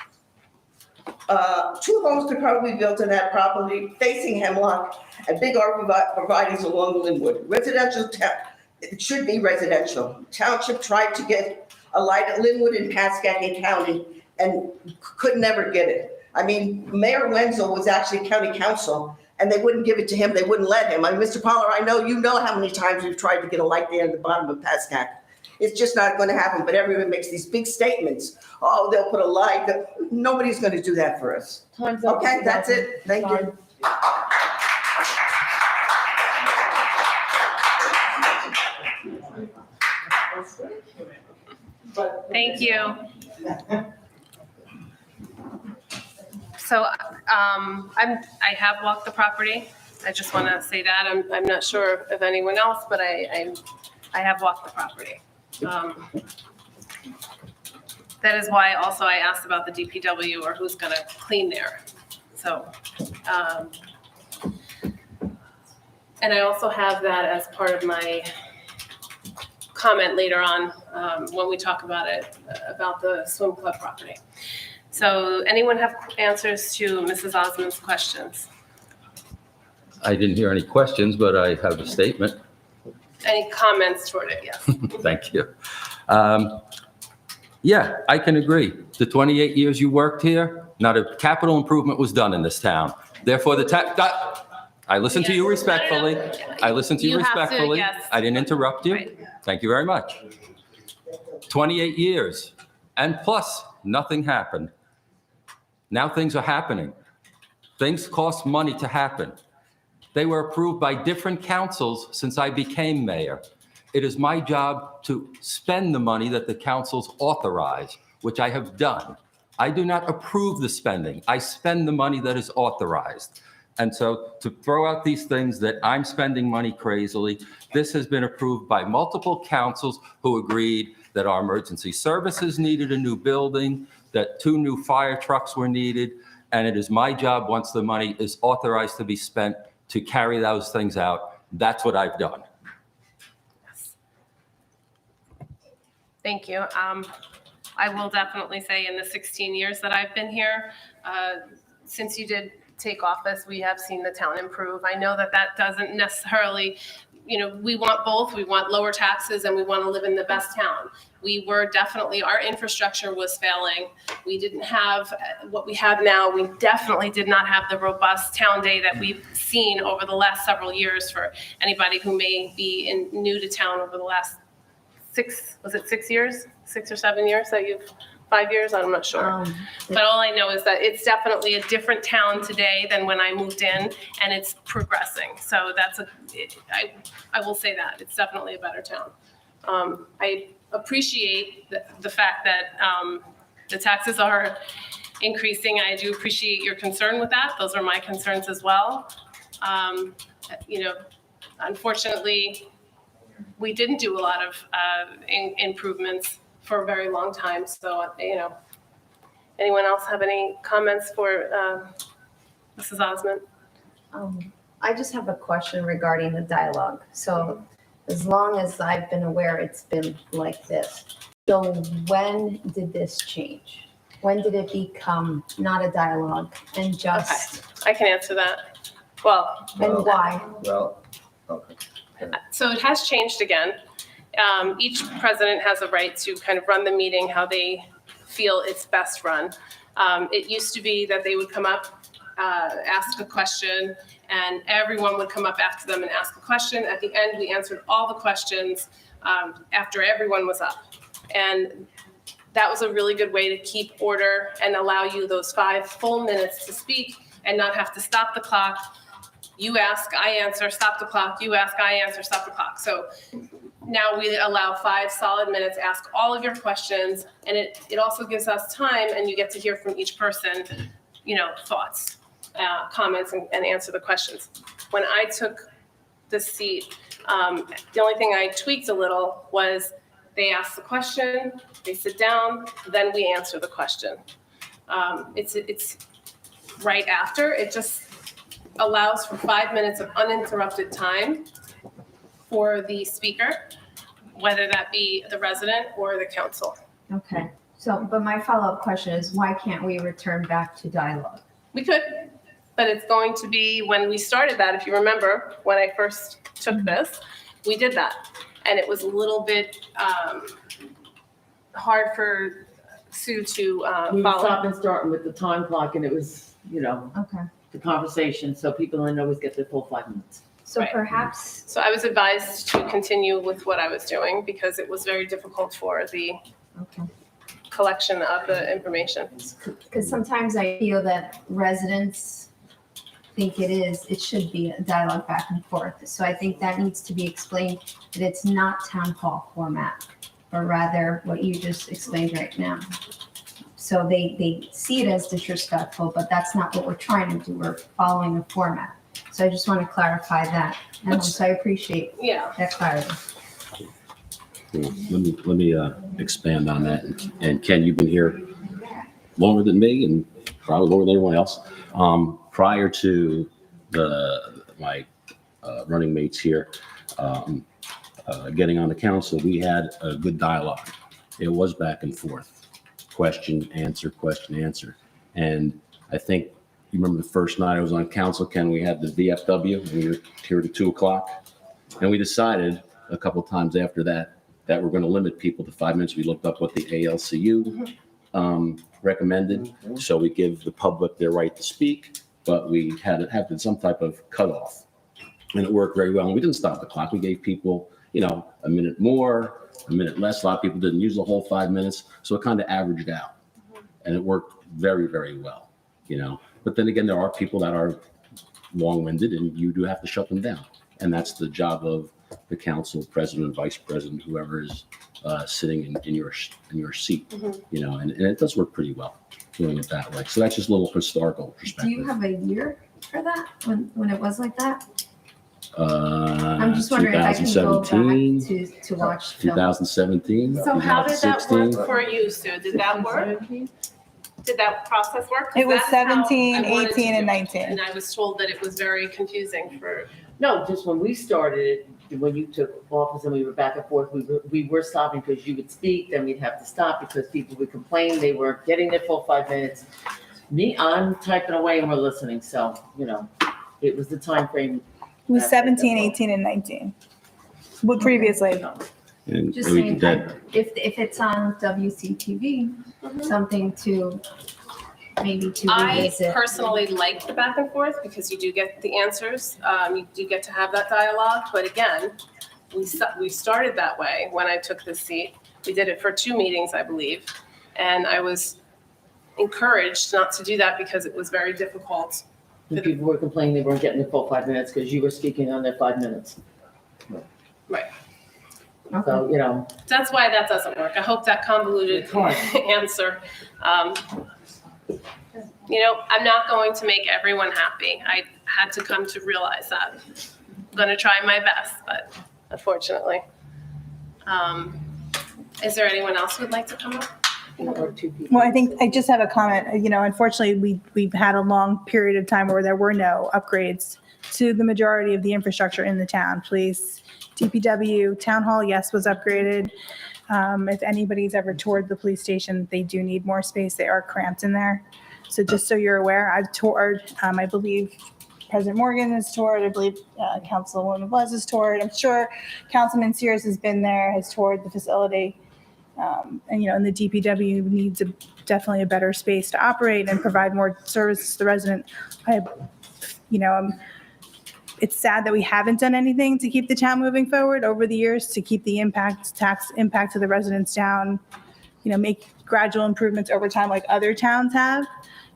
[SPEAKER 2] 2 homes could probably be built on that property facing Hemlock and big arborvitaes along Linwood. It should be residential. Township tried to get a light at Linwood in Pascagoula County and could never get it. I mean, Mayor Wenzel was actually county council and they wouldn't give it to him. They wouldn't let him. I mean, Mr. Pollard, I know you know how many times we've tried to get a light there at the bottom of Pascagoula. It's just not going to happen, but everyone makes these big statements. Oh, they'll put a light. Nobody's going to do that for us.
[SPEAKER 3] Time's up.
[SPEAKER 2] Okay, that's it. Thank you.
[SPEAKER 1] Thank you. So I have walked the property. I just want to say that. I'm not sure of anyone else, but I have walked the property. That is why also I asked about the DPW or who's going to clean there. So, and I also have that as part of my comment later on when we talk about it, about the swim club property. So anyone have answers to Mrs. Osmond's questions?
[SPEAKER 6] I didn't hear any questions, but I have a statement.
[SPEAKER 1] Any comments toward it? Yes.
[SPEAKER 6] Thank you. Yeah, I can agree. The 28 years you worked here, not a capital improvement was done in this town. Therefore, I listened to you respectfully. I listened to you respectfully.
[SPEAKER 1] Yes.
[SPEAKER 6] I didn't interrupt you.
[SPEAKER 1] Right.
[SPEAKER 6] Thank you very much. 28 years, and plus, nothing happened. Now things are happening. Things cost money to happen. They were approved by different councils since I became mayor. It is my job to spend the money that the councils authorize, which I have done. I do not approve the spending. I spend the money that is authorized. And so to throw out these things that I'm spending money crazily, this has been approved by multiple councils who agreed that our emergency services needed a new building, that 2 new fire trucks were needed. And it is my job, once the money is authorized to be spent, to carry those things out. That's what I've done.
[SPEAKER 1] Thank you. I will definitely say in the 16 years that I've been here, since you did take office, we have seen the town improve. I know that doesn't necessarily, we want both. We want lower taxes and we want to live in the best town. We were definitely, our infrastructure was failing. We didn't have what we have now. We definitely did not have the robust town day that we've seen over the last several years. For anybody who may be new to town over the last 6 years, 6 or 7 years that 5 years, I'm not sure. But all I know is that it's definitely a different town today than when I moved in, and it's progressing. So I will say that it's definitely a better town. I appreciate the fact that the taxes are increasing. I do appreciate your concern with that. Those are my concerns as well. Unfortunately, we didn't do a lot of improvements for a very long time. So, anyone else have any comments for Mrs. Osmond?
[SPEAKER 11] I just have a question regarding the dialogue. So as long as I've been aware, it's been like this. So when did this change? When did it become not a dialogue and just?
[SPEAKER 1] Okay, I can answer that. Well,
[SPEAKER 11] and why?
[SPEAKER 13] Well, okay.
[SPEAKER 1] So it has changed again. Each president has a right to kind of run the meeting how they feel it's best run. It used to be that they would come up, ask a question, and everyone would come up after them and ask a question. At the end, we answered all the questions after everyone was up. And that was a really good way to keep order and allow you those 5 full minutes to speak and not have to stop the clock. You ask, I answer, stop the clock. You ask, I answer, stop the clock. So now we allow 5 solid minutes, ask all of your questions, and it also gives us time, and you get to hear from each person, thoughts, comments, and answer the questions. When I took the seat, the only thing I tweaked a little was they ask the question, they sit down, then we answer the question. It's right after. It just allows for 5 minutes of uninterrupted time for the speaker, whether that be the resident or the council.
[SPEAKER 11] Okay. So, but my follow-up question is, why can't we return back to dialogue?
[SPEAKER 1] We could, but it's going to be when we started that. If you remember, when I first took this, we did that. And it was a little bit hard for Sue to
[SPEAKER 3] We
[SPEAKER 1] follow.
[SPEAKER 3] stopped and starting with the time clock, and it was,
[SPEAKER 11] Okay.
[SPEAKER 3] the conversation, so people didn't always get their full 5 minutes.
[SPEAKER 11] So
[SPEAKER 1] Right.
[SPEAKER 11] perhaps,
[SPEAKER 1] So I was advised to continue with what I was doing because it was very difficult for the
[SPEAKER 11] okay.
[SPEAKER 1] collection of the information.
[SPEAKER 11] Because sometimes I feel that residents think it should be a dialogue back and forth. So I think that needs to be explained, that it's not town hall format, but rather what you just explained right now. So they see it as disrespectful, but that's not what we're trying to do. We're following a format. So I just want to clarify that. And so I appreciate that clarity.
[SPEAKER 12] Let me expand on that. And Ken, you've been here longer than me and probably longer than everyone else. Prior to my running mates here getting on the council, we had a good dialogue. It was back and forth. Question, answer. And I think you remember the first night I was on council, Ken, we had the VFW, and we were here at 2:00. And we decided a couple times after that we're going to limit people to 5 minutes. We looked up what the ALCU recommended. So we give the public their right to speak, but we had some type of cutoff. And it worked very well. And we didn't stop the clock. We gave people, a minute more, a minute less. A lot of people didn't use the whole 5 minutes. So it kind of averaged out. And it worked very, very well, But then again, there are people that are long-winded, and you do have to shut them down. And that's the job of the council president, vice president, whoever is sitting in your seat, and it does work pretty well doing it that way. So that's just a little historical perspective.
[SPEAKER 11] Do you have a year for that, when it was like that? I'm just wondering if I can go back
[SPEAKER 12] 2017,
[SPEAKER 11] to watch film.
[SPEAKER 12] 2017.
[SPEAKER 1] So how did that
[SPEAKER 12] 2016.
[SPEAKER 1] work for you, Sue? Did that work? Did that process work? 'Cause
[SPEAKER 5] It was
[SPEAKER 1] that's how
[SPEAKER 5] 17,
[SPEAKER 1] I wanted to
[SPEAKER 5] 18, and
[SPEAKER 1] do it.
[SPEAKER 5] 19.
[SPEAKER 1] And I was told that it was very confusing for,
[SPEAKER 3] No, just when we started, when you took office and we were back and forth, we were stopping because you would speak, then we'd have to stop because people would complain they weren't getting their full 5 minutes. I'm typing away and we're listening, so, it was the time frame.
[SPEAKER 5] It was 17, 18, and 19. But previously.
[SPEAKER 12] And
[SPEAKER 11] Just
[SPEAKER 12] we
[SPEAKER 11] saying,
[SPEAKER 12] did that.
[SPEAKER 11] if it's on WCTV, something to maybe to
[SPEAKER 1] I
[SPEAKER 11] revisit.
[SPEAKER 1] personally like the back and forth because you do get the answers. You do get to have that dialogue. But again, we started that way when I took this seat. We did it for 2 meetings, I believe. And I was encouraged not to do that because it was very difficult.
[SPEAKER 3] And people were complaining they weren't getting their full 5 minutes because you were speaking on their 5 minutes.
[SPEAKER 1] Right.
[SPEAKER 3] So,
[SPEAKER 1] That's why that doesn't work. I hope that convoluted
[SPEAKER 3] It's hard.
[SPEAKER 1] answer You know, I'm not going to make everyone happy. I had to come to realize that. I'm going to try my best, but unfortunately. Is there anyone else who would like to come up?
[SPEAKER 5] Well, I think I just have a comment. You know, unfortunately, we've had a long period of time where there were no upgrades to the majority of the infrastructure in the town. Police, DPW, town hall, yes, was upgraded. If anybody's ever toured the police station, they do need more space. They are cramped in there. So just so you're aware, I've toured. I believe President Morgan has toured. I believe Councilwoman Buzz has toured. I'm sure Councilman Sears has been there, has toured the facility. And, you know, and the DPW needs definitely a better space to operate and provide more service to the resident. It's sad that we haven't done anything to keep the town moving forward over the years, to keep the tax impact to the residents down, you know, make gradual improvements over time like other towns have.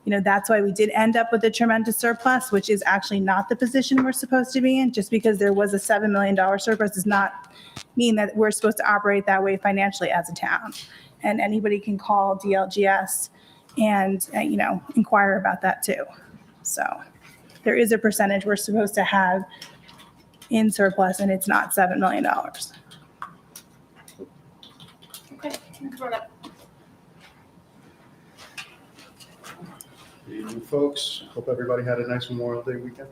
[SPEAKER 5] You know, that's why we did end up with a tremendous surplus, which is actually not the position we're supposed to be in. Just because there was a $7 million surplus does not mean that we're supposed to operate that way financially as a town. And anybody can call DLGS and, inquire about that too. So there is a percentage we're supposed to have in surplus, and it's not $7 million.
[SPEAKER 1] Okay, come on up.
[SPEAKER 17] Good evening, folks. Hope everybody had a nice Memorial Day weekend.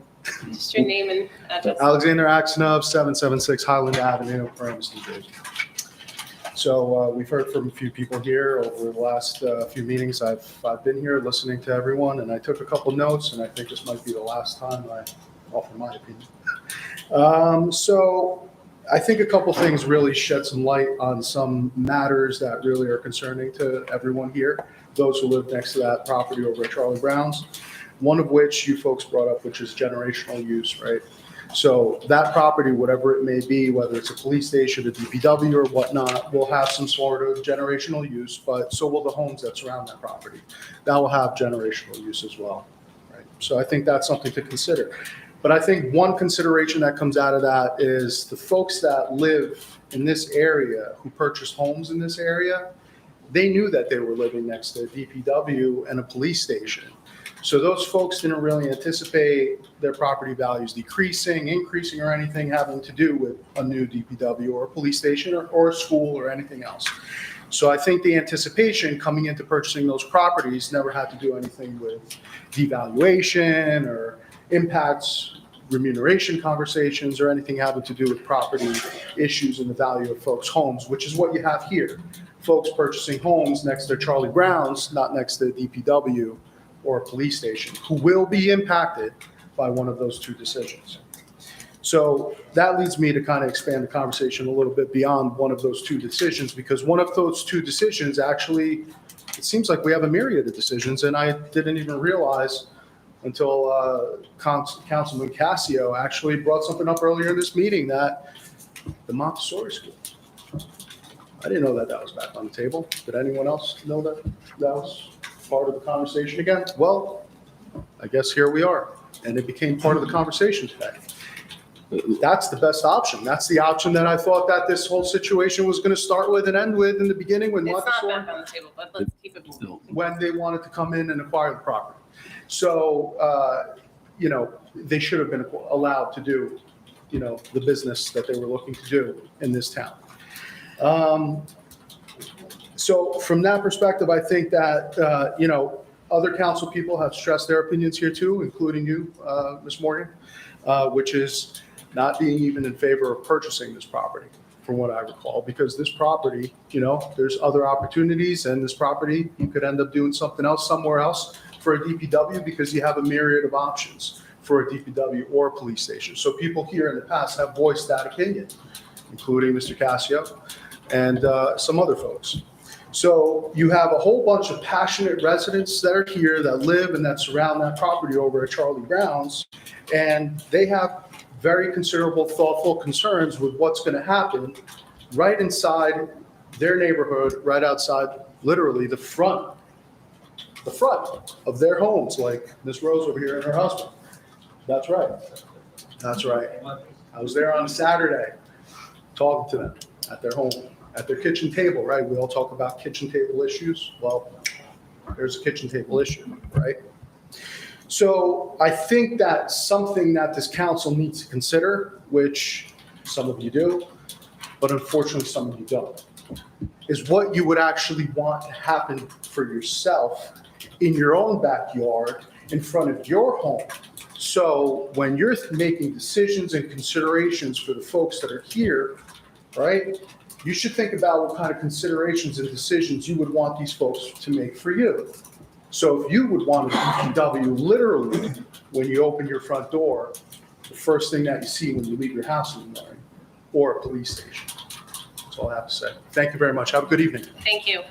[SPEAKER 1] Just your name and address.
[SPEAKER 17] Alexander Axonov, 776 Highland Avenue, Paramus, New Jersey. So we've heard from a few people here over the last few meetings. I've been here listening to everyone, and I took a couple notes, and I think this might be the last time I offer my opinion. So I think a couple things really shed some light on some matters that really are concerning to everyone here, those who live next to that property over at Charlie Brown's. One of which you folks brought up, which is generational use, right? So that property, whatever it may be, whether it's a police station, a DPW or whatnot, will have some sort of generational use, but so will the homes that surround that property. That will have generational use as well, right? So I think that's something to consider. But I think one consideration that comes out of that is the folks that live in this area, who purchased homes in this area, they knew that they were living next to a DPW and a police station. So those folks didn't really anticipate their property values decreasing, increasing, or anything having to do with a new DPW or a police station or a school or anything else. So I think the anticipation coming into purchasing those properties never had to do anything with devaluation or impacts, remuneration conversations, or anything having to do with property issues and the value of folks' homes, which is what you have here. Folks purchasing homes next to Charlie Brown's, not next to DPW or a police station, who will be impacted by one of those two decisions. So that leads me to kind of expand the conversation a little bit beyond one of those two decisions, because one of those two decisions actually, it seems like we have a myriad of decisions, and I didn't even realize until Councilman Cascio actually brought something up earlier in this meeting, that the Montessori school. I didn't know that was back on the table. Did anyone else know that was part of the conversation again? Well, I guess here we are, and it became part of the conversation today. That's the best option. That's the option that I thought that this whole situation was going to start with and end with in the beginning when
[SPEAKER 1] It's not back on the table, but let's keep it moving.
[SPEAKER 17] when they wanted to come in and acquire the property. So, they should have been allowed to do, the business that they were looking to do in this town. So from that perspective, I think that, other council people have stressed their opinions here too, including you, Ms. Morgan, which is not being even in favor of purchasing this property, from what I recall, because this property, there's other opportunities, and this property, you could end up doing something else somewhere else for a DPW, because you have a myriad of options for a DPW or a police station. So people here in the past have voiced that opinion, including Mr. Cascio and some other folks. So you have a whole bunch of passionate residents that are here, that live and that surround that property over at Charlie Brown's, and they have very considerable, thoughtful concerns with what's going to happen right inside their neighborhood, right outside, literally the front of their homes, like Miss Rose over here and her husband. That's right. That's right. I was there on Saturday talking to them at their home, at their kitchen table, right? We all talk about kitchen table issues. Well, There's a kitchen table issue, right? So I think that's something that this council needs to consider, which some of you do, but unfortunately some of you don't, is what you would actually want to happen for yourself in your own backyard, in front of your home. So when you're making decisions and considerations for the folks that are here, right, you should think about what kind of considerations and decisions you would want these folks to make for you. So if you would want a DPW literally when you open your front door, the first thing that you see when you leave your house in the morning, or a police station. That's all I have to say. Thank you very much. Have a good evening.
[SPEAKER 1] Thank you. Is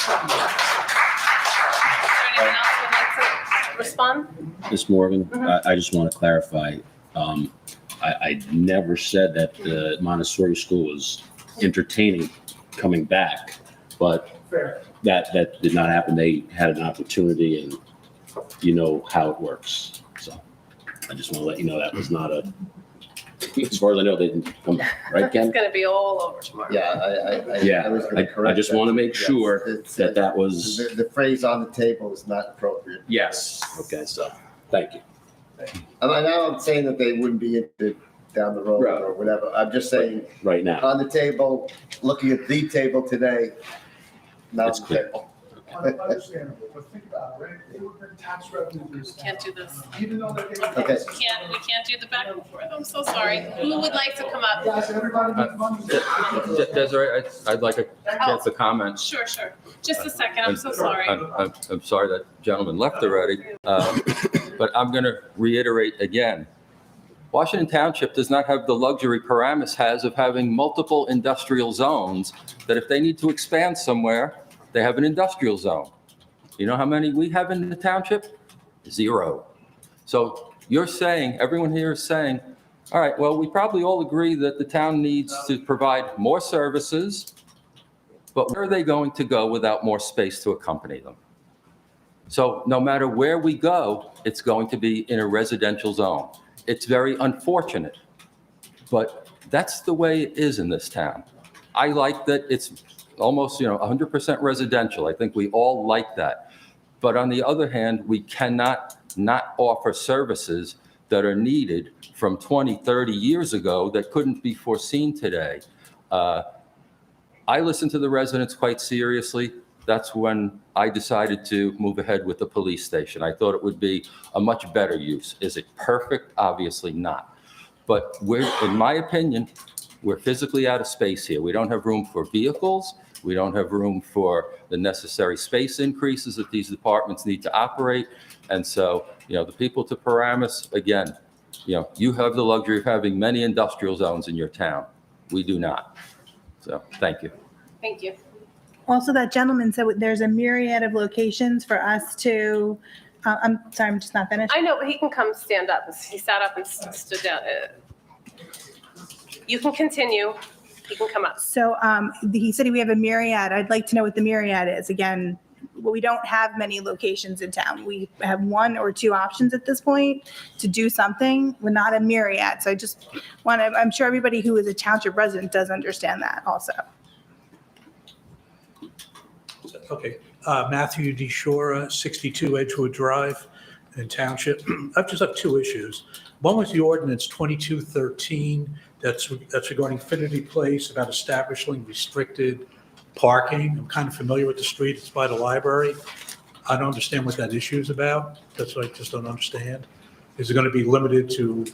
[SPEAKER 1] there anyone else who would like to respond?
[SPEAKER 12] Ms. Morgan, I just want to clarify. I never said that the Montessori school was entertaining coming back, but that did not happen. They had an opportunity, and you know how it works. So I just want to let you know that was not a, as far as I know, they didn't come back, right, Ken?
[SPEAKER 1] It's going to be all over tomorrow.
[SPEAKER 12] I just want to make sure that was.
[SPEAKER 13] The phrase on the table is not appropriate.
[SPEAKER 12] Yes. Okay, so, thank you.
[SPEAKER 13] I'm not saying that they wouldn't be interested down the road or whatever. I'm just saying.
[SPEAKER 12] Right now.
[SPEAKER 13] On the table, looking at the table today, not on the table.
[SPEAKER 17] Understandable, but think about it, right? They would bring tax revenues.
[SPEAKER 1] We can't do this.
[SPEAKER 17] Even though they're getting.
[SPEAKER 13] Okay.
[SPEAKER 1] We can't do the back and forth. I'm so sorry. Who would like to come up?
[SPEAKER 17] Guys, everybody make money.
[SPEAKER 6] Desiree, I'd like a chance to comment.
[SPEAKER 1] Sure. Just a second. I'm so sorry.
[SPEAKER 6] I'm sorry that gentleman left already, but I'm going to reiterate again. Washington Township does not have the luxury Paramus has of having multiple industrial zones that if they need to expand somewhere, they have an industrial zone. You know how many we have in the township? 0. So you're saying, everyone here is saying, all right, well, we probably all agree that the town needs to provide more services, but where are they going to go without more space to accompany them? So no matter where we go, it's going to be in a residential zone. It's very unfortunate, but that's the way it is in this town. I like that it's almost, 100% residential. I think we all like that. But on the other hand, we cannot not offer services that are needed from 20, 30 years ago that couldn't be foreseen today. I listen to the residents quite seriously. That's when I decided to move ahead with the police station. I thought it would be a much better use. Is it perfect? Obviously not. But in my opinion, we're physically out of space here. We don't have room for vehicles. We don't have room for the necessary space increases that these departments need to operate. And so, the people to Paramus, again, you have the luxury of having many industrial zones in your town. We do not. So, thank you.
[SPEAKER 1] Thank you.
[SPEAKER 5] Also, that gentleman said there's a myriad of locations for us to, I'm sorry, I'm just not finished.
[SPEAKER 1] I know, but he can come stand up. He sat up and stood down. You can continue. He can come up.
[SPEAKER 5] So he said we have a myriad. I'd like to know what the myriad is. Again, we don't have many locations in town. We have 1 or 2 options at this point to do something. We're not a myriad. So I just want to, I'm sure everybody who is a township resident does understand that also.
[SPEAKER 18] Okay, Matthew DeShora, 62 Edgewood Drive in Township. I just have 2 issues. One was the ordinance 2213, that's regarding Finity Place about establishing restricted parking. I'm kind of familiar with the street, it's by the library. I don't understand what that issue is about. That's what I just don't understand. Is it going to be limited to,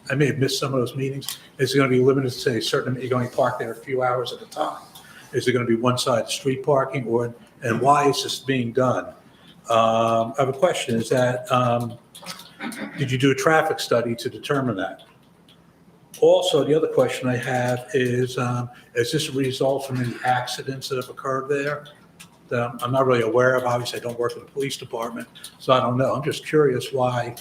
[SPEAKER 18] I may have missed some of those meetings. Is it going to be limited to say a certain, you're going to park there a few hours at a time? Is it going to be one side street parking and why is this being done? I have a question, is that, did you do a traffic study to determine that? Also, the other question I have is this a result from any accidents that have occurred there that I'm not really aware of? Obviously, I don't work in the police department, so I don't know. I'm just curious why,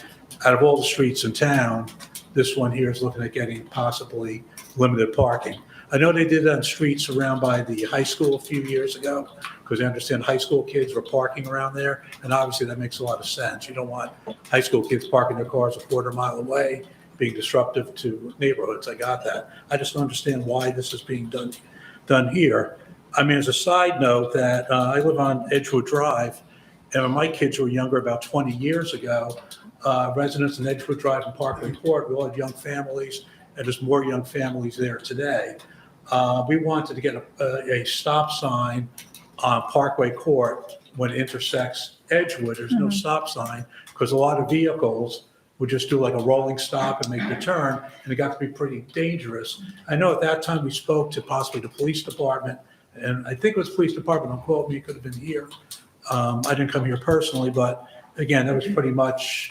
[SPEAKER 18] out of all the streets in town, this one here is looking at getting possibly limited parking. I know they did it on streets around by the high school a few years ago, because I understand high school kids were parking around there, and obviously that makes a lot of sense. You don't want high school kids parking their cars a quarter mile away, being disruptive to neighborhoods. I got that. I just don't understand why this is being done here. I mean, as a side note, that I live on Edgewood Drive, and when my kids were younger, about 20 years ago, residents in Edgewood Drive and Parkway Court, we all had young families, and there's more young families there today. We wanted to get a stop sign on Parkway Court when it intersects Edgewood. There's no stop sign because a lot of vehicles would just do like a rolling stop and make the turn, and it got to be pretty dangerous. I know at that time we spoke to possibly the police department, and I think it was police department, don't quote me, it could have been here. I didn't come here personally, but again, that was pretty much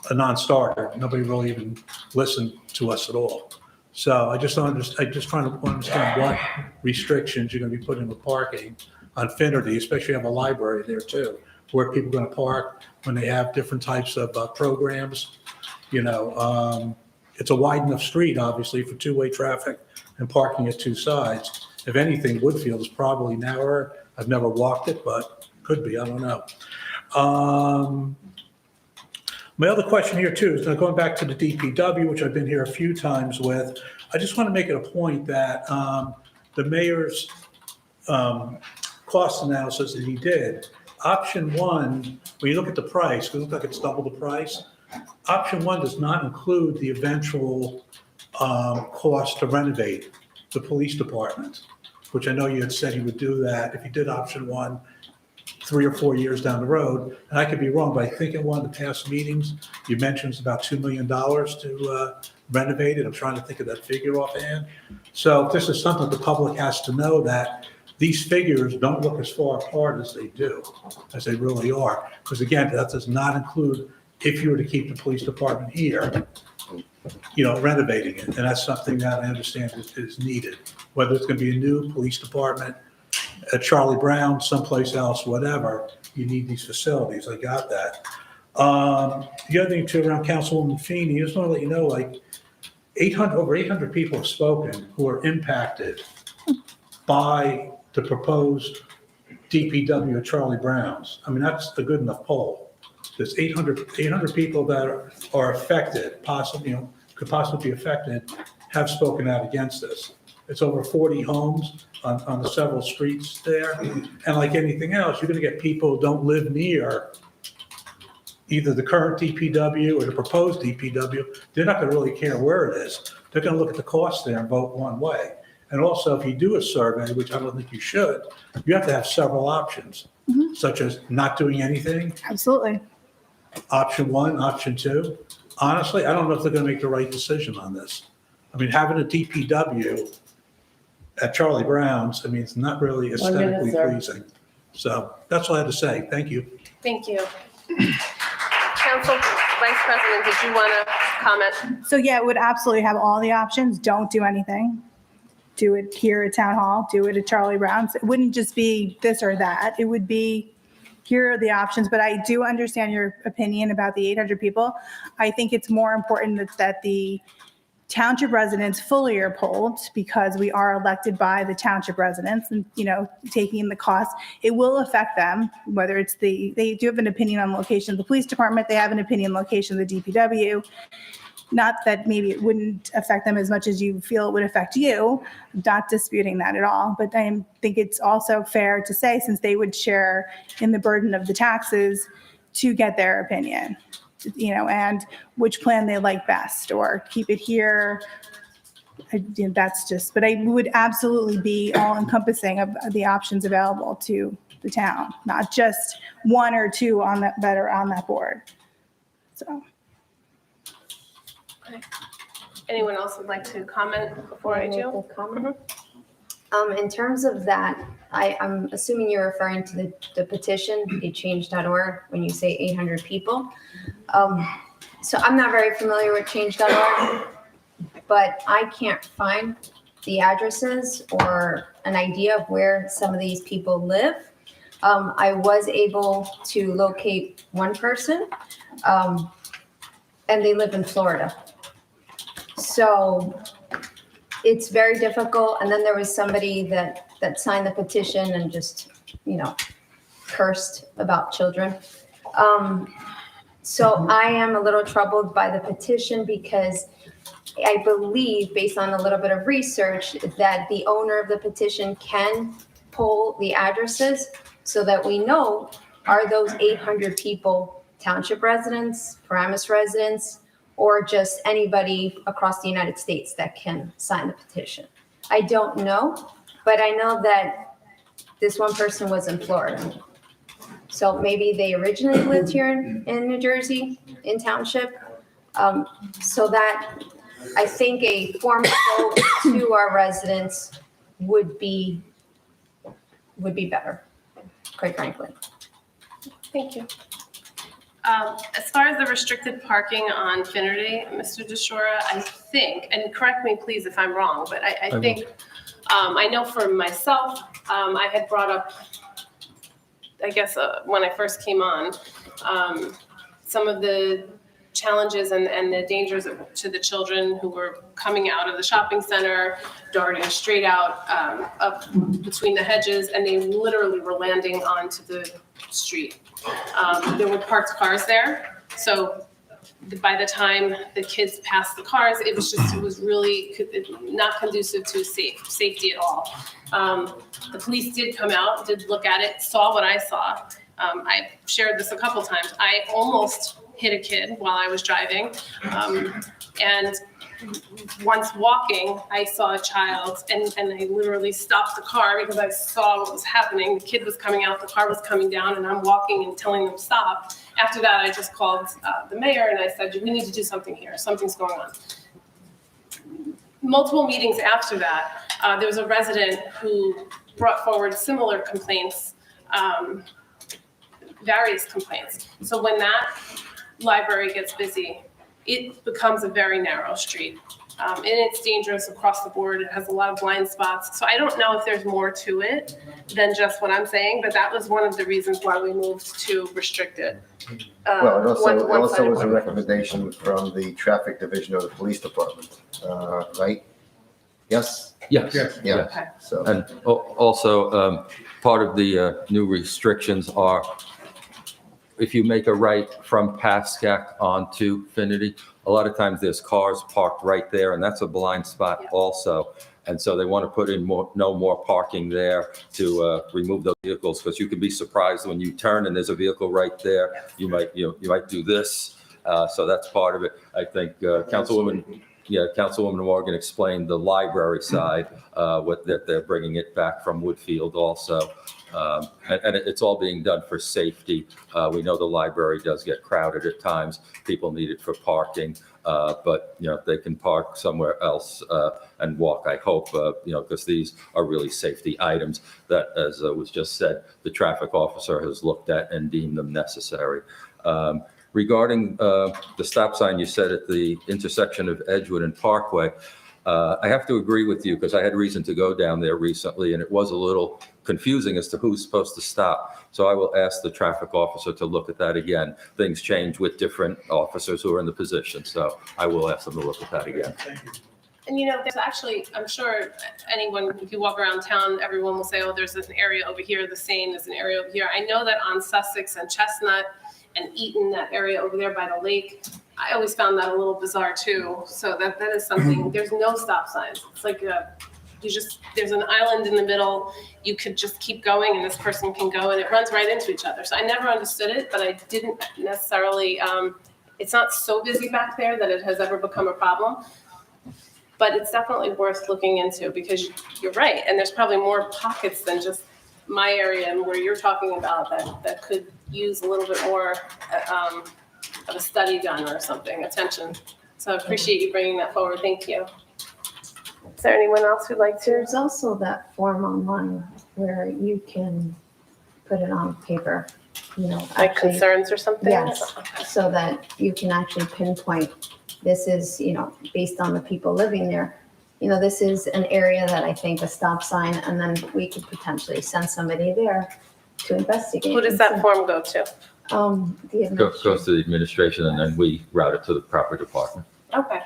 [SPEAKER 18] a non-starter. Nobody really even listened to us at all. So I just trying to understand what restrictions you're going to be putting with parking on Finnerty, especially have a library there too, where people are going to park when they have different types of programs. You know, it's a wide enough street, obviously, for two-way traffic and parking at two sides. If anything, Woodfield is probably narrower. I've never walked it, but could be, I don't know. My other question here too is going back to the DPW, which I've been here a few times with. I just want to make it a point that the mayor's cost analysis that he did, option one, when you look at the price, because it looks like it's double the price, option one does not include the eventual cost to renovate the police department, which I know you had said you would do that if you did option one 3 or 4 years down the road. And I could be wrong, but I think in one of the past meetings, you mentioned it's about $2 million to renovate it. I'm trying to think of that figure offhand. So this is something the public has to know, that these figures don't look as far apart as they do, as they really are. Because again, that does not include if you were to keep the police department here, you know, renovating it. And that's something that I understand is needed. Whether it's going to be a new police department, at Charlie Brown, someplace else, whatever, you need these facilities. I got that. The other thing too, around Councilwoman Feeney, I just want to let you know, like over 800 people have spoken who are impacted by the proposed DPW at Charlie Brown's. I mean, that's a good enough poll. There's 800 people that are affected, possibly, you know, could possibly be affected, have spoken out against this. It's over 40 homes on the several streets there. And like anything else, you're going to get people who don't live near either the current DPW or the proposed DPW. They're not going to really care where it is. They're going to look at the cost there and vote one way. And also, if you do a survey, which I don't think you should, you have to have several options, such as not doing anything.
[SPEAKER 5] Absolutely.
[SPEAKER 18] Option one, option two. Honestly, I don't know if they're going to make the right decision on this. I mean, having a DPW at Charlie Brown's, I mean, it's not really aesthetically pleasing. So that's all I had to say. Thank you.
[SPEAKER 1] Thank you. Council Vice President, did you want to comment?
[SPEAKER 5] So yeah, it would absolutely have all the options. Don't do anything. Do it here at Town Hall, do it at Charlie Brown's. It wouldn't just be this or that. It would be, here are the options, but I do understand your opinion about the 800 people. I think it's more important that the township residents fully are polled, because we are elected by the township residents, and, you know, taking in the cost, it will affect them, whether it's they do have an opinion on location of the police department, they have an opinion on location of the DPW. Not that maybe it wouldn't affect them as much as you feel it would affect you, I'm not disputing that at all, but I think it's also fair to say, since they would share in the burden of the taxes, to get their opinion, you know, and which plan they like best, or keep it here. That's just, but I would absolutely be all encompassing of the options available to the town, not just one or two on that on that board. So.
[SPEAKER 1] Okay. Anyone else would like to comment before I do?
[SPEAKER 11] In terms of that, I'm assuming you're referring to the petition, change.org, when you say 800 people. So I'm not very familiar with change.org, but I can't find the addresses or an idea of where some of these people live. I was able to locate one person, and they live in Florida. So it's very difficult. And then there was somebody that signed the petition and just, you know, cursed about children. So I am a little troubled by the petition, because I believe, based on a little bit of research, that the owner of the petition can pull the addresses so that we know, are those 800 people township residents, Paramus residents, or just anybody across the United States that can sign the petition? I don't know, but I know that this one person was in Florida. So maybe they originally lived here in New Jersey, in Township. So that, I think a formal vote to our residents would be better, quite frankly.
[SPEAKER 1] Thank you. As far as the restricted parking on Finnerty, Mr. DeShora, I think, and correct me please if I'm wrong, but I think, I know for myself, I had brought up, I guess, when I first came on, some of the challenges and the dangers to the children who were coming out of the shopping center, darting straight out up between the hedges, and they literally were landing onto the street. There were parked cars there, so by the time the kids passed the cars, it was really not conducive to safety at all. The police did come out, did look at it, saw what I saw. I shared this a couple times. I almost hit a kid while I was driving, and once walking, I saw a child, and I literally stopped the car because I saw what was happening. The kid was coming out, the car was coming down, and I'm walking and telling them stop. After that, I just called the mayor and I said, we need to do something here. Something's going on. Multiple meetings after that, there was a resident who brought forward similar complaints, various complaints. So when that library gets busy, it becomes a very narrow street. And it's dangerous across the board. It has a lot of blind spots. So I don't know if there's more to it than just what I'm saying, but that was one of the reasons why we moved to restrict it.
[SPEAKER 13] Well, it also was a recommendation from the traffic division of the police department, right? Yes?
[SPEAKER 6] Yes.
[SPEAKER 13] Yeah,
[SPEAKER 1] Okay.
[SPEAKER 13] so.
[SPEAKER 6] And also, part of the new restrictions are if you make a right from Pascack onto Finnerty, a lot of times there's cars parked right there, and that's a blind spot also. And so they want to put in no more parking there to remove those vehicles, because you can be surprised when you turn and there's a vehicle right there. You might do this. So that's part of it. I think Councilwoman Morgan explained the library side, that they're bringing it back from Woodfield also. And it's all being done for safety. We know the library does get crowded at times. People need it for parking, but they can park somewhere else and walk, I hope, because these are really safety items that, as was just said, the traffic officer has looked at and deemed them necessary. Regarding the stop sign you said at the intersection of Edgewood and Parkway, I have to agree with you because I had reason to go down there recently, and it was a little confusing as to who's supposed to stop. So I will ask the traffic officer to look at that again. Things change with different officers who are in the position, so I will ask them to look at that again.
[SPEAKER 1] And there's actually, I'm sure anyone, if you walk around town, everyone will say, oh, there's an area over here, the same, there's an area over here. I know that on Sussex and Chestnut and Eaton, that area over there by the lake, I always found that a little bizarre too. So that is something, there's no stop signs. It's like there's an island in the middle. You could just keep going and this person can go, and it runs right into each other. So I never understood it, but I didn't necessarily, it's not so busy back there that it has ever become a problem. But it's definitely worth looking into, because you're right. And there's probably more pockets than just my area and where you're talking about that could use a little bit more of a study done or something, attention. So I appreciate you bringing that forward. Thank you. Is there anyone else who'd like to?
[SPEAKER 11] There's also that form online where you can put it on paper,
[SPEAKER 1] Like
[SPEAKER 11] actually,
[SPEAKER 1] concerns or something?
[SPEAKER 11] yes, so that you can actually pinpoint, this is, based on the people living there, this is an area that I think a stop sign, and then we could potentially send somebody there to investigate.
[SPEAKER 1] Who does that form go to?
[SPEAKER 11] The
[SPEAKER 6] Goes to the administration, and then we route it to the proper department.
[SPEAKER 1] Okay.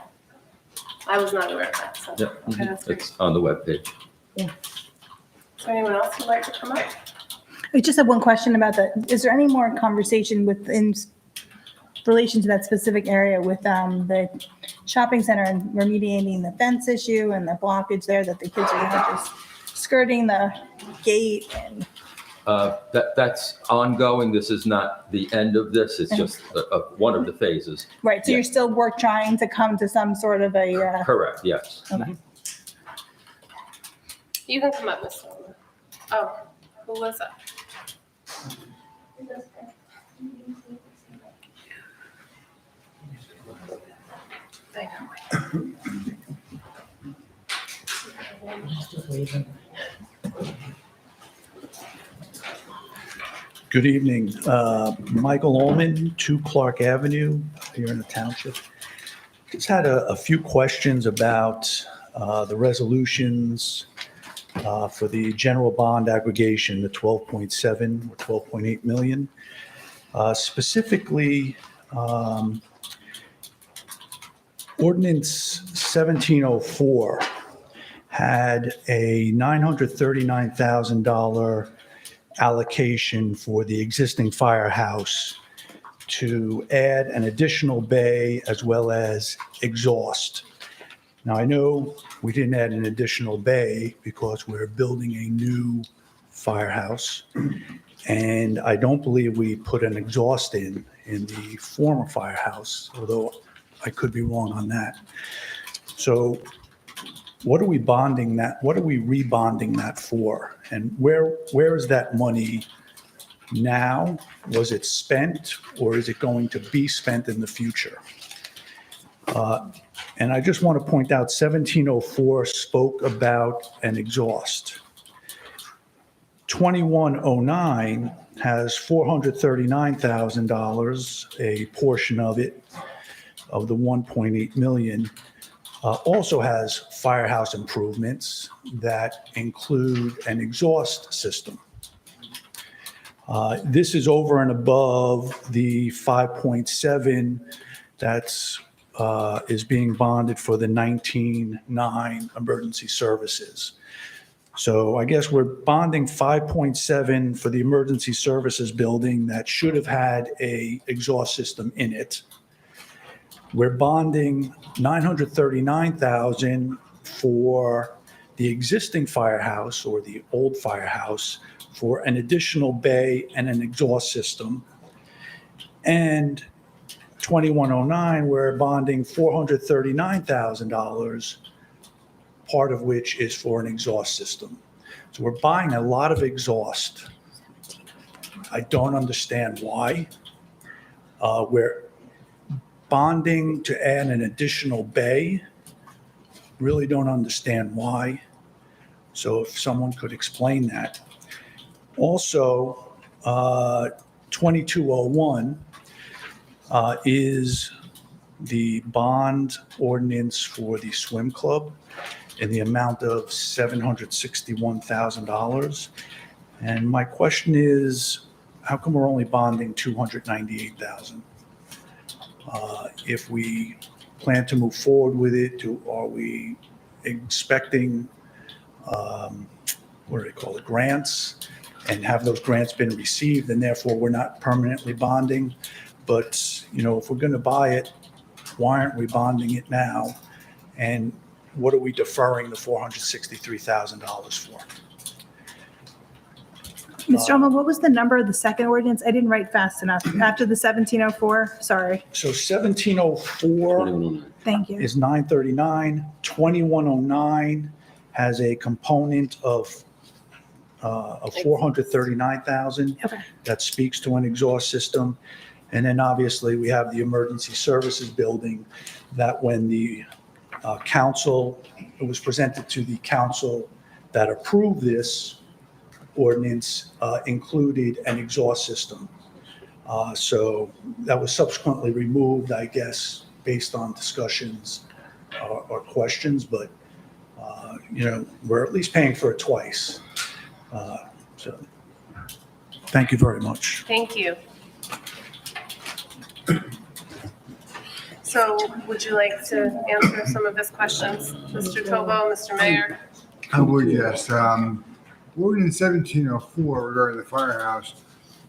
[SPEAKER 1] I was not aware of that. So.
[SPEAKER 6] Yeah,
[SPEAKER 1] Okay, that's great.
[SPEAKER 6] it's on the webpage.
[SPEAKER 1] Is there anyone else who'd like to come up?
[SPEAKER 5] I just have one question about is there any more conversation in relation to that specific area with the shopping center and remediating the fence issue and the blockage there that the kids are going to just skirting the gate and,
[SPEAKER 6] That's ongoing. This is not the end of this. It's just one of the phases.
[SPEAKER 5] right, so
[SPEAKER 6] Yeah.
[SPEAKER 5] you're still trying to come to some sort of a,
[SPEAKER 6] Correct, yes.
[SPEAKER 5] okay.
[SPEAKER 1] You can come up, Ms. Sullivan. Oh, who was that?
[SPEAKER 18] Good evening. Michael Ullman, 2 Clark Avenue, here in the township. Just had a few questions about the resolutions for the general bond aggregation, the 12.7 or 12.8 million. Specifically, Ordinance 1704 had a $939,000 allocation for the existing firehouse to add an additional bay as well as exhaust. Now, I know we didn't add an additional bay because we're building a new firehouse, and I don't believe we put an exhaust in the former firehouse, although I could be wrong on that. So what are we bonding that? What are we rebonding that for? And where is that money now? Was it spent, or is it going to be spent in the future? And I just want to point out 1704 spoke about an exhaust. 2109 has $439,000, a portion of it, of the 1.8 million, also has firehouse improvements that include an exhaust system. This is over and above the 5.7 that's is being bonded for the 19.9 emergency services. So I guess we're bonding 5.7 for the emergency services building that should have had a exhaust system in it. We're bonding $939,000 for the existing firehouse or the old firehouse for an additional bay and an exhaust system. And 2109, we're bonding $439,000, part of which is for an exhaust system. So we're buying a lot of exhaust. I don't understand why. We're bonding to add an additional bay. Really don't understand why. So if someone could explain that. Also, 2201 is the bond ordinance for the swim club in the amount of $761,000. And my question is, how come we're only bonding $298,000? If we plan to move forward with it, are we expecting, what do they call it, grants? And have those grants been received, and therefore we're not permanently bonding? But, you know, if we're going to buy it, why aren't we bonding it now? And what are we deferring the $463,000 for?
[SPEAKER 5] Mr. Ullman, what was the number of the second ordinance? I didn't write fast enough. After the 1704, sorry.
[SPEAKER 18] So 1704
[SPEAKER 5] Thank you.
[SPEAKER 18] is 939. 2109 has a component of $439,000.
[SPEAKER 5] Okay.
[SPEAKER 18] That speaks to an exhaust system. And then obviously we have the emergency services building that when the council, it was presented to the council that approved this ordinance, included an exhaust system. So that was subsequently removed, I guess, based on discussions or questions, but you know, we're at least paying for it twice. So thank you very much.
[SPEAKER 1] Thank you. So would you like to answer some of his questions, Mr. Tobo, Mr. Mayor?
[SPEAKER 8] I would, yes. Ordinance 1704 regarding the firehouse,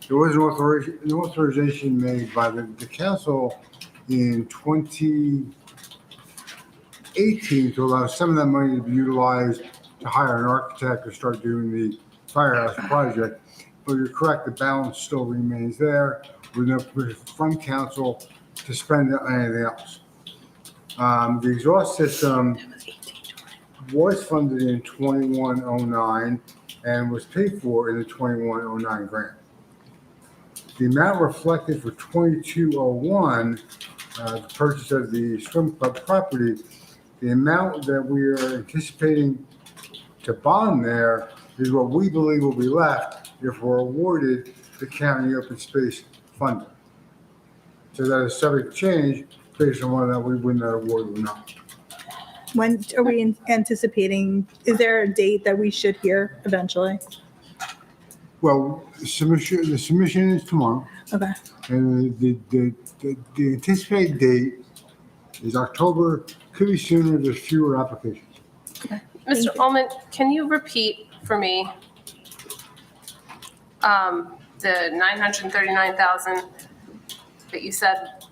[SPEAKER 8] there was an authorization made by the council in 2018 to allow some of that money to be utilized to hire an architect to start doing the firehouse project. But you're correct, the balance still remains there with no permission from council to spend on anything else. The exhaust system was funded in 2109 and was paid for in the 2109 grant. The amount reflected for 2201, the purchase of the swim club property, the amount that we are anticipating to bond there is what we believe will be left if we're awarded the county open space funding. So that is subject to change based on whether we win that award or not.
[SPEAKER 5] When are we anticipating, is there a date that we should hear eventually?
[SPEAKER 8] Well, the submission is tomorrow.
[SPEAKER 5] Okay.
[SPEAKER 8] And the anticipated date is October, could be sooner, there's fewer applications.
[SPEAKER 1] Mr. Ullman, can you repeat for me the 939,000 that you said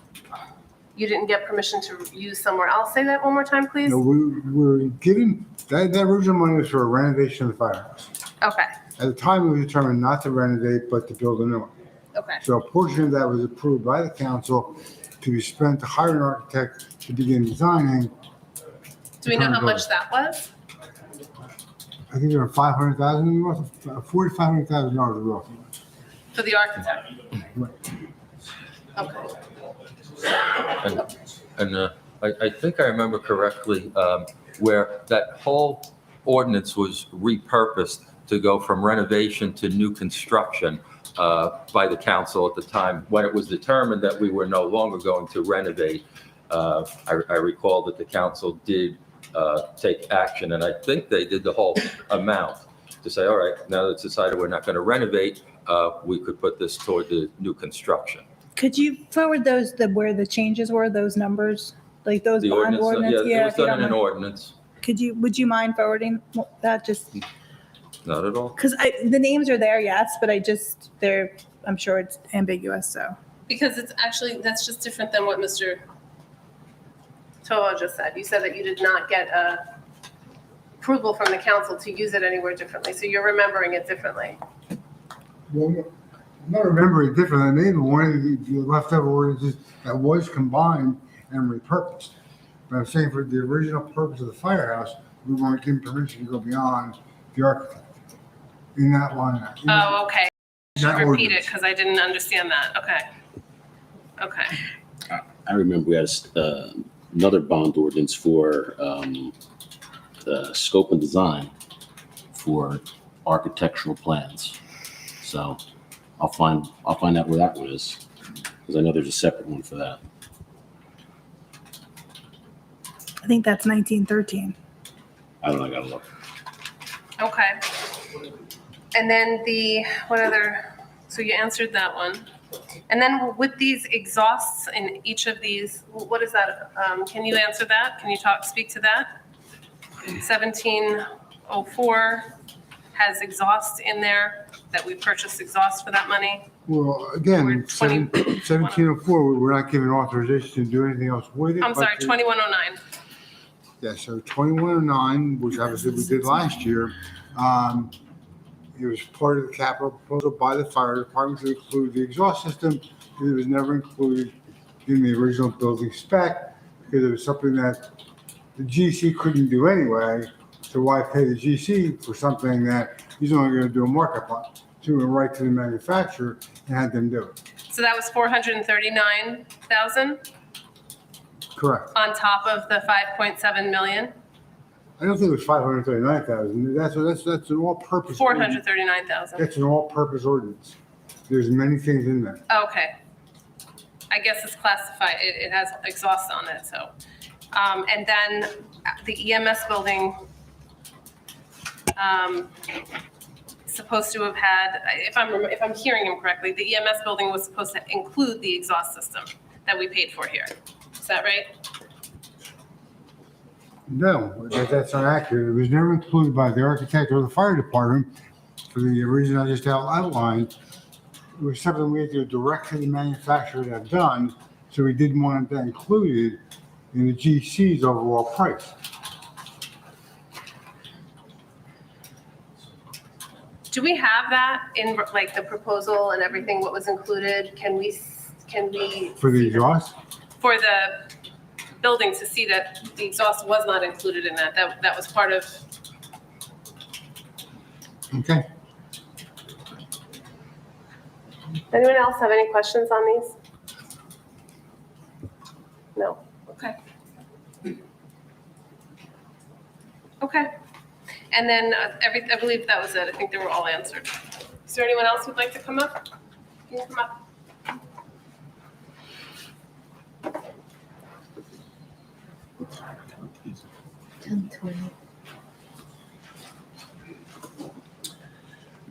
[SPEAKER 1] you didn't get permission to use somewhere else? Say that one more time, please.
[SPEAKER 8] No, we're given, that original money was for a renovation of the firehouse.
[SPEAKER 1] Okay,
[SPEAKER 8] At the time, it was determined not to renovate, but to build a new one.
[SPEAKER 1] okay.
[SPEAKER 8] So a portion of that was approved by the council to be spent to hire an architect to begin designing.
[SPEAKER 1] Do we know how much that was?
[SPEAKER 8] I think there were $500,000 worth, $4,500,000 worth.
[SPEAKER 1] For the architect? Okay.
[SPEAKER 6] And I think I remember correctly, where that whole ordinance was repurposed to go from renovation to new construction by the council at the time, when it was determined that we were no longer going to renovate. I recall that the council did take action, and I think they did the whole amount to say, all right, now that it's decided we're not going to renovate, we could put this toward the new construction.
[SPEAKER 5] Could you forward those, where the changes were, those numbers, like those
[SPEAKER 6] The
[SPEAKER 5] bond
[SPEAKER 6] ordinance,
[SPEAKER 5] ordinance?
[SPEAKER 6] yeah, it was
[SPEAKER 5] if you
[SPEAKER 6] done
[SPEAKER 5] don't
[SPEAKER 6] in an
[SPEAKER 5] mind.
[SPEAKER 6] ordinance.
[SPEAKER 5] Would you mind forwarding that, just,
[SPEAKER 6] Not at all.
[SPEAKER 5] because the names are there, yes, but I'm sure it's ambiguous, so.
[SPEAKER 1] Because it's actually, that's just different than what Mr. Toa just said. You said that you did not get approval from the council to use it anywhere differently, so you're remembering it differently.
[SPEAKER 8] Well, I'm not remembering it differently. Maybe one of the leftover ordinances that was combined and repurposed. But I'm saying for the original purpose of the firehouse, we weren't given permission to go beyond the architect in that line.
[SPEAKER 1] Oh, okay.
[SPEAKER 8] That
[SPEAKER 1] Should repeat it
[SPEAKER 8] ordinance.
[SPEAKER 1] because I didn't understand that. Okay. Okay.
[SPEAKER 12] I remember we had another bond ordinance for the scope and design for architectural plans. So I'll find out where that one is, because I know there's a separate one for that.
[SPEAKER 5] I think that's 1913.
[SPEAKER 12] I don't know, I gotta look.
[SPEAKER 1] Okay. And then what other, so you answered that one. And then with these exhausts in each of these, what is that? Can you answer that? Can you speak to that? 1704 has exhaust in there, that we purchased exhaust for that money.
[SPEAKER 8] Well, again,
[SPEAKER 1] We're
[SPEAKER 8] 1704, we're not given authorization to do anything else with it.
[SPEAKER 1] I'm sorry,
[SPEAKER 8] but
[SPEAKER 1] 2109.
[SPEAKER 8] Yeah, so 2109, which obviously we did last year, it was part of the capital proposal by the fire department to include the exhaust system. It was never included in the original building spec because it was something that the GC couldn't do anyway. So why pay the GC for something that he's only going to do a markup on? So we went right to the manufacturer and had them do it.
[SPEAKER 1] So that was 439,000
[SPEAKER 8] Correct.
[SPEAKER 1] on top of the 5.7 million?
[SPEAKER 8] I don't think it was 539,000. That's an all-purpose.
[SPEAKER 1] 439,000.
[SPEAKER 8] It's an all-purpose ordinance. There's many things in there.
[SPEAKER 1] Okay. I guess it's classified, it has exhaust on it, so. And then the EMS building, supposed to have had, if I'm hearing him correctly, the EMS building was supposed to include the exhaust system that we paid for here. Is that right?
[SPEAKER 8] No, that's not accurate. It was never included by the architect or the fire department for the reason I just outlined. It was something we had to direct to the manufacturer to have done, so we didn't want that included in the GC's overall price.
[SPEAKER 1] Do we have that in like the proposal and everything, what was included? Can we?
[SPEAKER 8] For the exhaust?
[SPEAKER 1] For the building to see that the exhaust was not included in that. That was part of.
[SPEAKER 8] Okay.
[SPEAKER 1] Anyone else have any questions on these? No. Okay. Okay. And then I believe that was it. I think they were all answered. Is there anyone else who'd like to come up? Can you come up?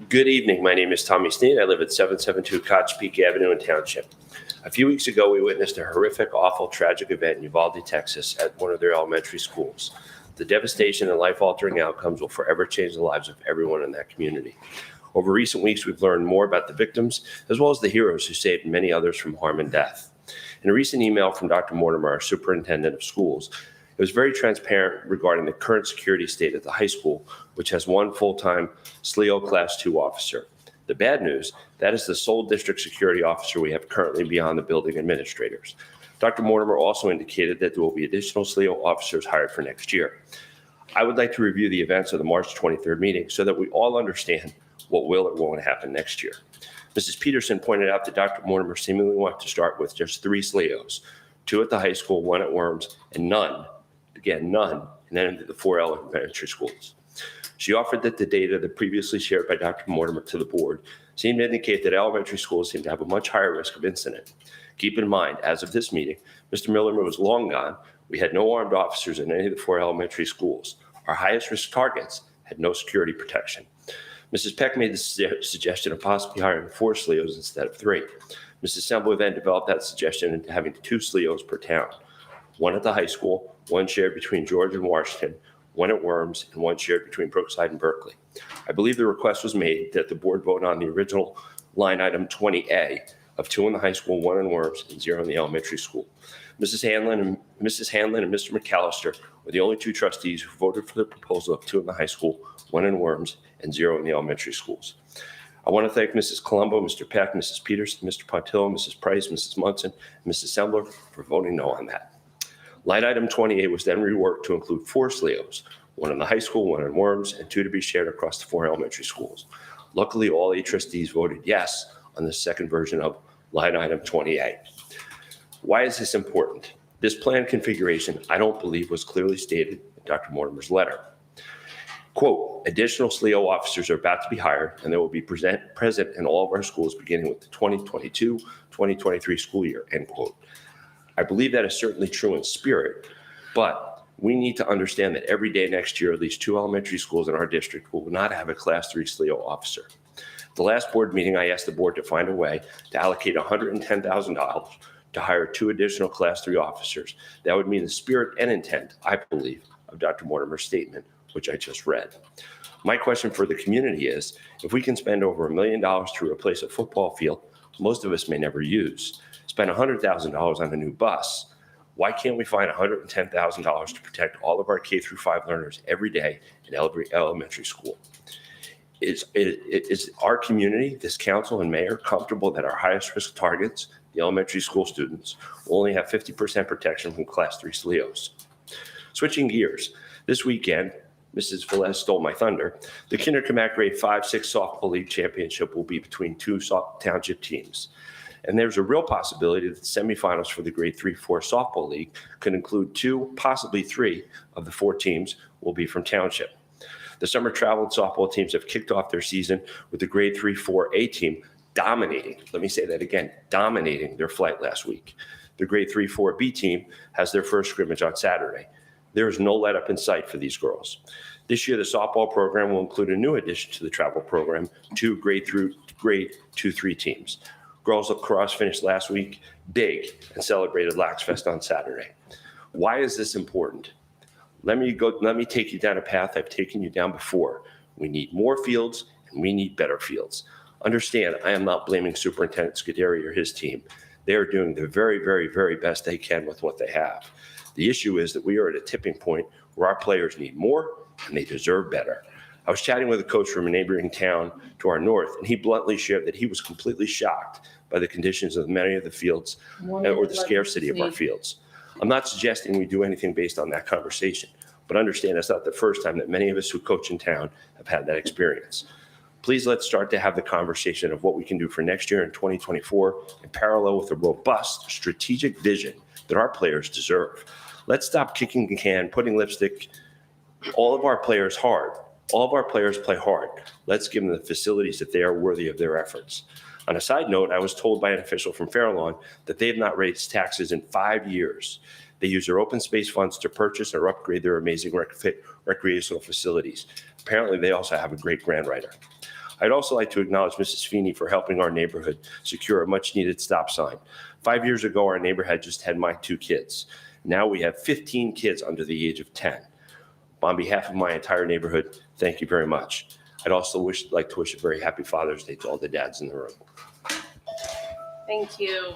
[SPEAKER 19] Good evening. My name is Tommy Sneed. I live at 772 Cotch Peak Avenue in Township. A few weeks ago, we witnessed a horrific, awful, tragic event in Uvalde, Texas at one of their elementary schools. The devastation and life-altering outcomes will forever change the lives of everyone in that community. Over recent weeks, we've learned more about the victims, as well as the heroes who saved many others from harm and death. In a recent email from Dr. Mortimer, our superintendent of schools, it was very transparent regarding the current security state at the high school, which has one full-time SLEO Class 2 officer. The bad news, that is the sole district security officer we have currently beyond the building administrators. Dr. Mortimer also indicated that there will be additional SLEO officers hired for next year. I would like to review the events of the March 23rd meeting so that we all understand what will or won't happen next year. Mrs. Peterson pointed out that Dr. Mortimer seemingly wanted to start with just 3 SLEOs, 2 at the high school, 1 at Worms, and none, and then into the 4 elementary schools. She offered that the data that previously shared by Dr. Mortimer to the board seemed to indicate that elementary schools seem to have a much higher risk of incident. Keep in mind, as of this meeting, Mr. Miller was long gone. We had no armed officers in any of the 4 elementary schools. Our highest risk targets had no security protection. Mrs. Peck made the suggestion of possibly hiring 4 SLEOs instead of 3. Mrs. Semble then developed that suggestion into having 2 SLEOs per town, 1 at the high school, 1 shared between George and Washington, 1 at Worms, and 1 shared between Brookside and Berkeley. I believe the request was made that the board vote on the original line item 20A of 2 in the high school, 1 in Worms, and 0 in the elementary school. Mrs. Hanlon and Mr. McAllister were the only 2 trustees who voted for the proposal of 2 in the high school, 1 in Worms, and 0 in the elementary schools. I want to thank Mrs. Colombo, Mr. Peck, Mrs. Peterson, Mr. Pontillo, Mrs. Price, Mrs. Munson, and Mrs. Sembler for voting no on that. Line item 28 was then reworked to include 4 SLEOs, 1 in the high school, 1 in Worms, and 2 to be shared across the 4 elementary schools. Luckily, all 8 trustees voted yes on the second version of line item 28. Why is this important? This plan configuration, I don't believe, was clearly stated in Dr. Mortimer's letter. Quote, additional SLEO officers are about to be hired, and they will be present in all of our schools beginning with the 2022-2023 school year, end quote. I believe that is certainly true in spirit, but we need to understand that every day next year, at least 2 elementary schools in our district will not have a Class 3 SLEO officer. At the last board meeting, I asked the board to find a way to allocate $110,000 to hire 2 additional Class 3 officers. That would mean the spirit and intent, I believe, of Dr. Mortimer's statement, which I just read. My question for the community is, if we can spend over $1 million to replace a football field most of us may never use, spend $100,000 on a new bus, why can't we find $110,000 to protect all of our K-5 learners every day in every elementary school? Is our community, this council and mayor, comfortable that our highest risk targets, the elementary school students, will only have 50% protection from Class 3 SLEOs? Switching gears, this weekend, Mrs. Velez stole my thunder, the Kinderkamak Grade 5-6 Softball League Championship will be between 2 township teams. And there's a real possibility that the semifinals for the Grade 3-4 Softball League could include 2, possibly 3 of the 4 teams will be from Township. The summer travel softball teams have kicked off their season with the Grade 3-4 A team dominating, let me say that again, dominating their flight last week. The Grade 3-4 B team has their first scrimmage on Saturday. There is no let up in sight for these girls. This year, the softball program will include a new addition to the travel program, 2 Grade 2-3 teams. Girls lacrosse finished last week big and celebrated Lax Fest on Saturday. Why is this important? Let me take you down a path I've taken you down before. We need more fields and we need better fields. Understand, I am not blaming Superintendent Scuderi or his team. They are doing the very, very, very best they can with what they have. The issue is that we are at a tipping point where our players need more and they deserve better. I was chatting with a coach from a neighboring town to our north, and he bluntly shared that he was completely shocked by the conditions of many of the fields or the scarcity of our fields. I'm not suggesting we do anything based on that conversation, but understand it's not the first time that many of us who coach in town have had that experience. Please let's start to have the conversation of what we can do for next year in 2024 in parallel with a robust strategic vision that our players deserve. Let's stop kicking the can, putting lipstick. All of our players hard. All of our players play hard. Let's give them the facilities that they are worthy of their efforts. On a side note, I was told by an official from Fairlawn that they have not raised taxes in 5 years. They use their open space funds to purchase or upgrade their amazing recreational facilities. Apparently, they also have a great grant writer. I'd also like to acknowledge Mrs. Feeney for helping our neighborhood secure a much-needed stop sign. 5 years ago, our neighborhood just had my 2 kids. Now we have 15 kids under the age of 10. On behalf of my entire neighborhood, thank you very much. I'd also like to wish a very happy Father's Day to all the dads in the room.
[SPEAKER 1] Thank you.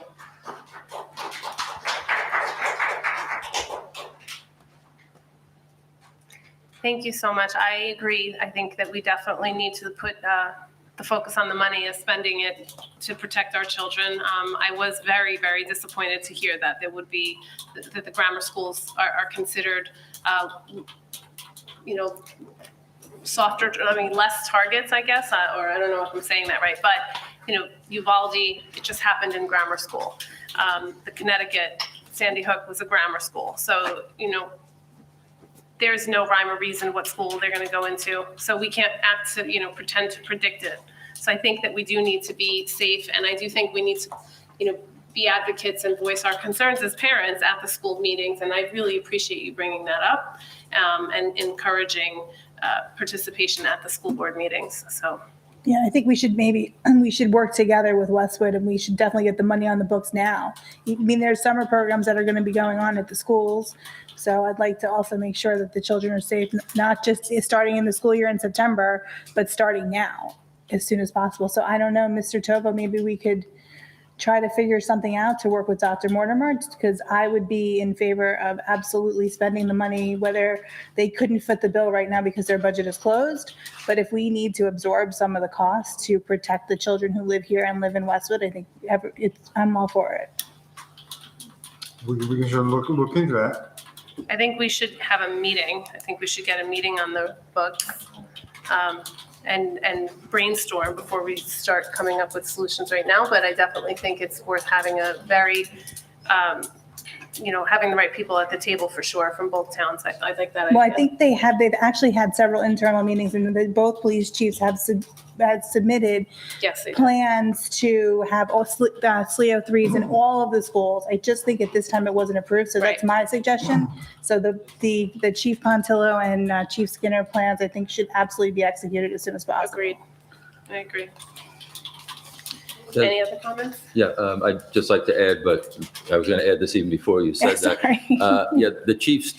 [SPEAKER 1] Thank you so much. I agree. I think that we definitely need to put the focus on the money as spending it to protect our children. I was very, very disappointed to hear that there would be, that the grammar schools are considered, softer, less targets, I guess, or I don't know if I'm saying that right, but, Uvalde, it just happened in grammar school. The Connecticut, Sandy Hook was a grammar school. So, there's no rhyme or reason what school they're going to go into. So we can't pretend to predict it. So I think that we do need to be safe. And I do think we need to, be advocates and voice our concerns as parents at the school meetings. And I really appreciate you bringing that up and encouraging participation at the school board meetings. So.
[SPEAKER 5] Yeah, I think we should work together with Westwood, and we should definitely get the money on the books now. I mean, there's summer programs that are going to be going on at the schools. So I'd like to also make sure that the children are safe, not just starting in the school year in September, but starting now as soon as possible. So I don't know, Mr. Topo, maybe we could try to figure something out to work with Dr. Mortimer, because I would be in favor of absolutely spending the money, whether they couldn't foot the bill right now because their budget is closed. But if we need to absorb some of the costs to protect the children who live here and live in Westwood, I think I'm all for it.
[SPEAKER 8] We can sort of look into that.
[SPEAKER 1] I think we should have a meeting. I think we should get a meeting on the books and brainstorm before we start coming up with solutions right now. But I definitely think it's worth having a very, having the right people at the table for sure from both towns. I like that idea.
[SPEAKER 5] Well, I think they've actually had several internal meetings, and both police chiefs have submitted plans to have all SLEO 3s in all of the schools. I just think at this time it wasn't approved, so that's my suggestion. So the Chief Pontillo and Chief Skinner plans, I think, should absolutely be executed as soon as possible.
[SPEAKER 1] Agreed. I agree. Any other comments?
[SPEAKER 6] Yeah, I'd just like to add, but I was going to add this even before you said that. The chiefs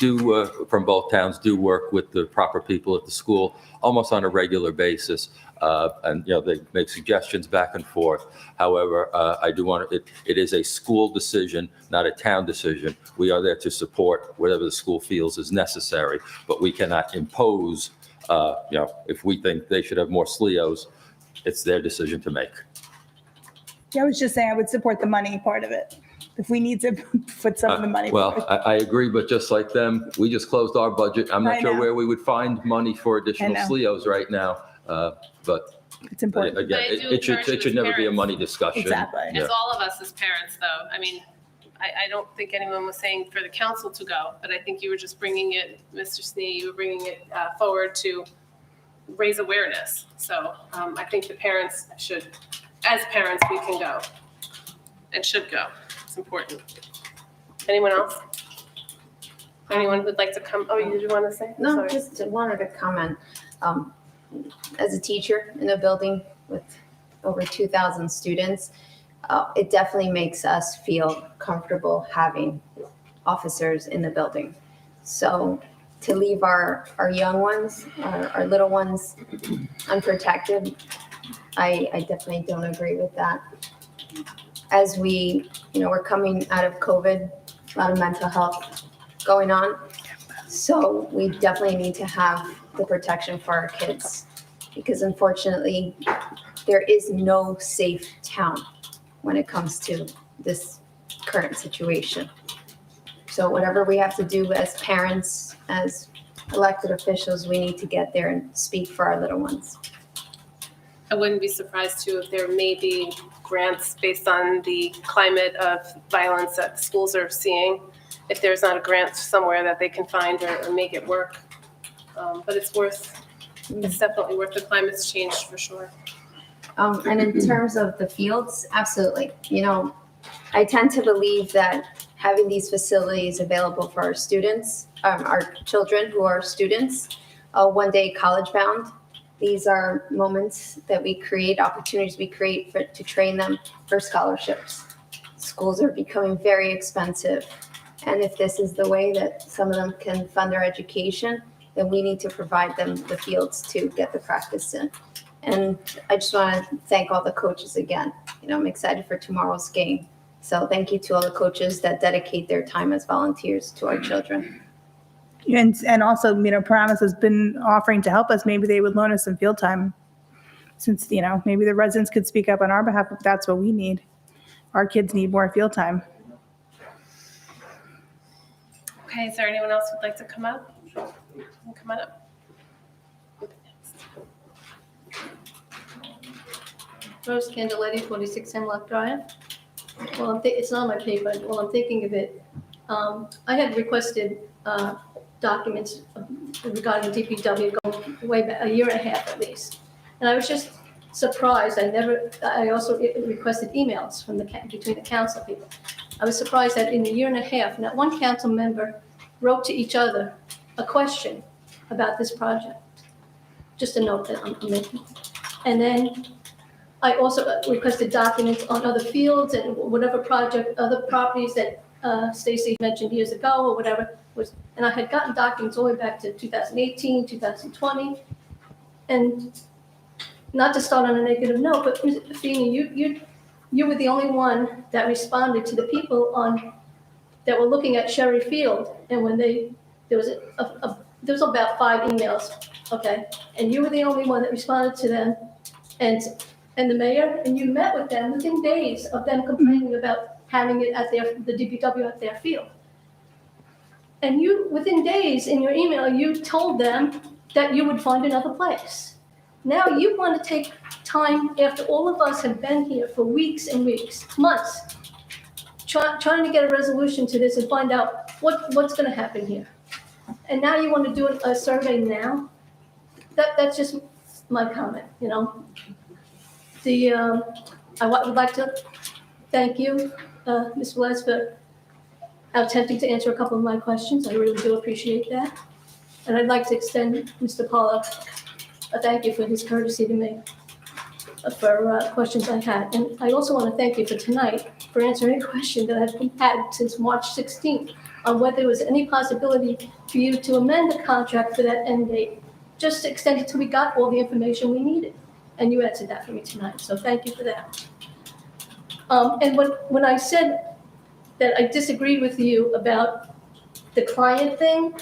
[SPEAKER 6] from both towns do work with the proper people at the school almost on a regular basis. And, they make suggestions back and forth. However, I do want it is a school decision, not a town decision. We are there to support whatever the school feels is necessary, but we cannot impose, if we think they should have more SLEOs, it's their decision to make.
[SPEAKER 5] Yeah, I was just saying I would support the money part of it. If we need to put some of the money.
[SPEAKER 6] Well, I agree, but just like them, we just closed our budget. I'm not sure where we would find money for additional SLEOs right now. But
[SPEAKER 5] it's important.
[SPEAKER 6] Again, it should never be a money discussion.
[SPEAKER 5] Exactly.
[SPEAKER 1] It's all of us as parents, though. I mean, I don't think anyone was saying for the council to go, but I think you were just bringing it, Mr. Snee, you were bringing it forward to raise awareness. So I think the parents should, as parents, we can go and should go. It's important. Anyone else? Anyone who'd like to come? Oh, you want to say?
[SPEAKER 11] No,
[SPEAKER 1] Sorry.
[SPEAKER 11] just wanted to comment. As a teacher in a building with over 2,000 students, it definitely makes us feel comfortable having officers in the building. So to leave our young ones, our little ones unprotected, I definitely don't agree with that. As we're coming out of COVID, a lot of mental health going on. So we definitely need to have the protection for our kids. Because unfortunately, there is no safe town when it comes to this current situation. So whatever we have to do as parents, as elected officials, we need to get there and speak for our little ones.
[SPEAKER 1] I wouldn't be surprised too if there may be grants based on the climate of violence that schools are seeing. If there's not a grant somewhere that they can find or make it work. But it's definitely worth the climate's changed for sure.
[SPEAKER 11] And in terms of the fields, absolutely. You know, I tend to believe that having these facilities available for our students, our children who are students, one day college bound, these are moments that we create, opportunities we create to train them for scholarships. Schools are becoming very expensive. And if this is the way that some of them can fund their education, then we need to provide them the fields to get the practice in. And I just want to thank all the coaches again. You know, I'm excited for tomorrow's game. So thank you to all the coaches that dedicate their time as volunteers to our children.
[SPEAKER 5] And also, you know, Paramus has been offering to help us. Maybe they would loan us some field time, since, you know, maybe the residents could speak up on our behalf if that's what we need. Our kids need more field time.
[SPEAKER 1] Okay, is there anyone else who'd like to come up? Come on up.
[SPEAKER 20] Rose Candeletti, 46 Hemlock Drive. Well, it's not on my paper. Well, I'm thinking of it. I had requested documents regarding DPW going way back, a year and a half at least. And I was just surprised. I also requested emails from between the council people. I was surprised that in a year and a half, not one council member wrote to each other a question about this project. Just a note that I'm making. And then I also requested documents on other fields and whatever project, other properties that Stacy mentioned years ago or whatever was, and I had gotten documents all the way back to 2018, 2020. And not to start on a negative note, but Feeney, you were the only one that responded to the people that were looking at Sherry Field. And when there was about 5 emails, okay? And you were the only one that responded to them. And the mayor, and you met with them within days of them complaining about having it at the DPW at their field. And you, within days in your email, you told them that you would find another place. Now you want to take time after all of us have been here for weeks and weeks, months, trying to get a resolution to this and find out what's going to happen here. And now you want to do a survey now? That's just my comment, you know. I would like to thank you, Ms. Velez, for attempting to answer a couple of my questions. I really do appreciate that. And I'd like to extend Mr. Pollock a thank you for his courtesy to me for questions I had. And I also want to thank you for tonight for answering a question that I've had since March 16th on whether there was any possibility for you to amend the contract for that end date, just to extend it till we got all the information we needed. And you answered that for me tonight, so thank you for that. And when I said that I disagreed with you about the client thing,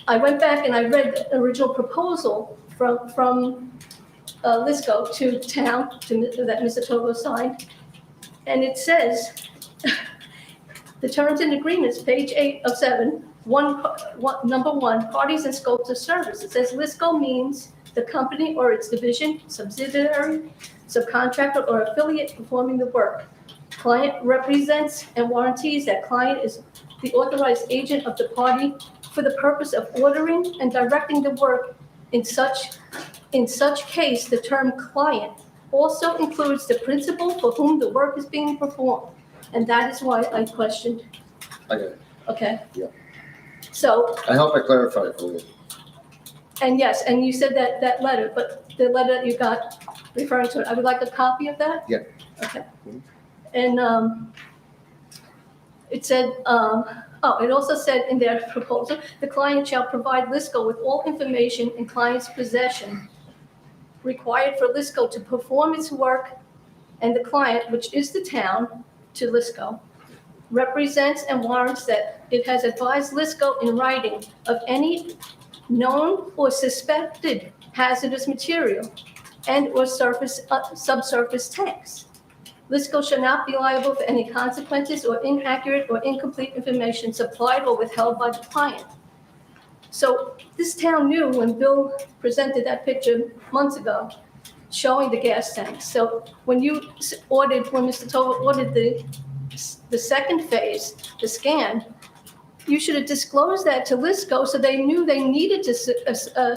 [SPEAKER 20] I went back and I read the original proposal from Lisco to town that Mr. Togo signed. And it says, the terms and agreements, page 8 of 7, number 1, parties and scopes of service. It says Lisco means the company or its division, subsidiary, subcontractor, or affiliate performing the work. Client represents and warranties that client is the authorized agent of the party for the purpose of ordering and directing the work. In such case, the term client also includes the principal for whom the work is being performed. And that is why I questioned.
[SPEAKER 13] Okay.
[SPEAKER 11] Okay?
[SPEAKER 13] Yeah.
[SPEAKER 11] So.
[SPEAKER 13] I hope I clarified for you.
[SPEAKER 11] And yes, and you said that letter, but the letter that you got referring to it, I would like a copy of that?
[SPEAKER 13] Yeah.
[SPEAKER 11] Okay. And it said, it also said in their proposal, the client shall provide Lisco with all information in client's possession required for Lisco to perform its work, and the client, which is the town, to Lisco, represents and warrants that it has advised Lisco in writing of any
[SPEAKER 20] known or suspected hazardous material and/or subsurface tanks. Lisco shall not be liable for any consequences or inaccurate or incomplete information supplied or withheld by the client. So this town knew when Bill presented that picture months ago, showing the gas tanks. So when Mr. Tova ordered the second phase, the scan, you should have disclosed that to Lisco so they knew they needed to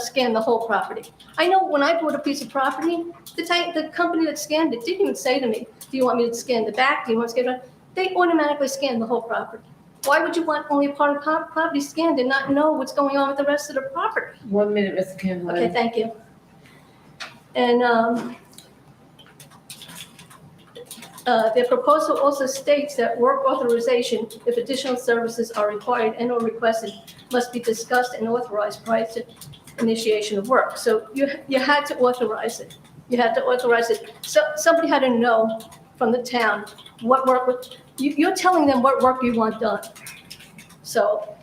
[SPEAKER 20] scan the whole property. I know when I bought a piece of property, the company that scanned it didn't even say to me, do you want me to scan the back? Do you want to scan the... They automatically scanned the whole property. Why would you want only a part of the property scanned and not know what's going on with the rest of the property?
[SPEAKER 3] 1 minute, Mr. Campbell.
[SPEAKER 20] Okay, thank you. And their proposal also states that work authorization, if additional services are required and/or requested, must be discussed and authorized prior to initiation of work. So you had to authorize it. You had to authorize it. So somebody had to know from the town what work, you're telling them what work you want done. So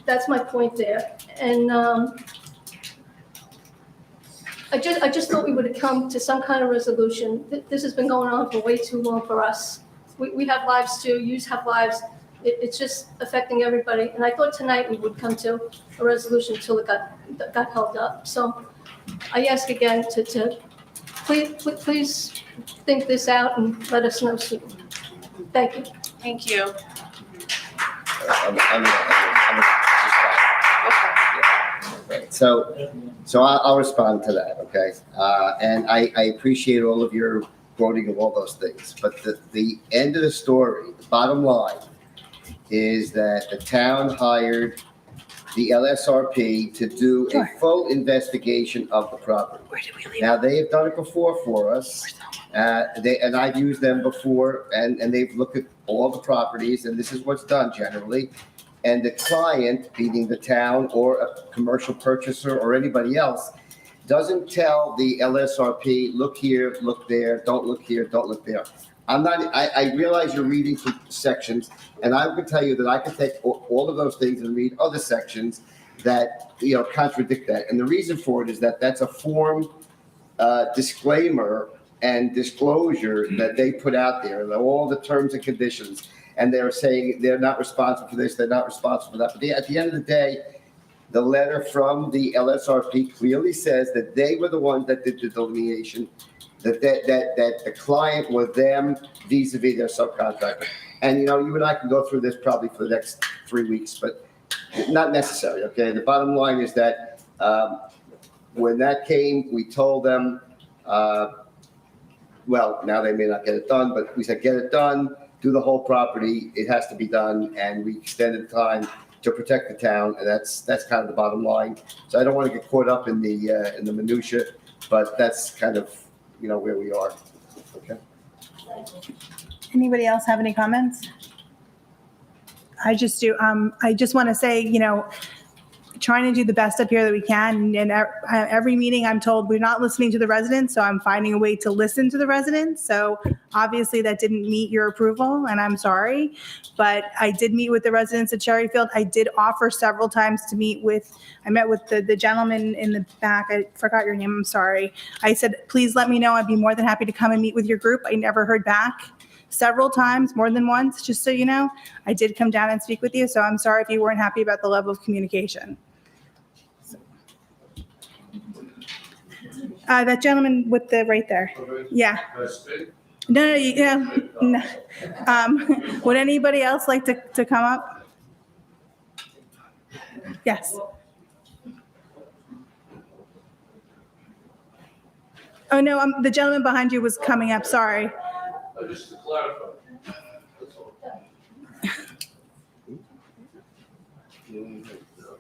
[SPEAKER 20] that's my point there. And I just thought we would have come to some kind of resolution. This has been going on for way too long for us. We have lives too, you have lives. It's just affecting everybody. And I thought tonight we would come to a resolution until it got held up. So I ask again to please think this out and let us know soon. Thank you.
[SPEAKER 1] Thank you.
[SPEAKER 13] So I'll respond to that, okay? And I appreciate all of your quoting of all those things. But the end of the story, the bottom line, is that the town hired the LSRP to do a full investigation of the property. Now, they have done it before for us. And I've used them before, and they've looked at all the properties, and this is what's done generally. And the client, meaning the town or a commercial purchaser or anybody else, doesn't tell the LSRP, look here, look there, don't look here, don't look there. I realize you're reading from sections, and I can tell you that I can take all of those things and read other sections that, contradict that. And the reason for it is that that's a form disclaimer and disclosure that they put out there, all the terms and conditions. And they're saying they're not responsible for this, they're not responsible for that. But at the end of the day, the letter from the LSRP clearly says that they were the ones that did the delineation, that the client was them vis-a-vis their subcontractor. And, you and I can go through this probably for the next 3 weeks, but not necessary, okay? The bottom line is that when that came, we told them, well, now they may not get it done, but we said, get it done. Do the whole property, it has to be done, and we extended time to protect the town, and that's kind of the bottom line. So I don't want to get caught up in the minutia, but that's kind of where we are. Okay.
[SPEAKER 5] Anybody else have any comments? I just do. I just want to say, trying to do the best up here that we can. And every meeting I'm told we're not listening to the residents, so I'm finding a way to listen to the residents. So obviously that didn't meet your approval, and I'm sorry. But I did meet with the residents at Cherryfield. I did offer several times to meet with, I met with the gentleman in the back. I forgot your name, I'm sorry. I said, please let me know. I'd be more than happy to come and meet with your group. I never heard back. Several times, more than once, just so you know. I did come down and speak with you, so I'm sorry if you weren't happy about the level of communication. That gentleman with the right there. Yeah. No. Would anybody else like to come up? Yes. Oh, no, the gentleman behind you was coming up, sorry.
[SPEAKER 21] Just to clarify.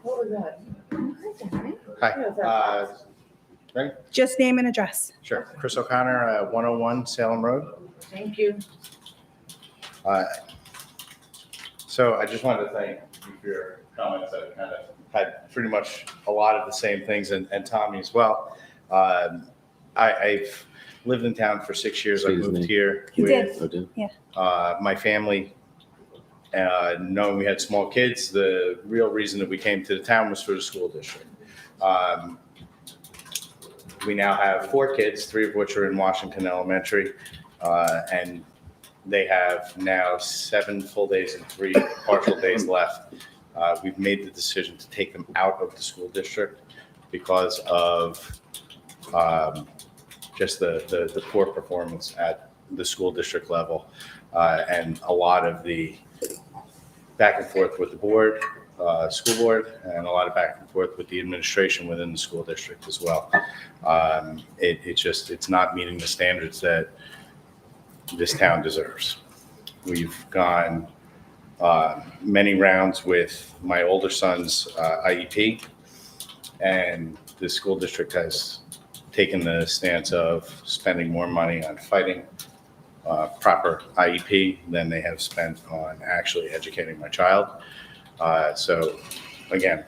[SPEAKER 3] What was that?
[SPEAKER 22] Hi. Ready?
[SPEAKER 5] Just name and address.
[SPEAKER 22] Sure. Chris O'Connor, 101 Salem Road.
[SPEAKER 3] Thank you.
[SPEAKER 22] So I just wanted to thank you for your comments. I kind of had pretty much a lot of the same things, and Tommy as well. I've lived in town for 6 years. I moved here with my family. Knowing we had small kids, the real reason that we came to the town was for the school district. We now have 4 kids, 3 of which are in Washington Elementary, and they have now 7 full days and 3 partial days left. We've made the decision to take them out of the school district because of just the poor performance at the school district level, and a lot of the back and forth with the board, school board, and a lot of back and forth with the administration within the school district as well. It's not meeting the standards that this town deserves. We've gone many rounds with my older son's IEP, and the school district has taken the stance of spending more money on fighting proper IEP than they have spent on actually educating my child. So again,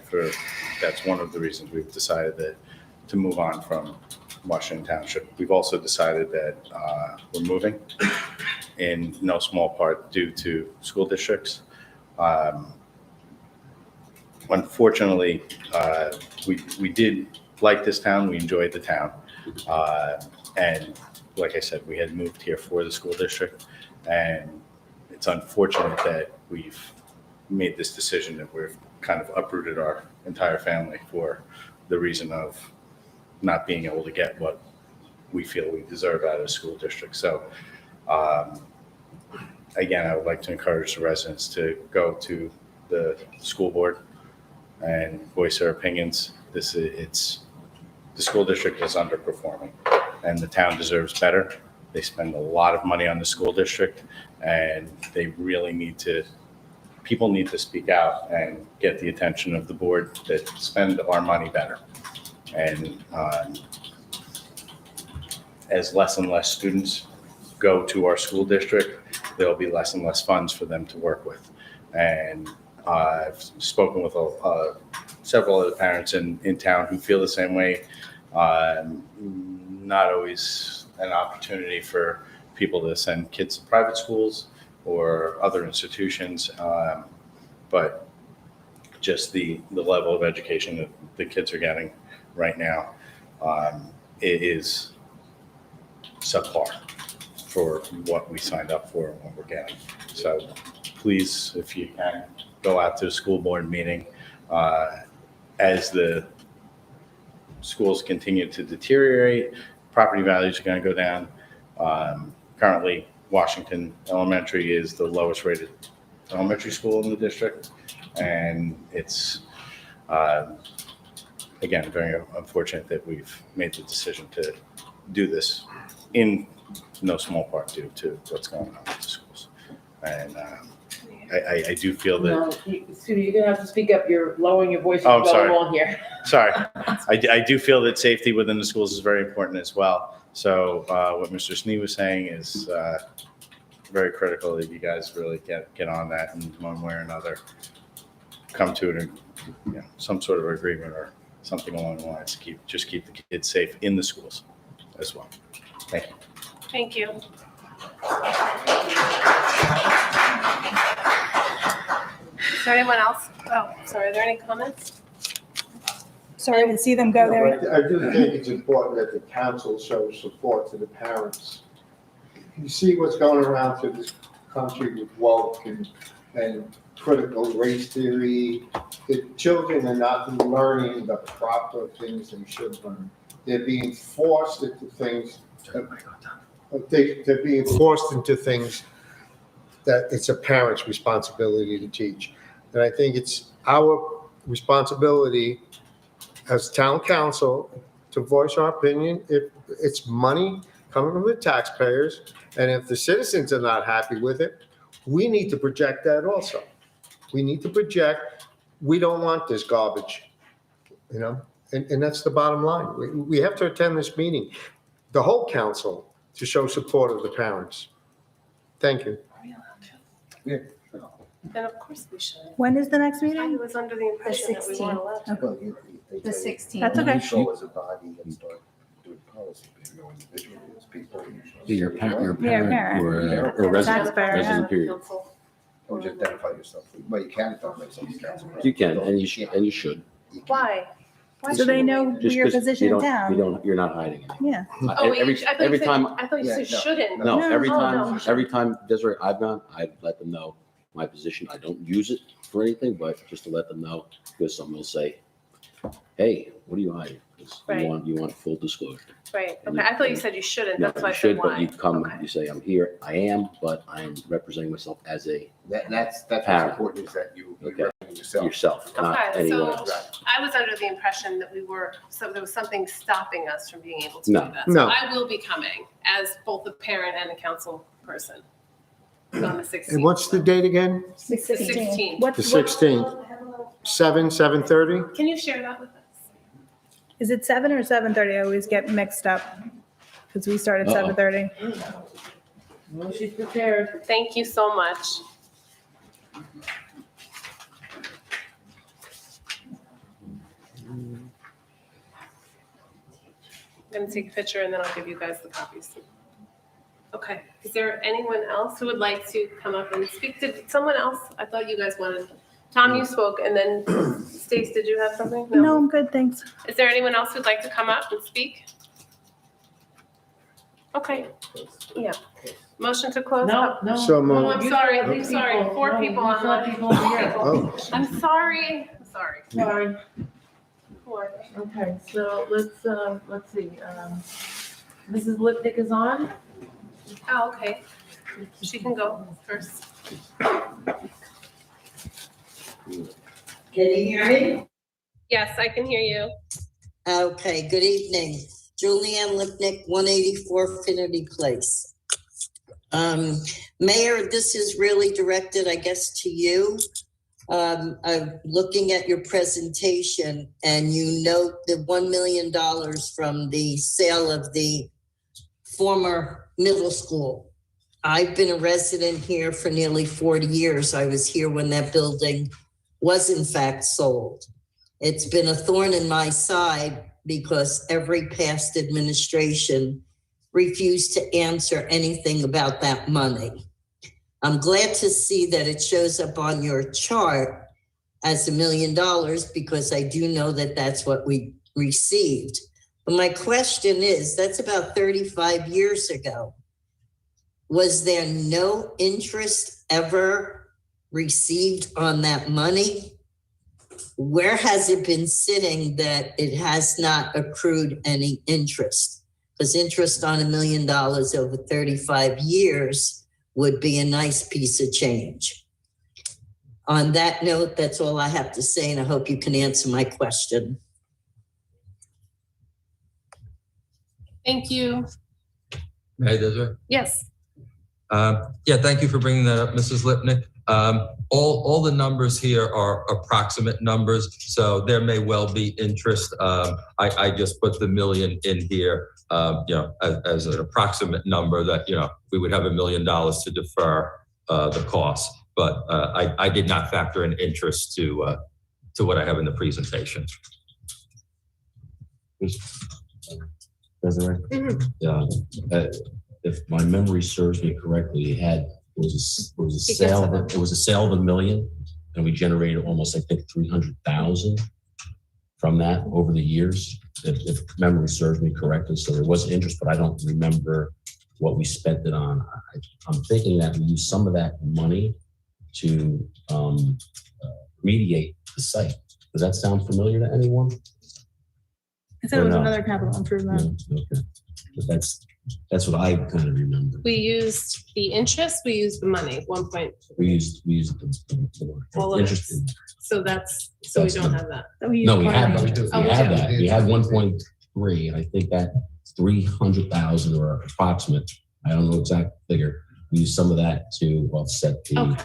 [SPEAKER 22] that's one of the reasons we've decided to move on from Washington Township. We've also decided that we're moving, in no small part due to school districts. Unfortunately, we did like this town. We enjoyed the town. And like I said, we had moved here for the school district, and it's unfortunate that we've made this decision that we've kind of uprooted our entire family for the reason of not being able to get what we feel we deserve out of the school district. So again, I would like to encourage the residents to go to the school board and voice their opinions. The school district is underperforming, and the town deserves better. They spend a lot of money on the school district, and they really people need to speak out and get the attention of the board that spend our money better. And as less and less students go to our school district, there'll be less and less funds for them to work with. And I've spoken with several other parents in town who feel the same way. Not always an opportunity for people to send kids to private schools or other institutions, but just the level of education that the kids are getting right now it is subpar for what we signed up for and what we're getting. So please, if you can, go out to a school board meeting. As the schools continue to deteriorate, property values are going to go down. Currently, Washington Elementary is the lowest rated elementary school in the district, and it's again very unfortunate that we've made the decision to do this, in no small part due to what's going on with the schools. And I do feel that.
[SPEAKER 3] No, Sue, you're gonna have to speak up. You're lowering your voice.
[SPEAKER 22] Oh, I'm
[SPEAKER 3] going
[SPEAKER 22] sorry.
[SPEAKER 3] along here.
[SPEAKER 22] Sorry. I do feel that safety within the schools is very important as well. So what Mr. Snee was saying is very critical that you guys really get on that, and one way or another come to some sort of agreement or something along the lines to keep the kids safe in the schools as well. Thank you.
[SPEAKER 1] Thank you. Is there anyone else? Oh, sorry, are there any comments?
[SPEAKER 5] Sorry to see them go there.
[SPEAKER 4] I do think it's important that the council shows support to the parents. You see what's going around to this country with woke and critical race theory. The children are not learning the proper things they should learn. They're being forced into things. They're being forced into things that it's a parent's responsibility to teach. And I think it's our responsibility as town council to voice our opinion. If it's money coming from the taxpayers, and if the citizens are not happy with it, we need to project that also. We need to project, we don't want this garbage, and that's the bottom line. We have to attend this meeting, the whole council, to show support of the parents. Thank you.
[SPEAKER 1] Are we allowed to? Then of course we should.
[SPEAKER 5] When is the next
[SPEAKER 1] I
[SPEAKER 5] meeting?
[SPEAKER 1] was under the impression that we weren't allowed to.
[SPEAKER 13] Well,
[SPEAKER 11] The 16th.
[SPEAKER 5] That's okay.
[SPEAKER 13] Show as a body and start doing policy. You know, individually as people.
[SPEAKER 12] You're a parent
[SPEAKER 5] parent.
[SPEAKER 12] or a resident,
[SPEAKER 5] Taxpayer,
[SPEAKER 12] resident period.
[SPEAKER 13] Or just identify yourself. Well, you can identify yourself as council.
[SPEAKER 12] You can, and you should.
[SPEAKER 1] Why?
[SPEAKER 5] So they know
[SPEAKER 12] Just
[SPEAKER 5] your
[SPEAKER 12] 'cause
[SPEAKER 5] position
[SPEAKER 12] you
[SPEAKER 5] in
[SPEAKER 12] don't-
[SPEAKER 5] town.
[SPEAKER 12] You're not hiding it.
[SPEAKER 5] Yeah.
[SPEAKER 1] Oh, wait,
[SPEAKER 12] Every
[SPEAKER 1] I thought you said,
[SPEAKER 12] time,
[SPEAKER 1] I thought you said shouldn't.
[SPEAKER 12] no, every
[SPEAKER 1] Oh,
[SPEAKER 12] time,
[SPEAKER 1] no.
[SPEAKER 12] every time Desiree, I've gone, I let them know my position. I don't use it for anything, but just to let them know, because someone will say, hey, what are you hiding? 'Cause
[SPEAKER 1] Right.
[SPEAKER 12] you want full disclosure.
[SPEAKER 1] Right, okay, I thought you said you shouldn't,
[SPEAKER 12] No,
[SPEAKER 1] that's why I
[SPEAKER 12] you
[SPEAKER 1] said
[SPEAKER 12] should, but
[SPEAKER 1] why.
[SPEAKER 12] you come, you say, I'm here, I am, but I'm representing myself as a
[SPEAKER 13] That's what's
[SPEAKER 12] Parent.
[SPEAKER 13] important, is that you
[SPEAKER 12] Okay.
[SPEAKER 13] represent yourself.
[SPEAKER 12] yourself, not
[SPEAKER 1] Okay,
[SPEAKER 12] anyone
[SPEAKER 1] so
[SPEAKER 12] else.
[SPEAKER 1] I was under the impression that so there was something stopping us from being able to
[SPEAKER 12] No.
[SPEAKER 1] do that.
[SPEAKER 4] No.
[SPEAKER 1] So I will be coming as both a parent and a council person on the
[SPEAKER 4] And
[SPEAKER 1] 16th.
[SPEAKER 4] what's the date again?
[SPEAKER 1] The 16th.
[SPEAKER 4] The 16th. 7:30?
[SPEAKER 1] Can you share that with us?
[SPEAKER 5] Is it 7 or 7:30? I always get mixed up because we start at
[SPEAKER 12] Uh-oh.
[SPEAKER 5] 7:30.
[SPEAKER 3] Well, she's prepared.
[SPEAKER 1] Thank you so much. I'm gonna take a picture and then I'll give you guys the copies. Okay, is there anyone else who would like to come up and speak? Did someone else? I thought you guys wanted, Tom, you spoke, and then Stace, did you have something?
[SPEAKER 5] No, I'm good, thanks.
[SPEAKER 1] Is there anyone else who'd like to come up and speak? Okay, yeah. Motion to close?
[SPEAKER 3] No.
[SPEAKER 4] So moved.
[SPEAKER 1] Oh, I'm sorry, I'm sorry, four people
[SPEAKER 3] on
[SPEAKER 1] online.
[SPEAKER 4] Oh.
[SPEAKER 1] I'm sorry,
[SPEAKER 3] Sorry.
[SPEAKER 1] Four.
[SPEAKER 3] Okay, so let's see. Mrs. Lipnick is on.
[SPEAKER 1] Oh, okay. She can go first.
[SPEAKER 7] Can you hear me?
[SPEAKER 1] Yes, I can hear you.
[SPEAKER 7] Okay, good evening. Julianne Lipnick, 184 Finnerty Place. Mayor, this is really directed, I guess, to you. I'm looking at your presentation and you note the $1 million from the sale of the former middle school. I've been a resident here for nearly 40 years. I was here when that building was in fact sold. It's been a thorn in my side because every past administration refused to answer anything about that money. I'm glad to see that it shows up on your chart as $1 million because I do know that that's what we received. But my question is, that's about 35 years ago. Was there no interest ever received on that money? Where has it been sitting that it has not accrued any interest? Because interest on $1 million over 35 years would be a nice piece of change. On that note, that's all I have to say, and I hope you can answer my question.
[SPEAKER 1] Thank you.
[SPEAKER 6] Hey, Desiree?
[SPEAKER 1] Yes.
[SPEAKER 6] Yeah, thank you for bringing that up, Mrs. Lipnick. All the numbers here are approximate numbers, so there may well be interest. I just put the million in here, as an approximate number that, we would have $1 million to defer the cost. But I did not factor in interest to what I have in the presentation.
[SPEAKER 12] Desiree? Yeah, if my memory serves me correctly, it was a sale of $1 million, and we generated almost, I think, 300,000 from that over the years, if memory serves me correctly. So there was interest, but I don't remember what we spent it on. I'm thinking that we used some of that money to remediate the site. Does that sound familiar to anyone?
[SPEAKER 5] I said it was another capital improvement.
[SPEAKER 12] No? Okay. But that's what I kind of remember.
[SPEAKER 1] We used the interest, we used the money, 1 point.
[SPEAKER 12] We used
[SPEAKER 1] All of
[SPEAKER 12] interest.
[SPEAKER 1] it. So we don't have that.
[SPEAKER 12] No, we have that.
[SPEAKER 1] Oh,
[SPEAKER 12] We
[SPEAKER 1] we
[SPEAKER 12] have
[SPEAKER 1] do.
[SPEAKER 12] that. We had 1.3, and I think that 300,000 or approximate, I don't know exact figure. We used some of that to offset the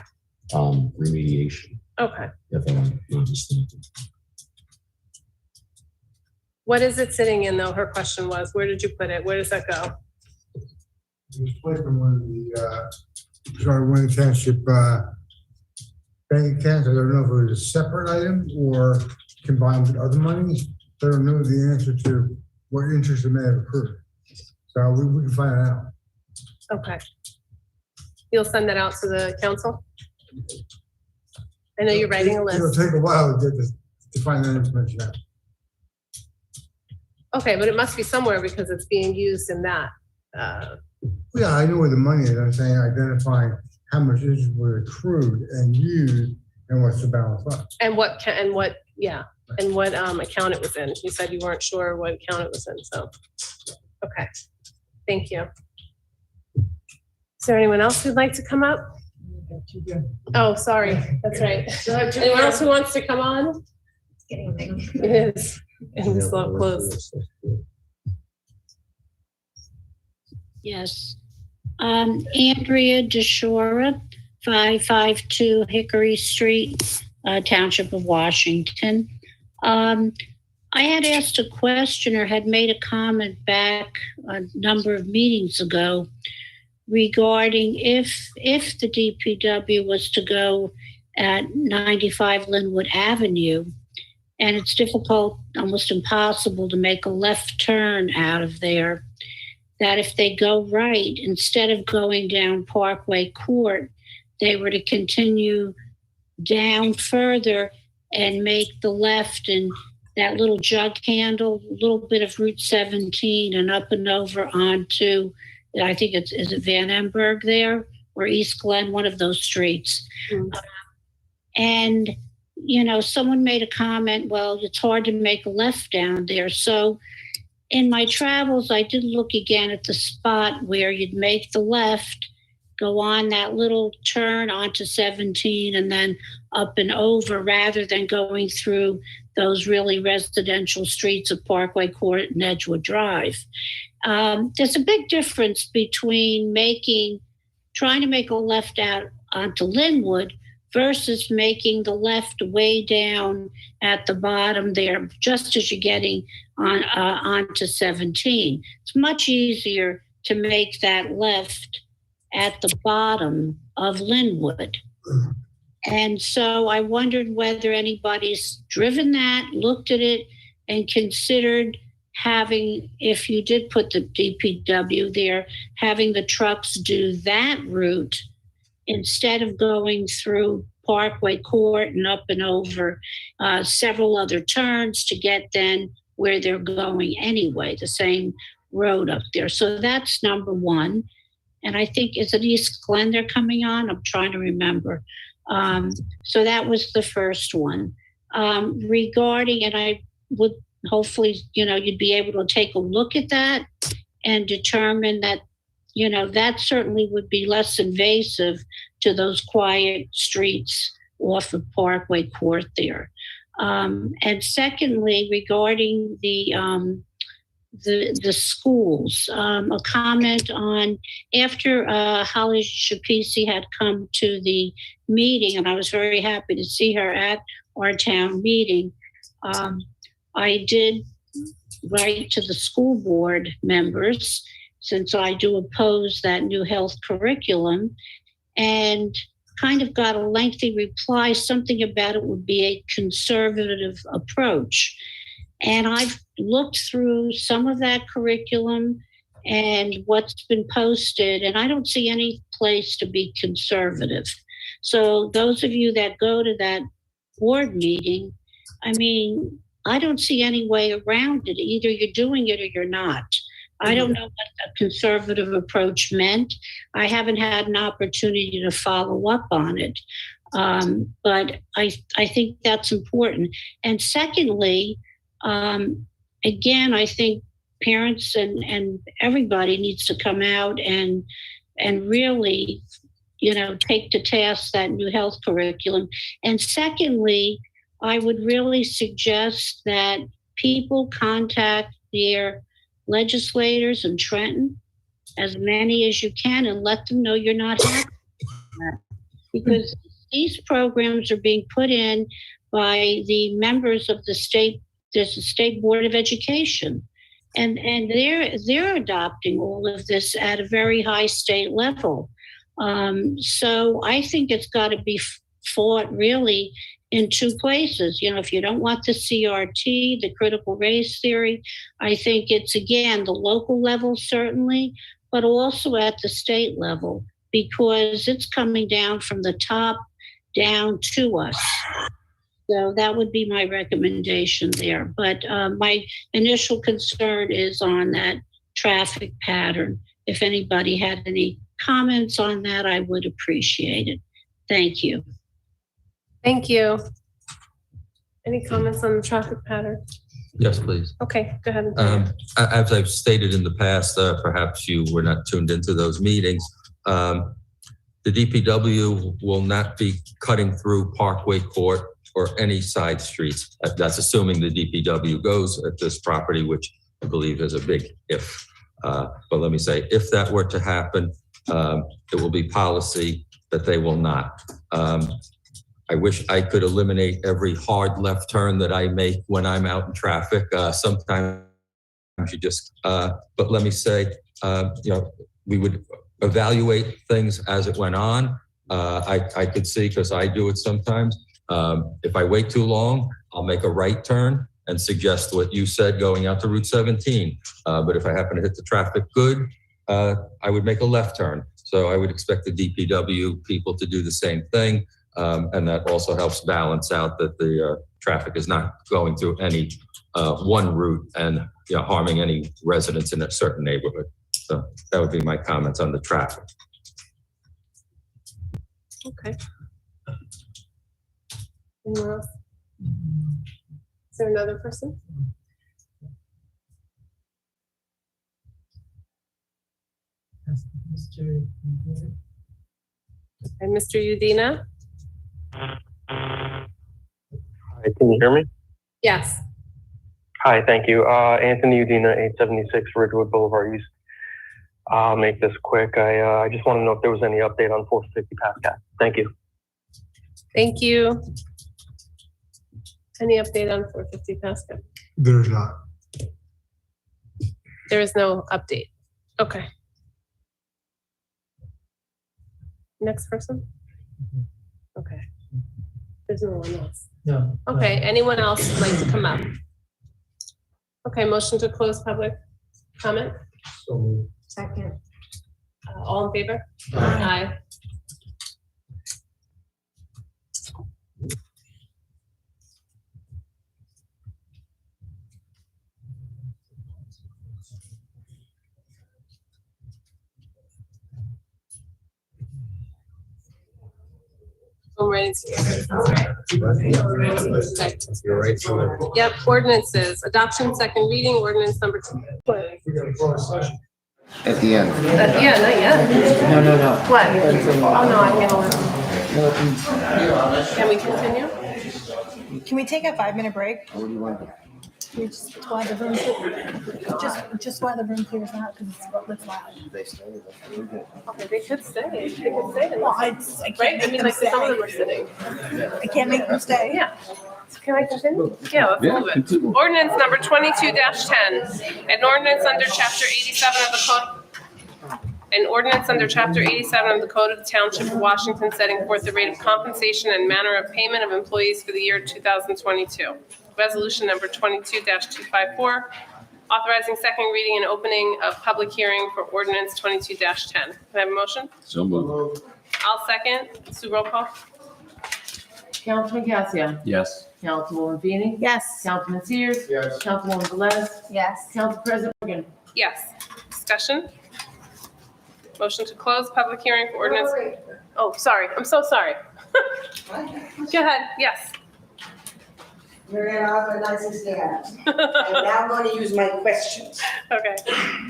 [SPEAKER 12] remediation.
[SPEAKER 1] Okay.
[SPEAKER 12] If I'm not mistaken.
[SPEAKER 1] What is it sitting in though? Her question was, where did you put it? Where does that go?
[SPEAKER 8] It was placed in one of the township bank accounts. I don't know if it was a separate item or combined with other monies. I don't know the answer to what interest it may have accrued. So we can find it out.
[SPEAKER 1] Okay. You'll send that out to the council? I know you're writing a
[SPEAKER 8] It'll
[SPEAKER 1] list.
[SPEAKER 8] take a while to find that information out.
[SPEAKER 1] Okay, but it must be somewhere because it's being used in that.
[SPEAKER 8] Yeah, I know where the money is. I'm saying identifying how much is accrued and used and what's the balance left.
[SPEAKER 1] And what account it was in. You said you weren't sure what account it was in, so. Okay, thank you. Is there anyone else who'd like to come up? Oh, sorry, that's right. Anyone else who wants to come on?
[SPEAKER 11] It's getting late.
[SPEAKER 1] It is, and it's not closed.
[SPEAKER 9] Yes. Andrea DeShora, 552 Hickory Street, Township of Washington. I had asked a question or had made a comment back a number of meetings ago regarding if the DPW was to go at 95 Linwood Avenue, and it's difficult, almost impossible to make a left turn out of there, that if they go right, instead of going down Parkway Court, they were to continue down further and make the left and that little jug handle, a little bit of Route 17 and up and over onto, I think is it Van Emberg there or East Glen, one of those streets. And, someone made a comment, well, it's hard to make a left down there. So in my travels, I did look again at the spot where you'd make the left, go on that little turn onto 17 and then up and over rather than going through those really residential streets of Parkway Court and Edgewood Drive. There's a big difference between trying to make a left out onto Linwood versus making the left way down at the bottom there, just as you're getting onto 17. It's much easier to make that left at the bottom of Linwood. And so I wondered whether anybody's driven that, looked at it, and considered having, if you did put the DPW there, having the trucks do that route instead of going through Parkway Court and up and over several other turns to get then where they're going anyway, the same road up there. So that's number one. And I think, is it East Glen they're coming on? I'm trying to remember. So that was the first one. Regarding, and I would hopefully, you'd be able to take a look at that and determine that, that certainly would be less invasive to those quiet streets off of Parkway Court there. And secondly, regarding the schools, a comment on after Holly Shapisi had come to the meeting, and I was very happy to see her at our town meeting. I did write to the school board members, since I do oppose that new health curriculum, and kind of got a lengthy reply, something about it would be a conservative approach. And I've looked through some of that curriculum and what's been posted, and I don't see any place to be conservative. So those of you that go to that board meeting, I don't see any way around it. Either you're doing it or you're not. I don't know what a conservative approach meant. I haven't had an opportunity to follow up on it. But I think that's important. And secondly, again, I think parents and everybody needs to come out and really, take to task that new health curriculum. And secondly, I would really suggest that people contact their legislators in Trenton, as many as you can, and let them know you're not happy with that. Because these programs are being put in by the members of the state. There's a state board of education, and they're adopting all of this at a very high state level. So I think it's got to be fought really in two places. If you don't want the CRT, the critical race theory, I think it's, again, the local level certainly, but also at the state level, because it's coming down from the top down to us. So that would be my recommendation there. But my initial concern is on that traffic pattern. If anybody had any comments on that, I would appreciate it. Thank you.
[SPEAKER 1] Thank you. Any comments on the traffic pattern?
[SPEAKER 6] Yes, please.
[SPEAKER 1] Okay, go ahead.
[SPEAKER 6] As I've stated in the past, perhaps you were not tuned into those meetings. The DPW will not be cutting through Parkway Court or any side streets. That's assuming the DPW goes at this property, which I believe is a big if. But let me say, if that were to happen, it will be policy that they will not. I wish I could eliminate every hard left turn that I make when I'm out in traffic. Sometimes you just, but let me say, we would evaluate things as it went on. I could see, because I do it sometimes. If I wait too long, I'll make a right turn and suggest what you said going out to Route 17. But if I happen to hit the traffic good, I would make a left turn. So I would expect the DPW people to do the same thing. And that also helps balance out that the traffic is not going through any one route and harming any residents in a certain neighborhood. So that would be my comments on the traffic.
[SPEAKER 1] Okay. Anyone else? Is there another person? And Mr. Udina?
[SPEAKER 10] Hi, can you hear me?
[SPEAKER 1] Yes.
[SPEAKER 10] Hi, thank you. Anthony Udina, 876 Ridgewood Boulevard East. I'll make this quick. I just want to know if there was any update on 450 Pascal. Thank you.
[SPEAKER 1] Thank you. Any update on 450 Pascal?
[SPEAKER 8] There's not.
[SPEAKER 1] There is no update. Okay. Next person? Okay. There's no one else.
[SPEAKER 3] No.
[SPEAKER 1] Okay, anyone else would like to come up? Okay, motion to close public comment?
[SPEAKER 11] Second.
[SPEAKER 1] All in favor? Aye. I'm ready to. Yep, ordinances, adoption, second reading, ordinance number 2.
[SPEAKER 13] At the end.
[SPEAKER 1] Yeah, not yet.
[SPEAKER 3] No.
[SPEAKER 1] What? Oh, no, I can't. Can we continue?
[SPEAKER 5] Can we take a 5-minute break?
[SPEAKER 13] What do you want to do?
[SPEAKER 5] We just while the room, just while the room clears out, because it's loud.
[SPEAKER 13] They stay, that's really good.
[SPEAKER 1] Okay, they could stay. They could stay.
[SPEAKER 5] Well, I
[SPEAKER 1] Right?
[SPEAKER 5] can't
[SPEAKER 1] I
[SPEAKER 5] make
[SPEAKER 1] mean,
[SPEAKER 5] them
[SPEAKER 1] like some of
[SPEAKER 5] stay.
[SPEAKER 1] them were sitting.
[SPEAKER 5] I can't make them stay.
[SPEAKER 1] Yeah. So can I continue? Yeah, let's move it. Ordinance number 22-10, an ordinance under chapter 87 of the code. An ordinance under chapter 87 of the Code of the Township of Washington setting forth the rate of compensation and manner of payment of employees for the year 2022. Resolution number 22-254, authorizing second reading and opening of public hearing for ordinance 22-10. Can I have a motion?
[SPEAKER 12] So moved.
[SPEAKER 1] I'll second. Sue, roll call.
[SPEAKER 3] Councilman Cassia.
[SPEAKER 12] Yes.
[SPEAKER 3] Councilwoman Feeney.
[SPEAKER 5] Yes.
[SPEAKER 3] Councilman Sears.
[SPEAKER 8] Yes.
[SPEAKER 3] Councilwoman Velez.
[SPEAKER 11] Yes.
[SPEAKER 3] Council President Morgan.
[SPEAKER 1] Yes. Discussion? Motion to close public hearing for ordinance. Oh, sorry. I'm so sorry. Go ahead. Yes.
[SPEAKER 2] Marianne Osborne, 960 I'm now going to use my questions.
[SPEAKER 1] Okay.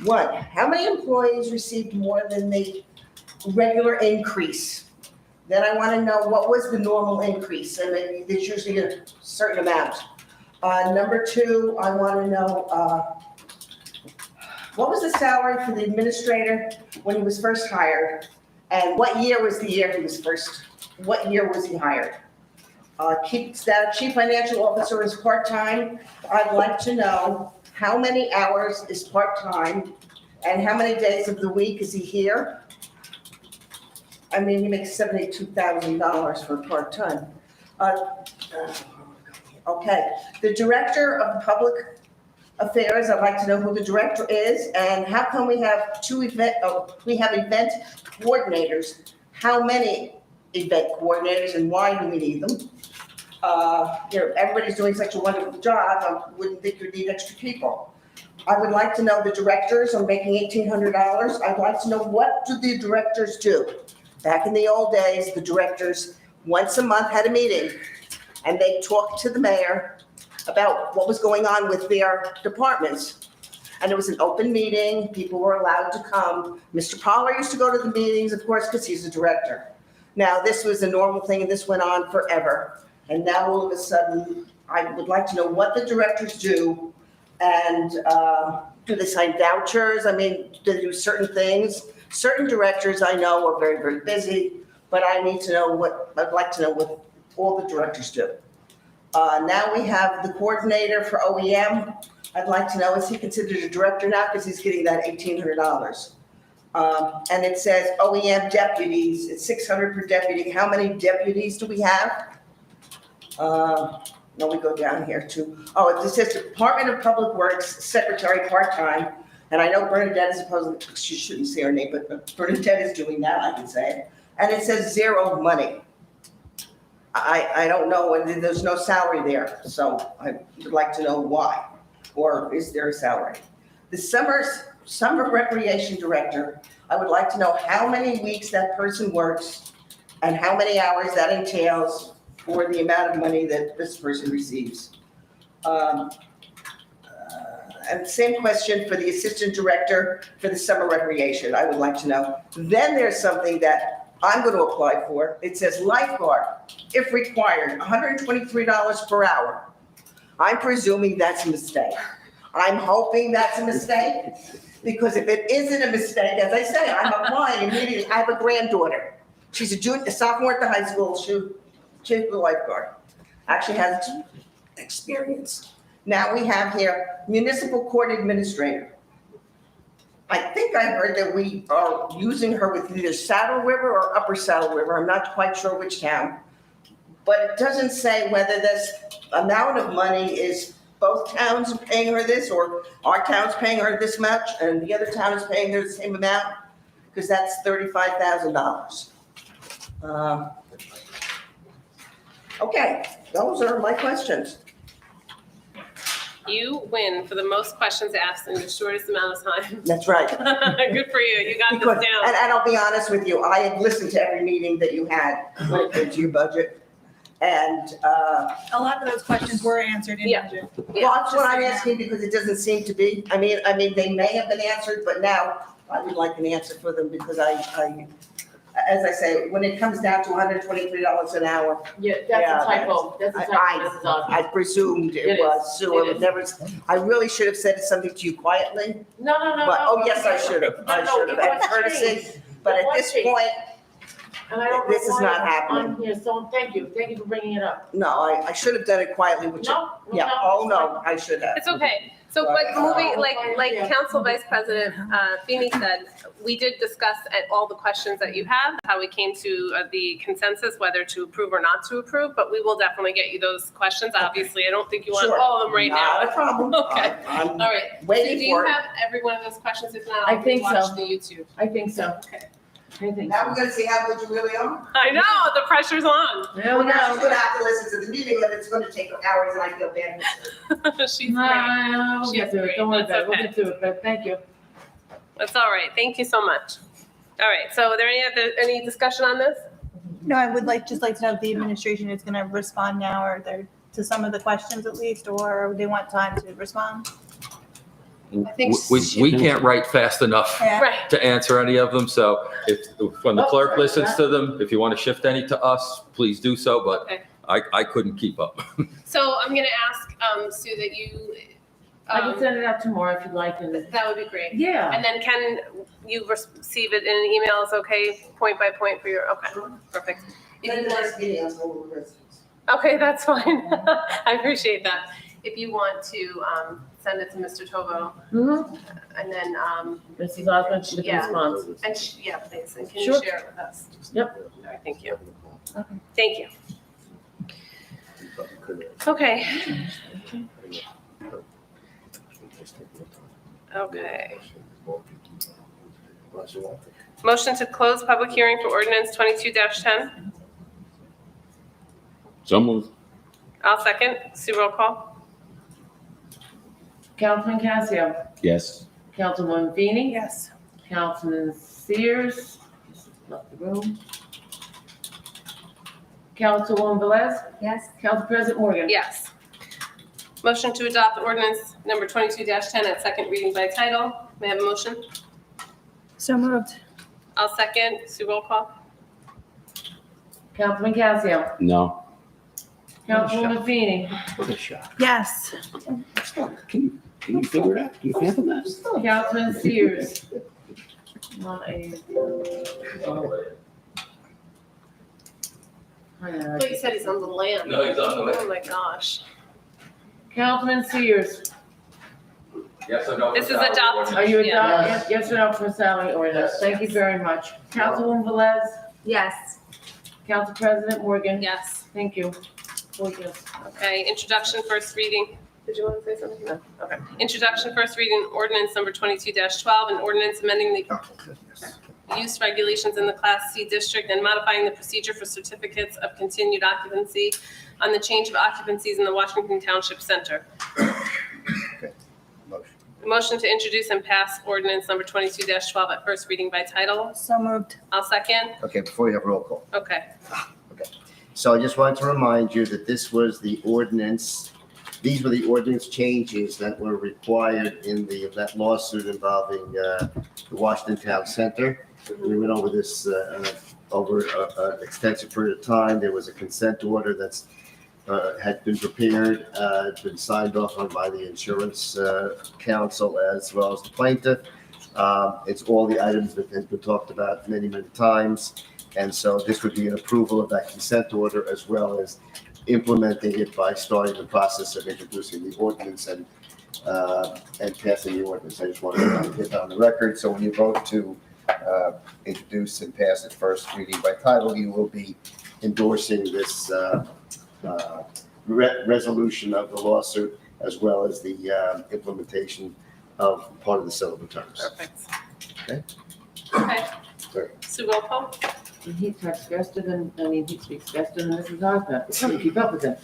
[SPEAKER 2] One, how many employees received more than the regular increase? Then I want to know what was the normal increase, and then there's usually a certain amount. Number two, I want to know what was the salary for the administrator when he was first hired, and what year was the year he was first? What year was he hired? Chief Financial Officer is part-time. I'd like to know how many hours is part-time and how many days of the week is he here? I mean, he makes $72,000 for part-time. Okay, the Director of Public Affairs, I'd like to know who the director is, and how come we have event coordinators? How many event coordinators and why do we need them? everybody's doing such a wonderful job, I wouldn't think you'd need extra people. I would like to know the directors are making $1,800. I'd like to know, what do the directors do? Back in the old days, the directors once a month had a meeting and they talked to the mayor about what was going on with their departments. And it was an open meeting, people were allowed to come. Mr. Pollard used to go to the meetings, of course, because he's a director. Now, this was a normal thing and this went on forever. And now all of a sudden, I would like to know what the directors do. And do they sign vouchers? I mean, do they do certain things? Certain directors I know are very, very busy, but I need to know I'd like to know what all the directors do. Now we have the coordinator for OEM. I'd like to know, is he considered a director now? Because he's getting that $1,800. And it says OEM deputies, it's $600 per deputy. How many deputies do we have? No, we go down here to, it says Department of Public Works Secretary part-time. And I know Bernadette is supposedly, she shouldn't say her name, but Bernadette is doing that, I can say. And it says zero money. I don't know, and there's no salary there. So I would like to know why, or is there a salary? The summer recreation director, I would like to know how many weeks that person works and how many hours that entails for the amount of money that this person receives. And same question for the assistant director for the summer recreation, I would like to know. Then there's something that I'm going to apply for. It says lifeguard, if required, $123 per hour. I'm presuming that's a mistake. I'm hoping that's a mistake, because if it isn't a mistake, as I say, I'm applying immediately. I have a granddaughter. She's a sophomore at the high school. She's the lifeguard. Actually has experience. Now we have here municipal court administrator. I think I heard that we are using her with either Saddle River or Upper Saddle River. I'm not quite sure which town. But it doesn't say whether this amount of money is both towns paying her this, or our town's paying her this much and the other town is paying her the same amount, because that's $35,000. Okay, those are my questions.
[SPEAKER 1] You win for the most questions asked in the shortest amount of time.
[SPEAKER 2] That's right.
[SPEAKER 1] Good for you. You got
[SPEAKER 2] Because,
[SPEAKER 1] this down.
[SPEAKER 2] and I'll be honest with you, I had listened to every meeting that you had when it came to your budget. And
[SPEAKER 5] A lot of those questions were answered in budget.
[SPEAKER 2] well, that's what I'm asking, because it doesn't seem to be. I mean, they may have been answered, but now I would like an answer for them, because I as I say, when it comes down to $123 an hour.
[SPEAKER 3] Yeah, that's a typo. That's a typo, Mrs. Osmond.
[SPEAKER 2] I presumed it
[SPEAKER 3] It
[SPEAKER 2] was,
[SPEAKER 3] is.
[SPEAKER 2] so I
[SPEAKER 3] It
[SPEAKER 2] would
[SPEAKER 3] is.
[SPEAKER 2] never, I really should have said something to you quietly.
[SPEAKER 3] No.
[SPEAKER 2] But, oh, yes, I should have. I should have, out of courtesy. But at this point,
[SPEAKER 3] And I don't
[SPEAKER 2] this is
[SPEAKER 3] know why
[SPEAKER 2] not happening.
[SPEAKER 3] I'm here, so thank you for bringing it up.
[SPEAKER 2] No, I should have done it quietly, which, yeah, oh, no, I should have.
[SPEAKER 1] It's okay. So like moving, like Council Vice President Feeney said, we did discuss all the questions that you have, how we came to the consensus whether to approve or not to approve, but we will definitely get you those questions. Obviously, I don't think you want
[SPEAKER 2] Sure.
[SPEAKER 1] all of them right now.
[SPEAKER 2] Not a problem.
[SPEAKER 1] Okay.
[SPEAKER 2] I'm
[SPEAKER 1] All right.
[SPEAKER 2] waiting
[SPEAKER 1] So do you
[SPEAKER 2] for it.
[SPEAKER 1] have every one of those questions? If not,
[SPEAKER 3] I
[SPEAKER 1] I'll
[SPEAKER 3] think so.
[SPEAKER 1] watch the YouTube.
[SPEAKER 3] I think so.
[SPEAKER 1] Okay.
[SPEAKER 3] I think
[SPEAKER 2] Now
[SPEAKER 3] so.
[SPEAKER 2] we're gonna see how good you really are.
[SPEAKER 1] I know, the pressure's on.
[SPEAKER 3] There
[SPEAKER 2] Well,
[SPEAKER 3] we
[SPEAKER 2] now she's
[SPEAKER 3] go.
[SPEAKER 2] gonna have to listen to the meeting, and it's gonna take hours, and I feel bad.
[SPEAKER 1] She's great.
[SPEAKER 3] We'll
[SPEAKER 1] She's
[SPEAKER 3] get through it.
[SPEAKER 1] great.
[SPEAKER 3] Don't worry
[SPEAKER 1] That's
[SPEAKER 3] about it. We'll
[SPEAKER 1] okay.
[SPEAKER 3] get through it, but thank you.
[SPEAKER 1] That's all right. Thank you so much. All right, so are there any discussion on this?
[SPEAKER 5] No, I would just like to know if the administration is going to respond now, or to some of the questions at least, or they want time to respond.
[SPEAKER 1] I think
[SPEAKER 6] We can't write fast enough
[SPEAKER 5] Yeah.
[SPEAKER 1] Right.
[SPEAKER 6] to answer any of them, so when the
[SPEAKER 3] Oh,
[SPEAKER 6] clerk
[SPEAKER 3] sorry,
[SPEAKER 6] listens
[SPEAKER 3] yeah.
[SPEAKER 6] to them, if you want to shift any to us, please do so, but
[SPEAKER 1] Okay.
[SPEAKER 6] I couldn't keep up.
[SPEAKER 1] So I'm going to ask Sue that you,
[SPEAKER 3] I can send it out tomorrow if you'd like. And
[SPEAKER 1] that would be great.
[SPEAKER 3] yeah.
[SPEAKER 1] And then can you receive it in an email? Is okay, point by point for your, okay, perfect. If
[SPEAKER 2] Then
[SPEAKER 1] you
[SPEAKER 2] the
[SPEAKER 1] want-
[SPEAKER 2] next meeting, I'll go with the residents.
[SPEAKER 1] Okay, that's fine. I appreciate that. If you want to send it to Mr. Tovo,
[SPEAKER 3] Mm-hmm.
[SPEAKER 1] and then,
[SPEAKER 3] Mrs. Osmond, she
[SPEAKER 1] Yeah.
[SPEAKER 3] responds.
[SPEAKER 1] and yeah, please, and can you
[SPEAKER 3] Sure.
[SPEAKER 1] share it with us?
[SPEAKER 3] Yep.
[SPEAKER 1] All right, thank you.
[SPEAKER 3] Okay.
[SPEAKER 1] Thank you. Okay. Okay. Motion to close public hearing for ordinance 22-10.
[SPEAKER 12] So moved.
[SPEAKER 1] I'll second. Sue, roll call.
[SPEAKER 3] Councilman Casio,
[SPEAKER 12] Yes.
[SPEAKER 3] Councilwoman Feeney,
[SPEAKER 5] Yes.
[SPEAKER 3] Councilman Sears, just left the room. Councilwoman Velez,
[SPEAKER 11] Yes.
[SPEAKER 3] Council President Morgan.
[SPEAKER 1] Yes. Motion to adopt ordinance number 22-10 at second reading by title. May I have a motion?
[SPEAKER 5] So moved.
[SPEAKER 1] I'll second. Sue, roll call.
[SPEAKER 3] Councilman Casio,
[SPEAKER 12] No.
[SPEAKER 3] Councilwoman Feeney,
[SPEAKER 12] What a shock.
[SPEAKER 5] Yes.
[SPEAKER 12] Can you figure it out? Can you fathom that?
[SPEAKER 3] Councilman Sears. Not a.
[SPEAKER 1] I thought you said he's on the land.
[SPEAKER 6] No, he's on the land.
[SPEAKER 1] Oh, my gosh.
[SPEAKER 3] Councilman Sears,
[SPEAKER 6] Yes or no?
[SPEAKER 1] This is adopt.
[SPEAKER 3] are you
[SPEAKER 1] Yeah.
[SPEAKER 3] adopting, yes or no for salary ordinance? Thank you very much. Councilwoman Velez,
[SPEAKER 11] Yes.
[SPEAKER 3] Council President Morgan.
[SPEAKER 1] Yes.
[SPEAKER 3] Thank you. 4 yes.
[SPEAKER 1] Okay, introduction, first reading. Did you want to say something? No. Okay. Introduction, first reading, ordinance number 22-12, an ordinance amending the use regulations in the Class C district and modifying the procedure for certificates of continued occupancy on the change of occupancies in the Washington Township Center. Motion to introduce and pass ordinance number 22-12 at first reading by title.
[SPEAKER 5] So moved.
[SPEAKER 1] I'll second.
[SPEAKER 13] Okay, before you have roll call.
[SPEAKER 1] Okay.
[SPEAKER 13] So I just wanted to remind you that this was the ordinance, these were the ordinance changes that were required in that lawsuit involving the Washington Town Center. We went over this over an extensive period of time. There was a consent order that's had been prepared, been signed off on by the insurance council as well as the plaintiff. It's all the items that have been talked about many, many times. And so this would be an approval of that consent order as well as implementing it by starting the process of introducing the ordinance and passing the ordinance. I just wanted to get that on the record. So when you vote to introduce and pass it first reading by title, you will be endorsing this resolution of the lawsuit as well as the implementation of part of the syllable terms.
[SPEAKER 1] Perfect.
[SPEAKER 13] Okay.
[SPEAKER 1] Okay.
[SPEAKER 13] Sorry.
[SPEAKER 1] Sue, roll call.
[SPEAKER 3] He talks faster than, he speaks faster than Mrs. Osborne. So keep up with him.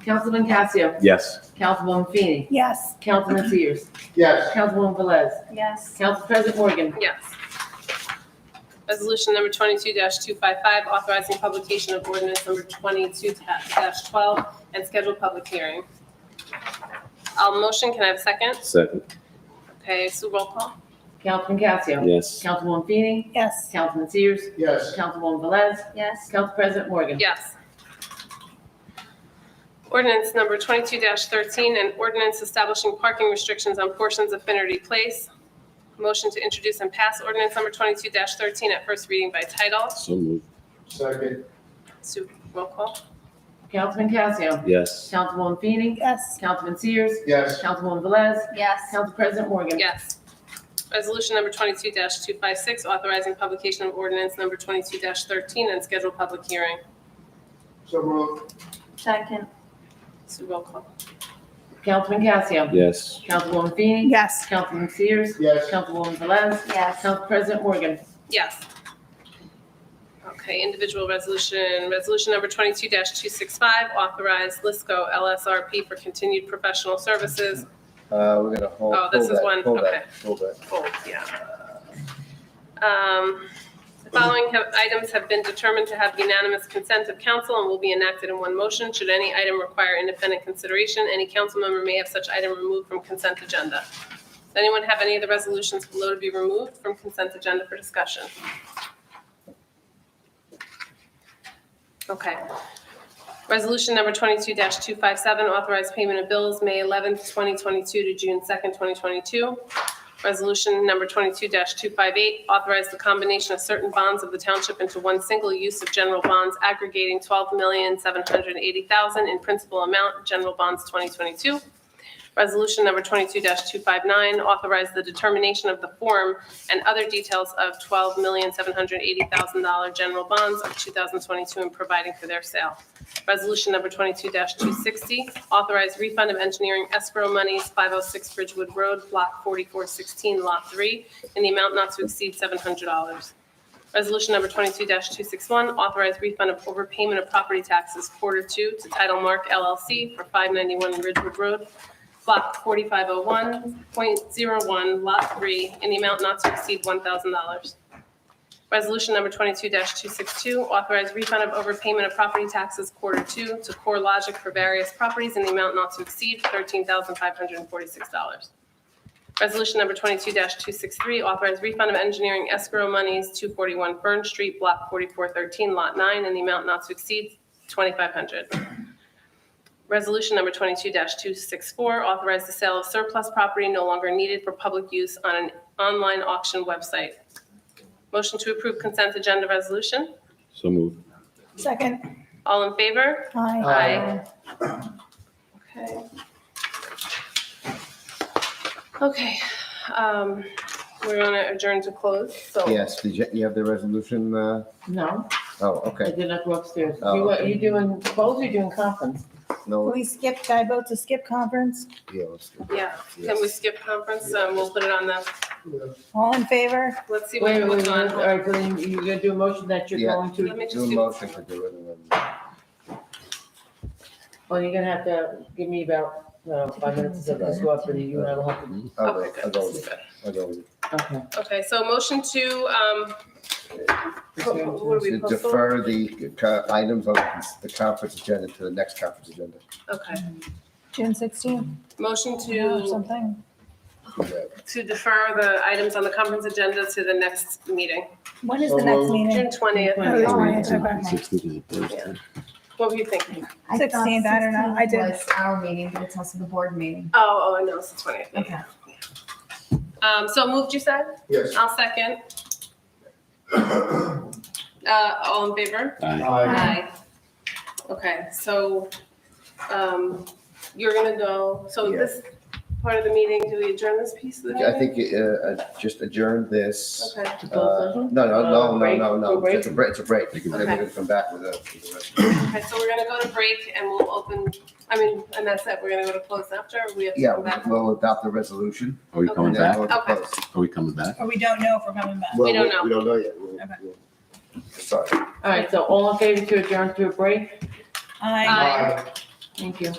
[SPEAKER 3] Councilman Casio,
[SPEAKER 12] Yes.
[SPEAKER 3] Councilwoman Feeney,
[SPEAKER 5] Yes.
[SPEAKER 3] Councilman Sears,
[SPEAKER 13] Yes.
[SPEAKER 3] Councilwoman Velez,
[SPEAKER 11] Yes.
[SPEAKER 3] Council President Morgan.
[SPEAKER 1] Yes. Resolution number 22-255, authorizing publication of ordinance number 22-12 and scheduled public hearing. I'll motion. Can I have a second?
[SPEAKER 12] Second.
[SPEAKER 1] Okay, Sue, roll call.
[SPEAKER 3] Councilman Casio.
[SPEAKER 12] Yes.
[SPEAKER 3] Councilwoman Feeney,
[SPEAKER 5] Yes.
[SPEAKER 3] Councilman Sears,
[SPEAKER 13] Yes.
[SPEAKER 3] Councilwoman Velez,
[SPEAKER 11] Yes.
[SPEAKER 3] Council President Morgan.
[SPEAKER 1] Yes. Ordinance number 22-13, an ordinance establishing parking restrictions on portions of Finnerty Place. Motion to introduce and pass ordinance number 22-13 at first reading by title.
[SPEAKER 12] So moved.
[SPEAKER 13] Second.
[SPEAKER 1] Sue, roll call.
[SPEAKER 3] Councilman Casio.
[SPEAKER 12] Yes.
[SPEAKER 3] Councilwoman Feeney,
[SPEAKER 5] Yes.
[SPEAKER 3] Councilman Sears,
[SPEAKER 13] Yes.
[SPEAKER 3] Councilwoman Velez,
[SPEAKER 11] Yes.
[SPEAKER 3] Council President Morgan.
[SPEAKER 1] Yes. Resolution number 22-256, authorizing publication of ordinance number 22-13 and scheduled public hearing.
[SPEAKER 13] So moved.
[SPEAKER 11] Second.
[SPEAKER 1] Sue, roll call.
[SPEAKER 3] Councilman Casio.
[SPEAKER 12] Yes.
[SPEAKER 3] Councilwoman Feeney,
[SPEAKER 5] Yes.
[SPEAKER 3] Councilman Sears,
[SPEAKER 13] Yes.
[SPEAKER 3] Councilwoman Velez,
[SPEAKER 11] Yes.
[SPEAKER 3] Council President Morgan.
[SPEAKER 1] Yes. Okay, individual resolution. Resolution number 22-265, authorize Lisco LSRP for continued professional services.
[SPEAKER 13] We're gonna hold.
[SPEAKER 1] Oh, this
[SPEAKER 13] hold
[SPEAKER 1] is
[SPEAKER 13] that,
[SPEAKER 1] one,
[SPEAKER 13] hold that,
[SPEAKER 1] okay.
[SPEAKER 13] Hold that.
[SPEAKER 1] Oh, yeah. The following items have been determined to have unanimous consent of council and will be enacted in one motion. Should any item require independent consideration, any council member may have such item removed from consent agenda. Does anyone have any of the resolutions below to be removed from consent agenda for discussion? Okay. Resolution number 22-257, authorized payment of bills, May 11th, 2022 to June 2nd, 2022. Resolution number 22-258, authorize the combination of certain bonds of the township into one single use of general bonds aggregating $12,780,000 in principal amount, general bonds 2022. Resolution number 22-259, authorize the determination of the form and other details of $12,780,000 general bonds of 2022 and providing for their sale. Resolution number 22-260, authorize refund of engineering escrow monies, 506 Bridgewood Road, Block 4416, Lot 3, in the amount not to exceed $700. Resolution number 22-261, authorize refund of overpayment of property taxes Quarter 2 to Title Mark LLC for 591 Ridgewood Road, Block 4501.01, Lot 3, in the amount not to exceed $1,000. Resolution number 22-262, authorize refund of overpayment of property taxes Quarter 2 to Core Logic for various properties in the amount not to exceed $13,546. Resolution number 22-263, authorize refund of engineering escrow monies 241 Fern Street, Block 4413, Lot 9, in the amount not to exceed $2,500. Resolution number 22-264, authorize the sale of surplus property no longer needed for public use on an online auction website. Motion to approve consent agenda resolution.
[SPEAKER 12] So moved.
[SPEAKER 5] Second.
[SPEAKER 1] All in favor?
[SPEAKER 5] Aye.
[SPEAKER 1] Okay. Okay, we're gonna adjourn to close, so.
[SPEAKER 13] Yes, did you have the resolution?
[SPEAKER 3] No,
[SPEAKER 13] Oh,
[SPEAKER 3] I
[SPEAKER 13] okay.
[SPEAKER 3] did not go upstairs.
[SPEAKER 13] Oh, okay.
[SPEAKER 3] You doing close or you doing conference?
[SPEAKER 13] No,
[SPEAKER 5] Can we skip, can I vote to skip conference?
[SPEAKER 13] yeah, let's do it.
[SPEAKER 1] Yeah, can we skip conference? We'll put it on the,
[SPEAKER 5] All in favor?
[SPEAKER 1] let's see
[SPEAKER 3] Wait,
[SPEAKER 1] what's
[SPEAKER 3] all
[SPEAKER 1] on.
[SPEAKER 3] right, so you're gonna do a motion that you're
[SPEAKER 13] Yeah.
[SPEAKER 3] going to,
[SPEAKER 1] Let me just
[SPEAKER 13] Do a
[SPEAKER 1] do.
[SPEAKER 13] motion to do it. And then-
[SPEAKER 3] well, you're gonna have to give me about 5 minutes to just go up and you and I will have to,
[SPEAKER 13] I'll go-
[SPEAKER 1] Okay,
[SPEAKER 13] I'll
[SPEAKER 1] good.
[SPEAKER 13] go with it. I'll go with it.
[SPEAKER 3] okay.
[SPEAKER 1] Okay, so motion to, what do we
[SPEAKER 13] To
[SPEAKER 1] postpone?
[SPEAKER 13] defer the items on the conference agenda to the next conference agenda.
[SPEAKER 1] Okay,
[SPEAKER 5] June 16th?
[SPEAKER 1] motion
[SPEAKER 5] Or
[SPEAKER 1] to
[SPEAKER 5] something?
[SPEAKER 1] defer the items on the conference agenda to the next meeting,
[SPEAKER 5] When is the next meeting?
[SPEAKER 1] June 20th.
[SPEAKER 5] Oh, the 20th, okay.
[SPEAKER 12] 16th is a Thursday.
[SPEAKER 1] What were you thinking?
[SPEAKER 5] 16th, I don't know, I did.
[SPEAKER 11] Was our meeting, but it's also the board meeting.
[SPEAKER 1] Oh, I know, it's the 20th.
[SPEAKER 11] Okay.
[SPEAKER 1] So moved, you said?
[SPEAKER 13] Yes.
[SPEAKER 1] I'll second. All in favor?
[SPEAKER 12] Aye.
[SPEAKER 1] Aye. Okay, so, you're gonna go, so
[SPEAKER 13] Yeah.
[SPEAKER 1] this part of the meeting, do we adjourn this piece of the meeting?
[SPEAKER 13] I think just adjourn this.
[SPEAKER 1] Okay.
[SPEAKER 13] No, it's a break, it's a break. Then we're gonna come back with the rest.
[SPEAKER 1] Okay, so we're gonna go to break and we'll open, and that's it, we're gonna go to close after, or we have to
[SPEAKER 13] Yeah,
[SPEAKER 1] come back?
[SPEAKER 13] we'll adopt the resolution.
[SPEAKER 12] Are we coming
[SPEAKER 13] and then
[SPEAKER 12] back?
[SPEAKER 13] go to
[SPEAKER 1] Okay.
[SPEAKER 13] close.
[SPEAKER 12] Are we coming back?
[SPEAKER 5] Or we don't know if we're coming back.
[SPEAKER 13] Well,
[SPEAKER 1] don't know.
[SPEAKER 13] We don't know yet. Sorry.
[SPEAKER 3] All right, so all in favor to adjourn to a break?
[SPEAKER 5] Aye.
[SPEAKER 1] Aye.
[SPEAKER 3] Thank you.